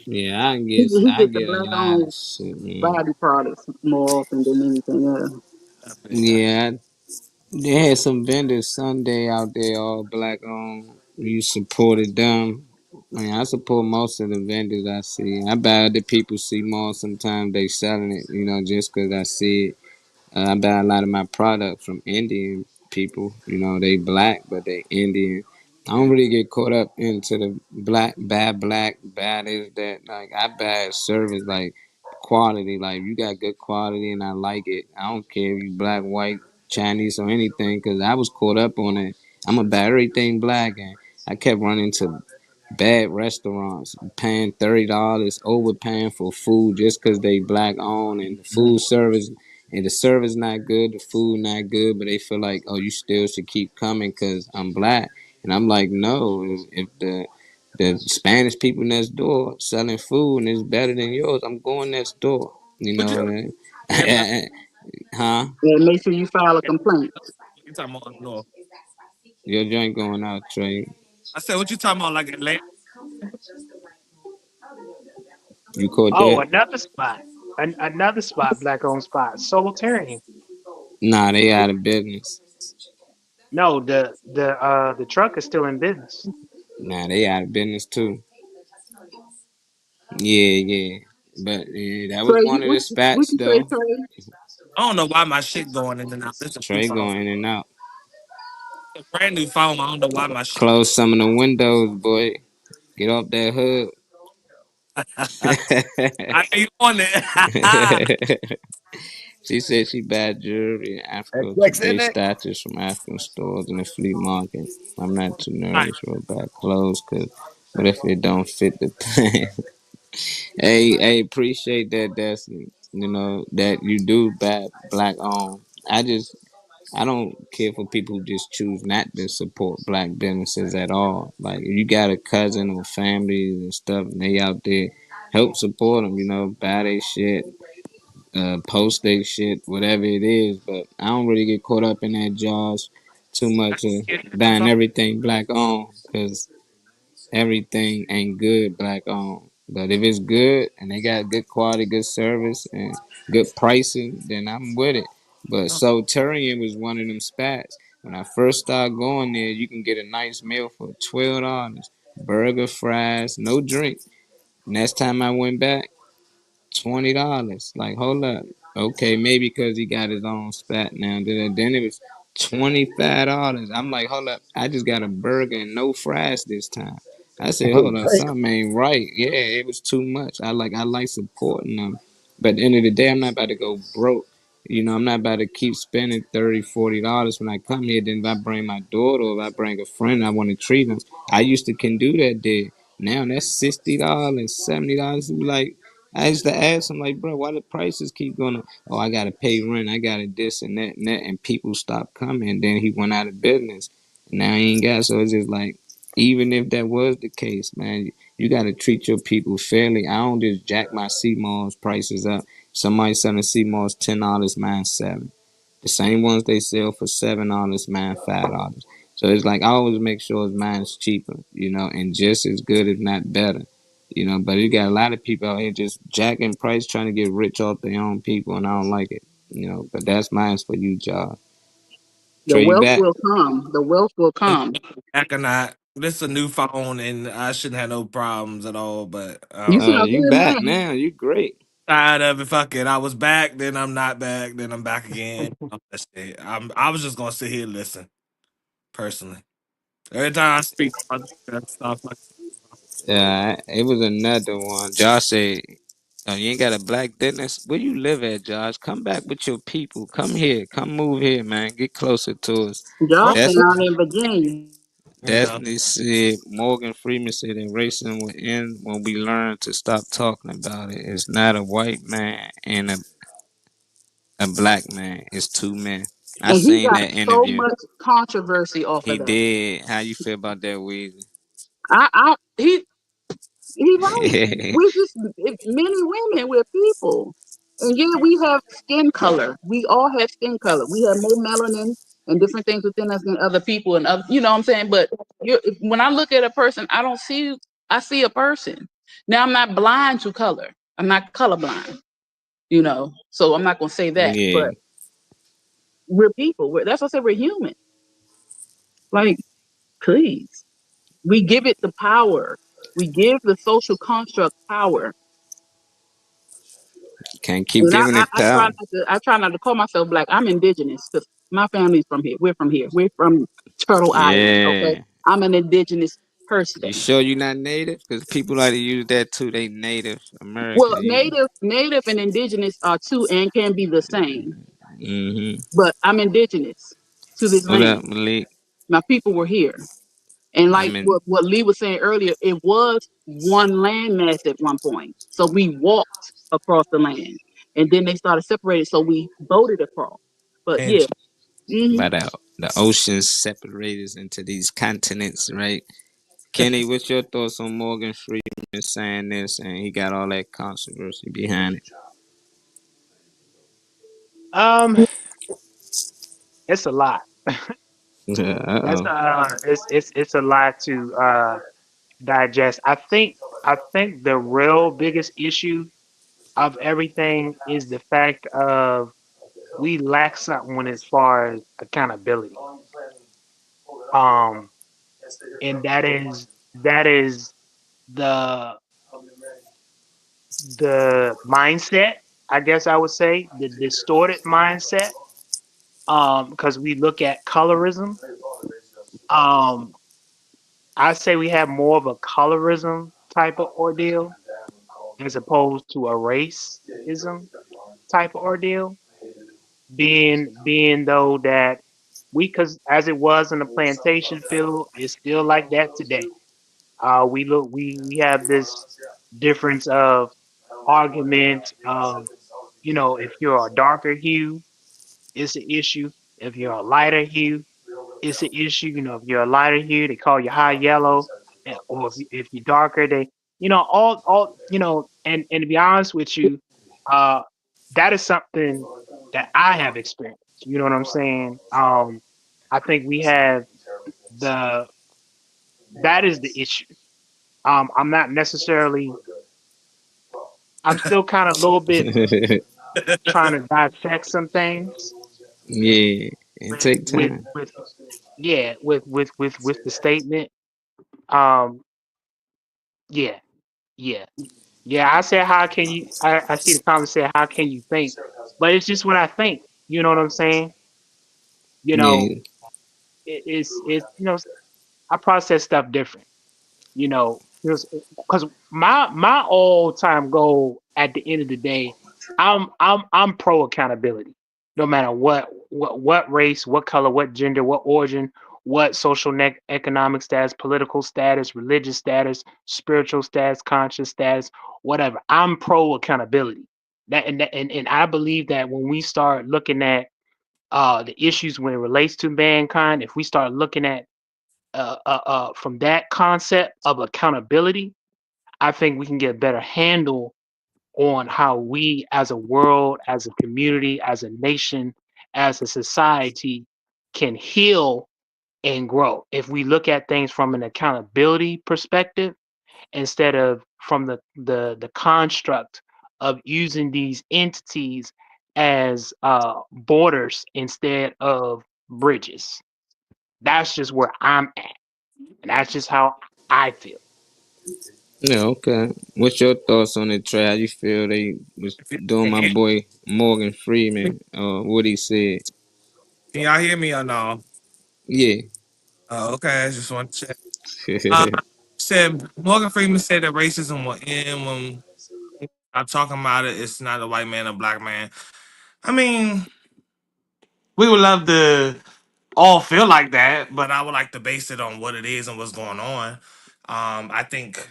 Yeah, He I get the get a black lot owned of shit, man. body products more often than anything else. Yeah, they had some vendors Sunday out there, all black on. You supported them. Man, I support most of the vendors I see. I buy other people see more. Sometimes they selling it, just 'cause I see it. I buy a lot of my product from Indian people. They black, but they Indian. I don't really get caught up into the black, bad this, that. Like, I buy service, like quality. Like you got good quality, and I like it. I don't care if you black, white, Chinese, or anything, because I was caught up on it. I'm about everything black, and I kept running to bad restaurants, paying $30, overpaying for food just because they black owned, and the food service and the service not good, the food not good, but they feel like, oh, you still should keep coming because I'm black, and I'm like, no, if the Spanish people next door selling food and it's better than yours, I'm going next door. You What know you what yeah, but I mean? Huh? And make sure you file a complaint. you talking about no. Your joint going out, Trey. I said what you talking about like Atlanta? You caught Oh, that? another spot. Another spot, black owned spot. Solitarian. Nah, they out of business. No, the truck is still in business. Nah, they out of business too. Yeah, yeah. But yeah, that was Trey, one of the what spats you say, though. Trey? I don't know why my shit going in and out. This is a new Trey phone. going in and out. A brand new phone. I don't know why my shit. Close some of the windows, boy. Get off that hood. I know you want it. She said she bought jewelry in That Africa, flex in today's there. statues from African stores in the flea market. I'm not too Right. nervous about clothes, cause what if it don't fit the plan? Hey, appreciate that, Destiny. You know that you do buy black owned. I don't care for people who just choose not to support black businesses at all. Like if you got a cousin or family and stuff, and they out there, help support them. You know, buy their shit, post their shit, whatever it is. But I don't really get caught up in that jaws too much of buying everything black owned because everything ain't good black owned. But if it's good and they got good quality, good service, and good pricing, then I'm with it. But Solitarian was one of them spots. When I first started going there, you can get a nice meal for $12, burger, fries, no drink. Next time I went back, $20. Like, hold up. Okay, maybe because he got his own spot now. Then it was $25. I'm like, hold up. I just got a burger and no fries this time. I said, Oh, hold up, damn. something ain't right. Yeah, it was too much. I like supporting them. But at the end of the day, I'm not about to go broke. You know, I'm not about to keep spending $30, $40 when I come here. Then if I bring my daughter or if I bring a friend, I want to treat them. I used to can do that there. Now that's $60, $70. Like, I used to ask him, like, bro, why the prices keep going up? Oh, I gotta pay rent, I gotta this and that, and people stopped coming. And then he went out of business. Now he ain't got. So it's just like, even if that was the case, man, you gotta treat your people fairly. I don't just jack my CMOS prices up. Somebody selling CMOS $10, mine $7. The same ones they sell for $7, mine $5. So it's like I always make sure mine's cheaper, you know, and just as good, if not better. You know, but you got a lot of people out here just jacking price, trying to get rich off their own people, and I don't like it. You know, but that's mine for you, Josh. The Trey, you wealth back? will come. The wealth will come. Back or not, this is a new phone and I shouldn't have no problems at all. But You sound You good back now. now? You great. tired of it. Fuck it. I was back, then I'm not back, then I'm back again. That shit. I was just gonna sit here and listen personally. Every time I speak about that stuff, like, Yeah, it was another one. Josh said, "Oh, you ain't got a black dentist. Where you live at, Josh? Come back with your people. Come here. Come move here, man. Get closer to us." Josh well, That's down in Virginia. you know, Destiny said. Morgan Freeman said that racism will end when we learn to stop talking about it. It's not a white man and a black man. It's two men. I And he seen got that so interview. much controversy off He of that. did. How you feel about that, Weezy? I he right. We just men and women, we're people. And yeah, we have skin color. We all have skin color. We have more melanin and different things within us than other people and other, you know what I'm saying? But when I look at a person, I see a person. Now I'm not blind to color. I'm not colorblind, you know. So I'm not gonna say that, Yeah. but we're people. That's what I said, we're human. Like, please. We give it the power. We give the social construct power. Can't keep And giving it power. I try not to call myself black. I'm indigenous because my family's from here. We're from here. We're from Turtle Island. Okay. Yeah. I'm an indigenous per You state. sure you're not native? Because people like to use that too. They Native Well, American. native and indigenous are two and can be the same. Mm-hmm. But I'm indigenous to this What land. up, Malik? My people were here. And like I'm in. what Lee was saying earlier, it was one landmass at one point. So we walked across the land. And then they started separating, so we boated across. But And yeah. Hmm. But the oceans separate us into these continents, right? Kenny, what's your thoughts on Morgan Freeman saying this and he got all that controversy behind it? Um, it's a lot. That's Uh-oh. it's a lot to digest. I think the real biggest issue of everything is the fact of we lack something as far as accountability. Um, and that is the the mindset, I guess I would say, the distorted mindset. Because we look at colorism. Um, I say we have more of a colorism type of ordeal as opposed to a racism type of ordeal. Being though that we, cause as it was in the plantation field, it's still like that today. We have this difference of argument of, if you're a darker hue, it's an issue. If you're a lighter hue, it's an issue. If you're a lighter hue, they call you high yellow, or if you're darker, they, all, and to be honest with you, uh, that is something that I have experienced. You know what I'm saying? I think we have the that is the issue. I'm not necessarily. I'm still kind of a little bit trying to dissect some things Yeah, and with take with time. with yeah with the statement. Um, yeah, yeah. Yeah, I said, how can you? I see the comment said, how can you think? But it's just what I think. You know what I'm saying? You know, Yeah, it's I process stuff different. Because my all time goal at the end of the day, I'm pro accountability. No matter what race, what color, what gender, what origin, what social economic status, political status, religious status, spiritual status, conscious status, whatever. I'm pro accountability. And I believe that when we start looking at the issues when it relates to mankind, if we start looking at from that concept of accountability, I think we can get a better handle on how we as a world, as a community, as a nation, as a society can heal and grow. If we look at things from an accountability perspective instead of from the construct of using these entities as borders instead of bridges. That's just where I'm at. And that's just how I feel. yeah, okay. What's your thoughts on it, Trey? How you feel they was doing my can boy Morgan Freeman? What he said? y'all hear me or no? Yeah. Okay, I just want to check. Uh, said Morgan Freeman said that racism will end when I'm talking about it. It's not a white man, a black man. I mean, we would love to all feel like that, but I would like to base it on what it is and what's going on. I think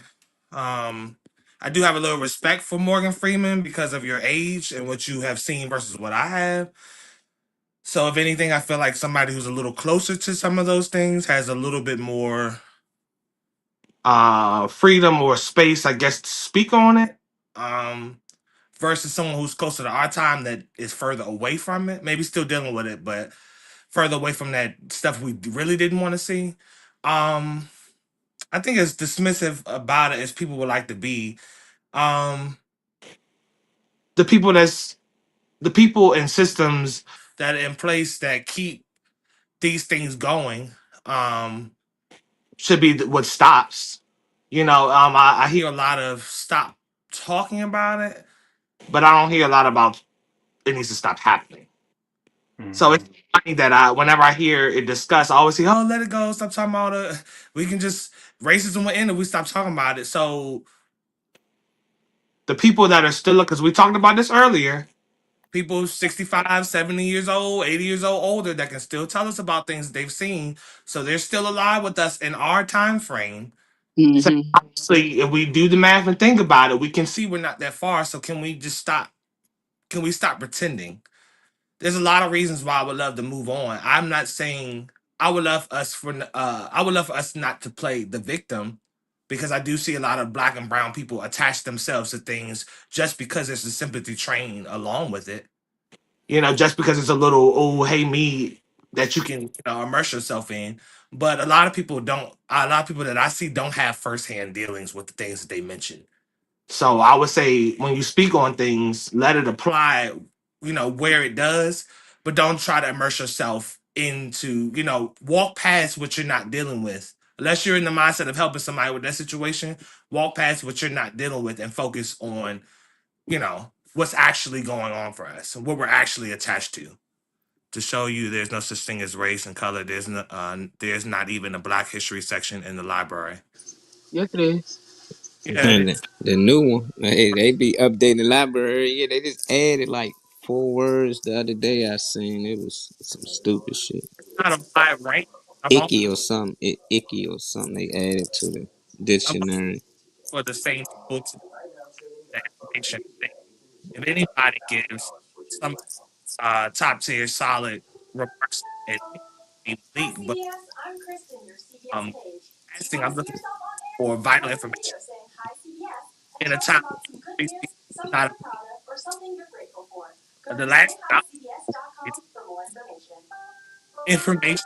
I do have a little respect for Morgan Freeman because of your age and what you have seen versus what I have. So, if anything, I feel like somebody who's a little closer to some of those things has a little bit more freedom or space, I guess, to speak on it. Um, versus someone who's closer to our time that is further away from it, maybe still dealing with it, but further away from that stuff we really didn't want to see. Um, I think as dismissive about it as people would like to be. Um, the people that's the people and systems that are in place that keep these things going um, should be what stops. I hear a lot of stop talking about it, but I don't hear a lot about it needs to stop happening. So it's Mhm. funny that whenever I hear it discussed, I always say, "Oh, let it go. Stop talking about it. We can just racism will end if we stop talking about it." So the people that are still, because we talked about this earlier, people 65, 70 years old, 80 years old, older, that can still tell us about things they've seen. So they're still alive with us in our time frame. So Hmm. obviously, if we do the math and think about it, we can see we're not that far. So can we just stop? Can we stop pretending? There's a lot of reasons why I would love to move on. I'm not saying I would love for us not to play the victim, because I do see a lot of black and brown people attach themselves to things just because there's a sympathy train along with it. Just because it's a little, oh, hey me, that you can, immerse yourself in. But a lot of people don't. A lot of people that I see don't have firsthand dealings with the things that they mention. So I would say when you speak on things, let it apply, where it does, but don't try to immerse yourself into, walk past what you're not dealing with. Unless you're in the mindset of helping somebody with that situation, walk past what you're not dealing with and focus on, what's actually going on for us and what we're actually attached to. To show you there's no such thing as race and color. There's not even a Black History section in the library. Yes, it is. Yeah, it And is. the new one, they be updating the library. Yeah, they just added like 4 words the other day. I seen it was some stupid shit. Not a wide range. I'm all Icky or something. Icky or something. They added to the I'm dictionary. for the same people to the information. If anybody gives some top tier solid remarks, it may be leak. But last thing I'm looking for vital information in a time where not the last thing I'm looking for is information,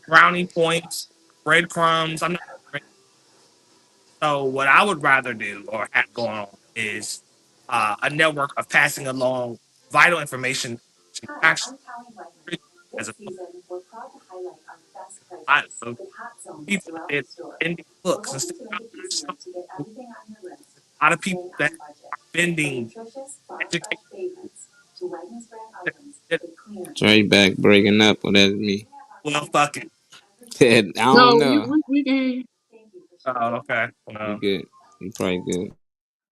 brownie points, breadcrumbs. I'm not. So what I would rather do or have going on is a network of passing along vital information to actually as a lot of people that bending books instead of a lot of people that are bending education. Straight back breaking up. Well, that's me. Well, fuck it. I don't No, know. we can hear you. Oh, okay. You Well, good. You probably good.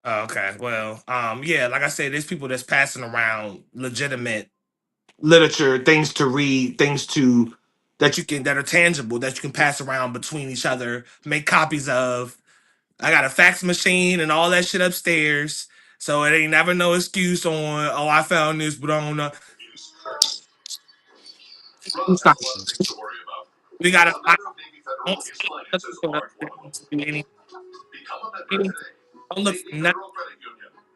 okay. Well, yeah, like I said, there's people that's passing around legitimate literature, things to read, things to that are tangible that you can pass around between each other, make copies of. I got a fax machine and all that shit upstairs. So it ain't never no excuse on, oh, I found this, but I don't know. Stop. We gotta find, don't look for anything. Don't look for nothing.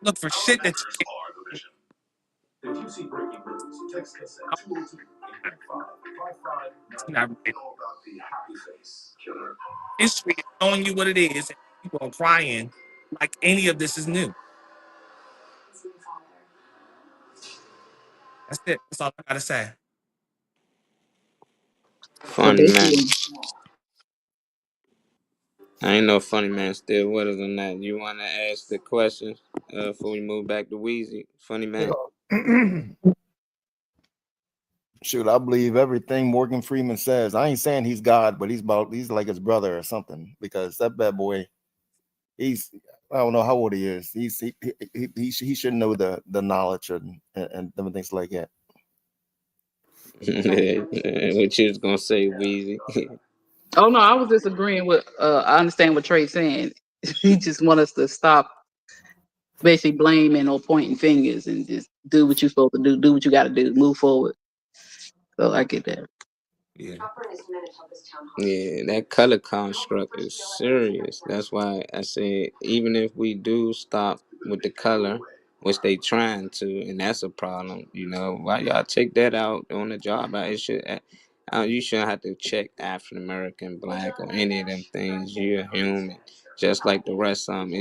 Look for shit that you can't. It's not right. History is showing you what it is, and people are crying like any of this is new. That's it. That's all I gotta say. Well, Funny man. basically, I ain't no funny man still with us or not. You want to ask the questions before we move back to Wheezy? Funny man. Shoot, I believe everything Morgan Freeman says. I ain't saying he's God, but he's like his brother or something, because that bad boy, I don't know how old he is. He should know the knowledge and different things like that. What you was gonna say, Wheezy? oh no, I was just agreeing with. I understand what Trey's saying. He just want us to stop basically blaming or pointing fingers and just do what you're supposed to do. Do what you got to do. Move forward. So I get that. Yeah. Yeah, that color construct is serious. That's why I said even if we do stop with the color, which they trying to, and that's a problem. Why y'all take that out on the job? It should. You shouldn't have to check African American, Black, or any of them things. You're human, just like the rest of them.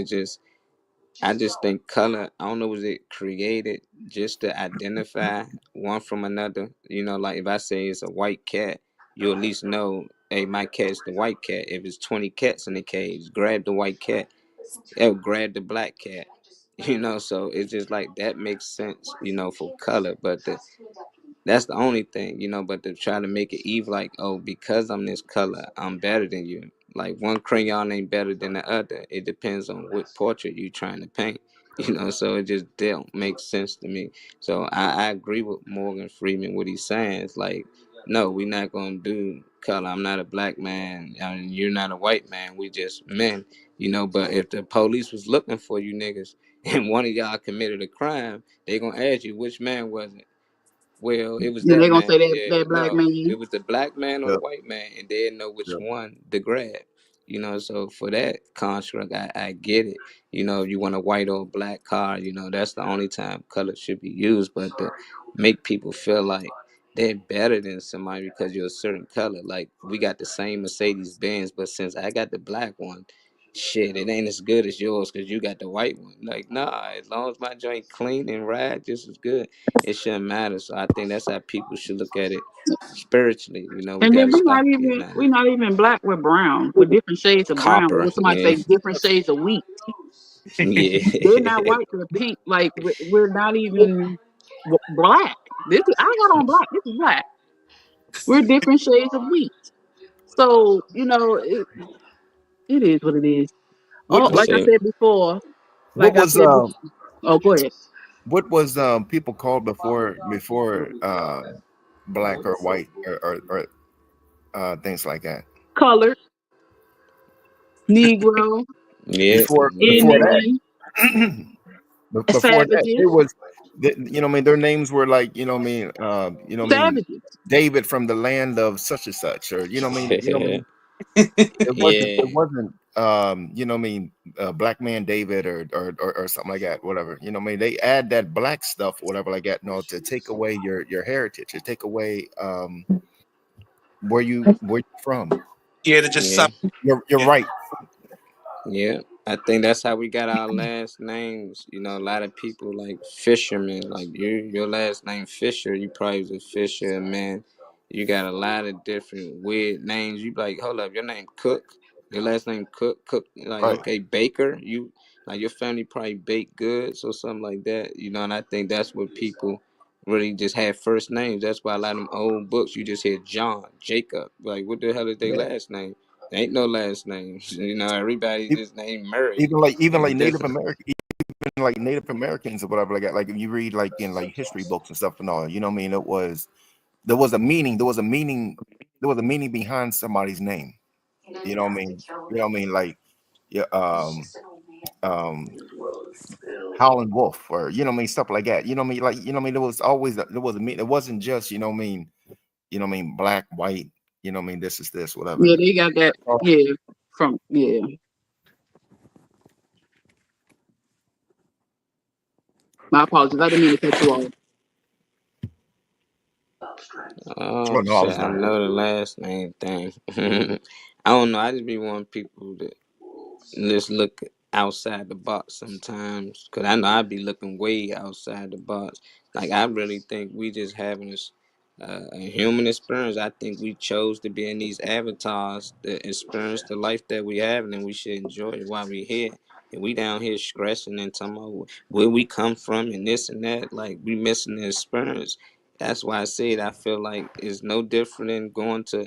I just think color, I don't know, was it created just to identify one from another? Like if I say it's a white cat, you at least know, hey, my cat's the white cat. If it's 20 cats in the cage, grab the white cat, grab the black cat. So it's just like that makes sense, for color. But That's the only thing, but to try to make it evil, like, oh, because I'm this color, I'm better than you. Like, one crayon ain't better than the other. It depends on what portrait you trying to paint, so it just don't make sense to me. So I agree with Morgan Freeman, what he's saying. It's like, no, we're not going to do color. I'm not a black man. I mean, you're not a white man. We just men, but if the police was looking for you niggas and one of y'all committed a crime, they going to ask you, which man was it? Well, it was Yeah, that they gonna say man. that Yeah, that black no, man. it was the black man or the Yep, white man, and they didn't know which yep. one to grab. So for that construct, I get it. If you want a white or black car, that's the only time color should be used. But to make people feel like they're better than somebody because you're a certain color, like we got the same Mercedes Benz, but since I got the black one, shit, it ain't as good as yours because you got the white one. Like, nah, as long as my joint clean and ride just as good, it shouldn't matter. So I think that's how people should look at it spiritually. We And got then to stop getting that we're not even black. We're brown. We're different shades of brown. copper. Or somebody Yeah, say different shades of wheat. yeah, They're not white. They're pink. Like we're not even black. This is, I got on black. This is black. We're different shades of wheat. So it is what it is. Oh, What I what like I say. said before. what Like I was said. Oh, go ahead. people called before black or white or things like that? Colored, Negro, Yeah, Before Indian, that, before that, savages, it was I mean, their names were like, I mean, savages. David from the land of such and such, or it yeah, wasn't I mean, black man David or something like that, whatever. I mean, they add that black stuff, whatever like that, to take away your heritage, to take away where you from. Yeah, to just yeah. suck. You're Yeah. right. Yeah, I think that's how we got our last names. A lot of people like fishermen, like your last name Fisher, you probably was a fisherman. You got a lot of different weird names. You be like, hold up, your name Cook, your last name Cook. Like, Right. okay, Baker. You like your family probably baked goods or something like that. And I think that's what people really just had first names. That's why a lot of them old books you just hear John, Jacob. Like, what the hell is their Yeah. last name? There ain't no last names. Everybody E- just named Murray. even like This, Native American, even like Native Americans or whatever like that. Like if you read like in like history books and stuff and all, what I mean, there was a meaning, there was a meaning behind somebody's name. What I mean? Like, yeah, um Howlin' Wolf, or what I mean, stuff like that. What I mean? Like, what I mean, there was a meaning. It wasn't just, what I mean, black, white, what I mean, this is this, whatever. Yeah, they got that. Oh, Yeah, from yeah. My apologies. I didn't mean to cut you off. oh no, I shit, was I done. know the last name thing. I don't know. I just be wanting people to just look outside the box sometimes, cause I know I be looking way outside the box. Like, I really think we just having this a human experience. I think we chose to be in these avatars to experience the life that we have, and we should enjoy it while we here. And we down here stressing and talking about where we come from and this and that. Like, we missing the experience. That's why I said I feel like it's no different than going to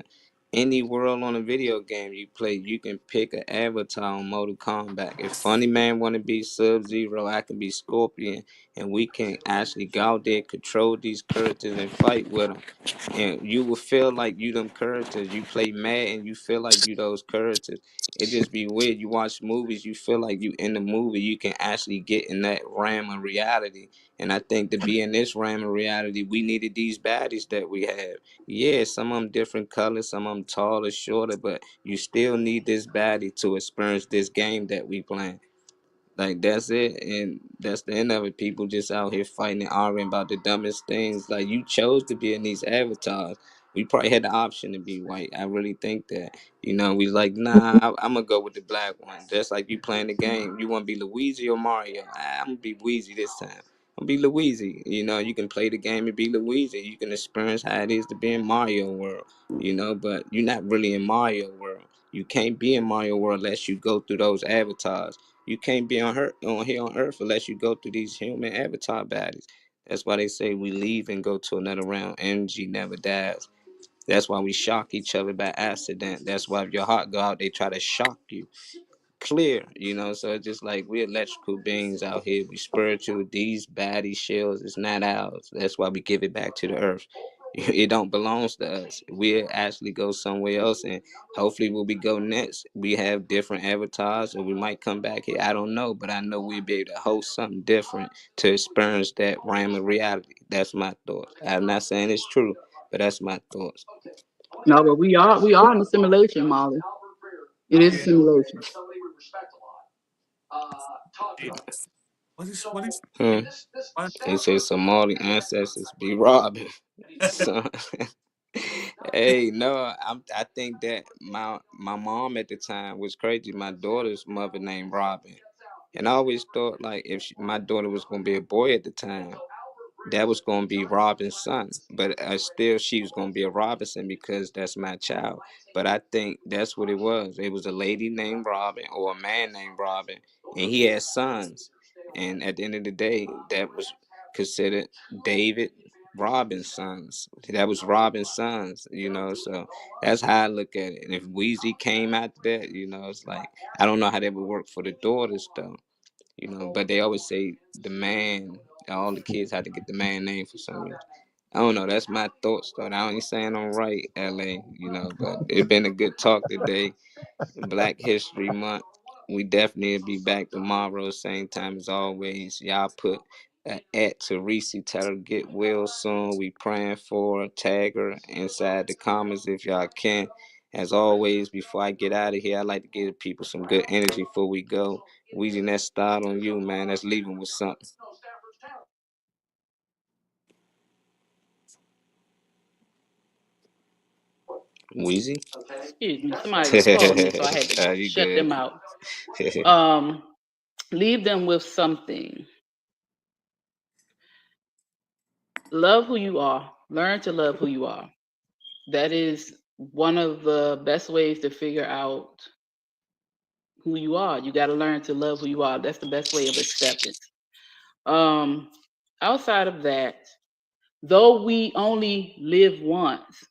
any world on a video game you play. You can pick an avatar on Mortal Kombat. If Funny Man want to be Sub Zero, I can be Scorpion, and we can actually go out there, control these characters, and fight with them. And you will feel like you them characters. You play mad, and you feel like you those characters. It just be weird. You watch movies, you feel like you in the movie. You can actually get in that realm of reality. And I think to be in this realm of reality, we needed these baddies that we have. Yeah, some of them different colors, some of them taller, shorter, but you still need this baddie to experience this game that we playing. Like, that's it, and that's the end of it. People just out here fighting and arguing about the dumbest things. Like, you chose to be in these avatars. We probably had the option to be white. I really think that. We like, nah, I'm gonna go with the black one. Just like you playing the game. You wanna be Luigi or Mario? I'm gonna be Luigi this time. I'm gonna be Luigi. You can play the game and be Luigi. You can experience how it is to be in Mario world. But you're not really in Mario world. You can't be in Mario world unless you go through those avatars. You can't be on here on Earth unless you go through these human avatar bodies. That's why they say we leave and go to another realm. Energy never dies. That's why we shock each other by accident. That's why if your heart go out, they try to shock you. Clear, so it's just like we electrical beings out here. We spiritual. These body shells is not ours. That's why we give it back to the earth. It don't belongs to us. We'll actually go somewhere else, and hopefully when we go next, we have different avatars, or we might come back here. I don't know, but I know we'll be able to host something different to experience that realm of reality. That's my thoughts. I'm not saying it's true, but that's my thoughts. No, but we are in a simulation, Molly. It is a Yeah. simulation. What is Hmm. what? They say Somali ancestors be robbing. So, hey, no, I think that my mom at the time was crazy. My daughter's mother named Robin, and I always thought like if my daughter was gonna be a boy at the time, that was going to be Robin's son. But still, she was going to be a Robinson because that's my child. But I think that's what it was. It was a lady named Robin or a man named Robin, and he had sons. And at the end of the day, that was considered David Robin's sons. That was Robin's sons. So that's how I look at it. And if Weezy came after that, it's like, I don't know how that would work for the daughters, though. But they always say the man, all the kids had to get the man name for some reason. I don't know. That's my thoughts, though. I ain't saying I'm right, LA, but it's been a good talk today. Black History Month. We definitely will be back tomorrow, same time as always. Y'all put at Teresi, tell her get well soon. We praying for her. Tag her inside the comments if y'all can. As always, before I get out of here, I like to give people some good energy before we go. Weezy, let's start on you, man. Let's leave them with something. Weezy? Excuse me. Somebody was calling me, so I had to You shut them good. out. Um, leave them with something. Love who you are. Learn to love who you are. That is one of the best ways to figure out who you are. You got to learn to love who you are. That's the best way of acceptance. Um, outside of that, though we only live once,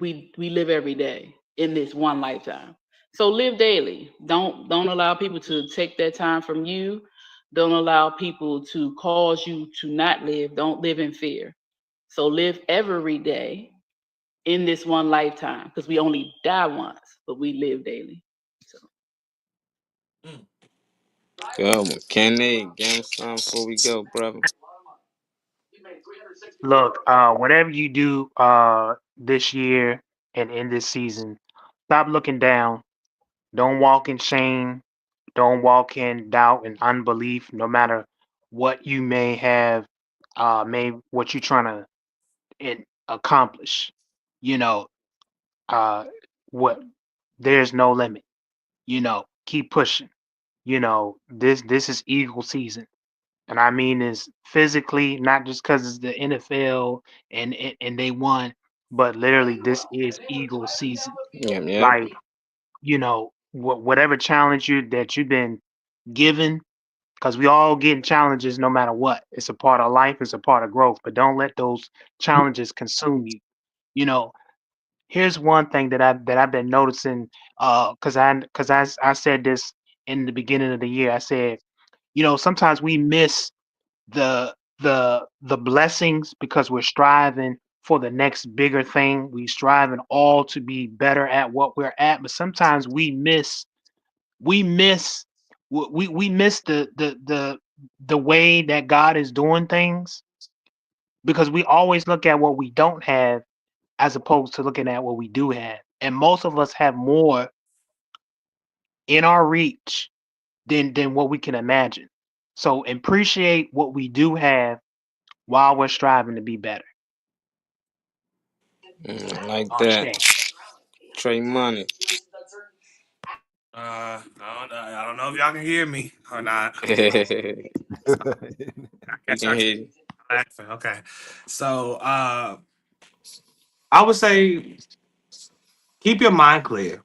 we live every day in this one lifetime. So live daily. Don't allow people to take that time from you. Don't allow people to cause you to not live. Don't live in fear. So live every day in this one lifetime because we only die once, but we live daily. So Good one. Kenny, give him some before we go, brother. Look, whatever you do this year and in this season, stop looking down. Don't walk in shame. Don't walk in doubt and unbelief, no matter what you may have, what you're trying to accomplish. You know, uh, what there's no limit. Keep pushing. This is Eagle season, and I mean this physically, not just because it's the NFL and they won, but literally this is Eagle season. Yep. Like whatever challenge that you've been given, because we all getting challenges no matter what. It's a part of life. It's a part of growth. But don't let those challenges consume you. You know, Here's one thing that I've been noticing. Because I said this in the beginning of the year. I said, sometimes we miss the blessings because we're striving for the next bigger thing. We striving all to be better at what we're at, but sometimes we miss we miss the way that God is doing things because we always look at what we don't have as opposed to looking at what we do have. And most of us have more in our reach than what we can imagine. So appreciate what we do have while we're striving to be better. Like that. Ashe. Trey Money. No, I don't know if y'all can hear me or not. We I guess can I hear you. laughing. Okay, so I would say keep your mind clear.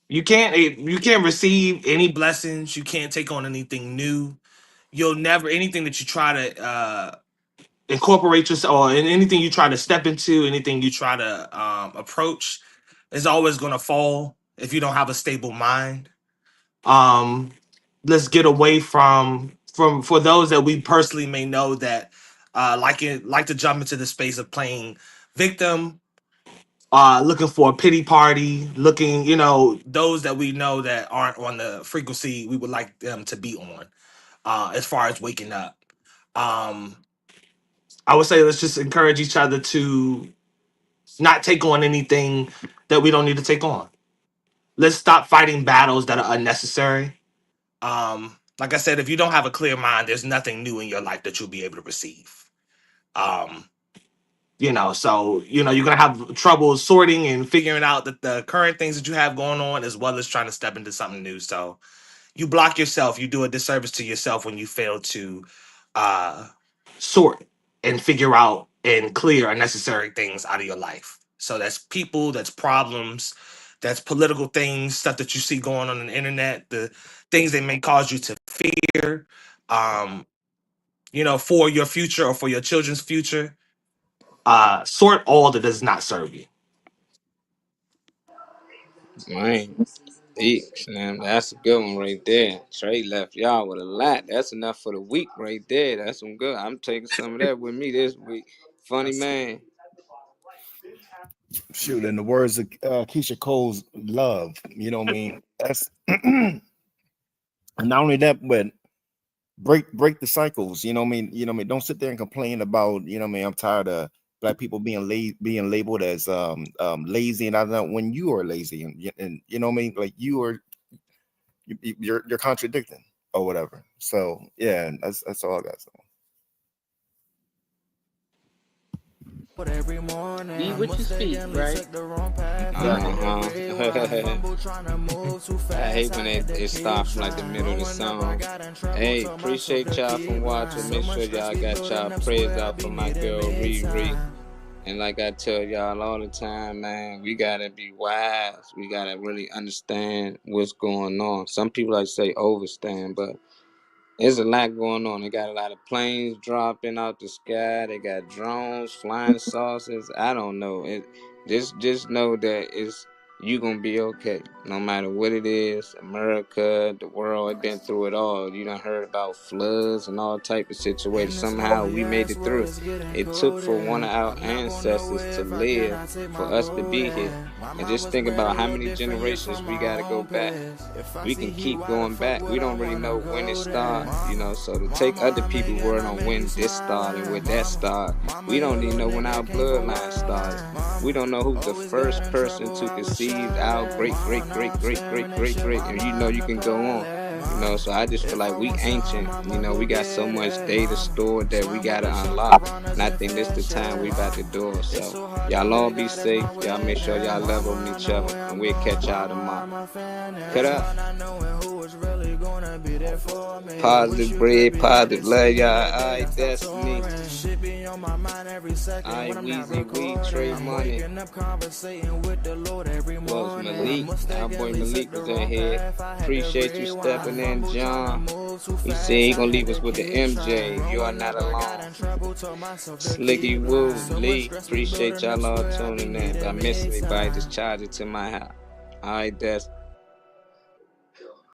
You can't receive any blessings. You can't take on anything new you'll never anything that you try to incorporate yourself or in anything you try to step into, anything you try to approach is always going to fall if you don't have a stable mind. Um, let's get away from for those that we personally may know that like to jump into the space of playing victim, looking for a pity party, looking, those that we know that aren't on the frequency we would like them to be on, as far as waking up. Um, I would say let's just encourage each other to not take on anything that we don't need to take on. Let's stop fighting battles that are unnecessary. Like I said, if you don't have a clear mind, there's nothing new in your life that you'll be able to receive. Um, so you're gonna have trouble sorting and figuring out that the current things that you have going on, as well as trying to step into something new. So you block yourself, you do a disservice to yourself when you fail to uh sort and figure out and clear unnecessary things out of your life. So that's people, that's problems, that's political things, stuff that you see going on the internet, the things that may cause you to fear, um, for your future or for your children's future. Sort all that does not serve you. Man, Eeks, man, that's a good one right there. Trey left y'all with a lot. That's enough for the week right there. That's some good. I'm taking some of that with me this week. Funny man. Shoot, in the words of Keisha Cole's "Love," you know what I mean. That's and not only that, but break the cycles. You know what I mean. You know what I mean. Don't sit there and complain about. You know what I mean. I'm tired of Black people being labeled as lazy, and I don't know when you are lazy, and you know what I mean. Like you're contradicting or whatever. So yeah, that's all I got. So. Every morning, Be what you speak, right? I hate when it stops from like the middle of the song. Hey, appreciate y'all for watching. Make sure y'all got y'all prayers out for my girl Riri. And like I tell y'all all the time, man, we gotta be wise. We gotta really understand what's going on. Some people like to say overstand, but there's a lot going on. They got a lot of planes dropping out the sky. They got drones, flying saucers. I don't know. Just know that you gonna be okay, no matter what it is. America, the world, been through it all. You done heard about floods and all type of situations. Somehow we made it through. It took for one of our ancestors to live for us to be here. And just think about how many generations we gotta go back. We can keep going back. We don't really know when it started, so to take other people's word on when this started and where that started, we don't even know when our bloodline started. We don't know who's the first person to conceive our great, and you can go on. So I just feel like we ancient, we got so much data stored that we gotta unlock, and I think this the time we about to do it. So y'all all be safe, y'all make sure y'all love on each other, and we'll catch y'all tomorrow. Cut up. Positive bread, positive love, y'all. Alright, Destiny. Alright, Weezy, Weed, Trey Money. Well, Malik, our boy Malik was in here. Appreciate you stepping in, John. He said he gonna leave us with the MJ. You are not alone. Slicky Woo, Lee. Appreciate y'all all tuning in. If I miss anybody, just charge it to my house. Alright, that's